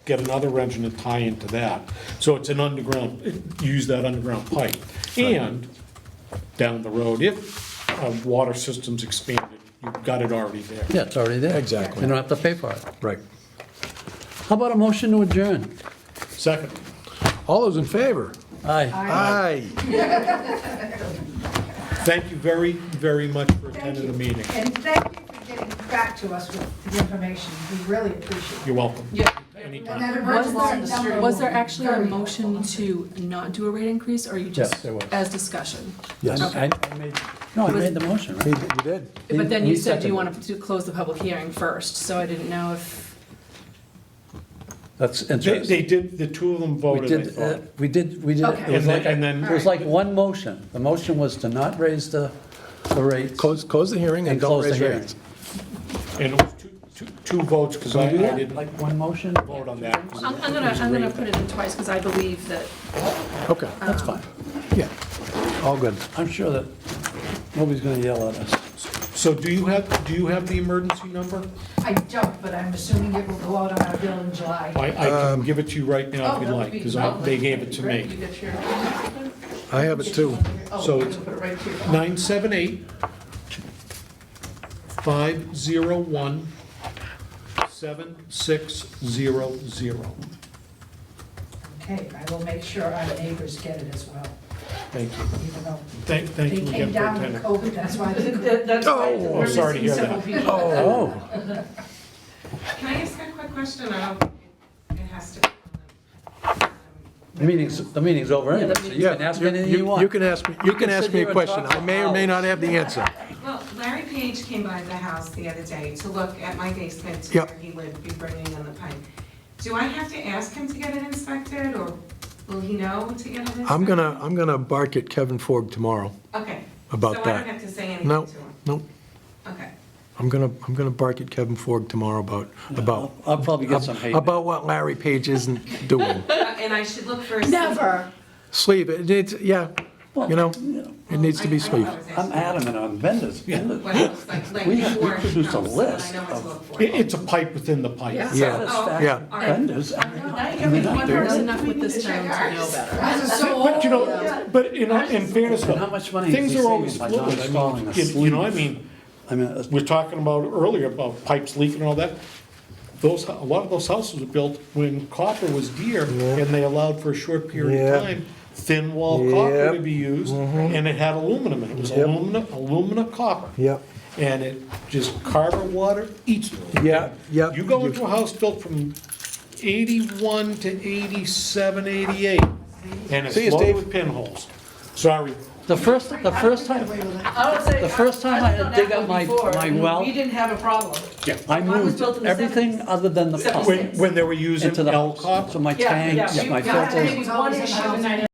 [SPEAKER 3] get another engine and tie into that. So it's an underground, use that underground pipe. And down the road, if a water system's expanded you've got it already there.
[SPEAKER 2] Yeah, it's already there.
[SPEAKER 1] Exactly.
[SPEAKER 2] You don't have to pay for it.
[SPEAKER 1] Right.
[SPEAKER 2] How about a motion to adjourn?
[SPEAKER 3] Second.
[SPEAKER 1] All those in favor?
[SPEAKER 2] Aye.
[SPEAKER 1] Aye.
[SPEAKER 3] Thank you very, very much for attending the meeting.
[SPEAKER 8] And thank you for getting back to us with the information. We really appreciate it.
[SPEAKER 3] You're welcome.
[SPEAKER 5] Yeah.
[SPEAKER 8] And
[SPEAKER 3] Anytime.
[SPEAKER 8] that
[SPEAKER 6] Was
[SPEAKER 8] emergency number
[SPEAKER 6] there, was there
[SPEAKER 8] will be
[SPEAKER 6] actually a
[SPEAKER 8] very
[SPEAKER 6] motion
[SPEAKER 8] helpful.
[SPEAKER 6] to not do a rate increase, or you
[SPEAKER 2] Yes,
[SPEAKER 6] just,
[SPEAKER 2] there was.
[SPEAKER 6] as discussion?
[SPEAKER 1] Yes.
[SPEAKER 6] Okay.
[SPEAKER 2] No, I made the motion,
[SPEAKER 1] You
[SPEAKER 2] right?
[SPEAKER 1] did.
[SPEAKER 6] But then
[SPEAKER 2] He
[SPEAKER 6] you said you
[SPEAKER 2] seconded.
[SPEAKER 6] wanted to close the public hearing first, so I didn't know if,
[SPEAKER 2] That's
[SPEAKER 3] They
[SPEAKER 2] interesting.
[SPEAKER 3] did, the two of them
[SPEAKER 2] We
[SPEAKER 3] voted, I
[SPEAKER 2] did,
[SPEAKER 3] thought.
[SPEAKER 2] we did,
[SPEAKER 6] Okay.
[SPEAKER 2] it was like,
[SPEAKER 3] And then-
[SPEAKER 2] it was like one motion. The motion was to not raise the rates.
[SPEAKER 1] Close the hearing and
[SPEAKER 2] And
[SPEAKER 1] don't
[SPEAKER 2] close the
[SPEAKER 1] raise
[SPEAKER 2] hearing.
[SPEAKER 1] rates.
[SPEAKER 3] And it was two votes, because I
[SPEAKER 2] Can we do that?
[SPEAKER 3] didn't
[SPEAKER 2] Like one motion?
[SPEAKER 3] vote on that.
[SPEAKER 6] I'm gonna put it in twice, because I believe that,
[SPEAKER 1] Okay,
[SPEAKER 2] That's fine.
[SPEAKER 1] yeah, all good.
[SPEAKER 2] I'm sure that nobody's gonna yell at us.
[SPEAKER 3] So do you have the emergency number?
[SPEAKER 8] I don't, but I'm assuming it will go out on our bill in July.
[SPEAKER 3] I can give it to you right now
[SPEAKER 5] Oh,
[SPEAKER 3] if
[SPEAKER 5] that
[SPEAKER 3] you'd
[SPEAKER 5] would
[SPEAKER 3] like,
[SPEAKER 5] be
[SPEAKER 3] because
[SPEAKER 5] lovely.
[SPEAKER 3] they gave it to
[SPEAKER 5] Great,
[SPEAKER 3] me.
[SPEAKER 5] you get your-
[SPEAKER 1] I have it too.
[SPEAKER 5] Oh,
[SPEAKER 3] So
[SPEAKER 5] you
[SPEAKER 3] it's
[SPEAKER 5] can put it right to your-
[SPEAKER 3] 978-501-7600.
[SPEAKER 8] Okay, I will make sure our neighbors get it as well,
[SPEAKER 3] Thank you.
[SPEAKER 8] even though
[SPEAKER 3] Thank
[SPEAKER 8] they
[SPEAKER 3] you again
[SPEAKER 8] came
[SPEAKER 3] for
[SPEAKER 8] down with
[SPEAKER 3] attending.
[SPEAKER 8] COVID, that's why they
[SPEAKER 5] That's why
[SPEAKER 1] Oh,
[SPEAKER 5] we're
[SPEAKER 3] sorry to
[SPEAKER 5] missing
[SPEAKER 3] hear
[SPEAKER 5] several
[SPEAKER 3] that.
[SPEAKER 5] people.
[SPEAKER 2] Oh,
[SPEAKER 9] Can I ask a quick question? I don't, it has to be.
[SPEAKER 2] the meeting's over anyway, so you can ask me anything you want.
[SPEAKER 1] You can ask me, you can ask
[SPEAKER 2] sit
[SPEAKER 1] me
[SPEAKER 2] here
[SPEAKER 1] a
[SPEAKER 2] and
[SPEAKER 1] question.
[SPEAKER 2] talk
[SPEAKER 1] I may or may not have the answer.
[SPEAKER 9] Well, Larry Page came by the house the other day to look at my basement to
[SPEAKER 1] Yep.
[SPEAKER 9] where he would be bringing in the pipe. Do I have to ask him to get it inspected, or will he know to get it inspected?
[SPEAKER 1] I'm gonna bark at Kevin Forg tomorrow
[SPEAKER 9] Okay.
[SPEAKER 1] about
[SPEAKER 9] So I
[SPEAKER 1] that.
[SPEAKER 9] don't have to say anything
[SPEAKER 1] No,
[SPEAKER 9] to him?
[SPEAKER 1] no,
[SPEAKER 9] Okay.
[SPEAKER 1] I'm gonna bark at Kevin Forg tomorrow about
[SPEAKER 2] I'll probably get some hate.
[SPEAKER 1] about what Larry Page isn't doing.
[SPEAKER 9] And I should look for a.
[SPEAKER 6] never.
[SPEAKER 1] Sleeve it, it's, yeah, you know, it needs to be
[SPEAKER 9] I
[SPEAKER 1] sleeved.
[SPEAKER 9] was
[SPEAKER 2] I'm adamant on vendors.
[SPEAKER 9] Well, like
[SPEAKER 2] We have- we
[SPEAKER 9] before it
[SPEAKER 2] produce a
[SPEAKER 9] comes, so
[SPEAKER 2] list
[SPEAKER 9] I know what to
[SPEAKER 2] of-
[SPEAKER 9] look for.
[SPEAKER 3] It's a pipe within the pipe.
[SPEAKER 1] Yeah,
[SPEAKER 2] Satisfactory
[SPEAKER 1] yeah.
[SPEAKER 9] All right.
[SPEAKER 2] vendors.
[SPEAKER 5] Now you
[SPEAKER 6] One
[SPEAKER 5] got
[SPEAKER 6] person enough with this town to know better.
[SPEAKER 3] But you know, but in fairness
[SPEAKER 2] And how
[SPEAKER 3] though,
[SPEAKER 2] much money
[SPEAKER 3] things
[SPEAKER 2] is he
[SPEAKER 3] are always
[SPEAKER 2] saving by not
[SPEAKER 3] fluid.
[SPEAKER 2] installing
[SPEAKER 3] I
[SPEAKER 2] a
[SPEAKER 3] mean, you know, I
[SPEAKER 2] sleeve?
[SPEAKER 3] mean,
[SPEAKER 2] I mean,
[SPEAKER 3] we're talking about earlier about pipes leaking and all that. A lot of those houses were built when copper was dear, and they allowed for a short period
[SPEAKER 1] Yeah.
[SPEAKER 3] of time thin wall copper
[SPEAKER 1] Yep.
[SPEAKER 3] to be used, and it had aluminum in it. It was
[SPEAKER 1] Yep.
[SPEAKER 3] alumina copper.
[SPEAKER 1] Yep,
[SPEAKER 3] And it just Carver water eats it.
[SPEAKER 1] yeah, yeah.
[SPEAKER 3] You go into a house built from 81 to 87, 88, and it's
[SPEAKER 1] See you,
[SPEAKER 3] loaded
[SPEAKER 1] Steve.
[SPEAKER 3] with pinholes. Sorry.
[SPEAKER 2] the first time,
[SPEAKER 5] I would say.
[SPEAKER 2] The first time I had to
[SPEAKER 5] I've
[SPEAKER 2] dig
[SPEAKER 5] done
[SPEAKER 2] up
[SPEAKER 5] that
[SPEAKER 2] my-
[SPEAKER 5] before,
[SPEAKER 2] my
[SPEAKER 5] and
[SPEAKER 2] well-
[SPEAKER 5] We didn't have a problem.
[SPEAKER 2] I
[SPEAKER 5] Mine was
[SPEAKER 2] moved
[SPEAKER 5] built in the
[SPEAKER 2] everything
[SPEAKER 5] 70s.
[SPEAKER 2] other than the pump
[SPEAKER 3] When they were using
[SPEAKER 2] into the
[SPEAKER 3] L
[SPEAKER 2] house.
[SPEAKER 3] copper.
[SPEAKER 2] So my
[SPEAKER 5] Yeah,
[SPEAKER 2] tanks,
[SPEAKER 5] yeah,
[SPEAKER 2] my
[SPEAKER 5] we got
[SPEAKER 2] filters.
[SPEAKER 5] maybe one issue, and I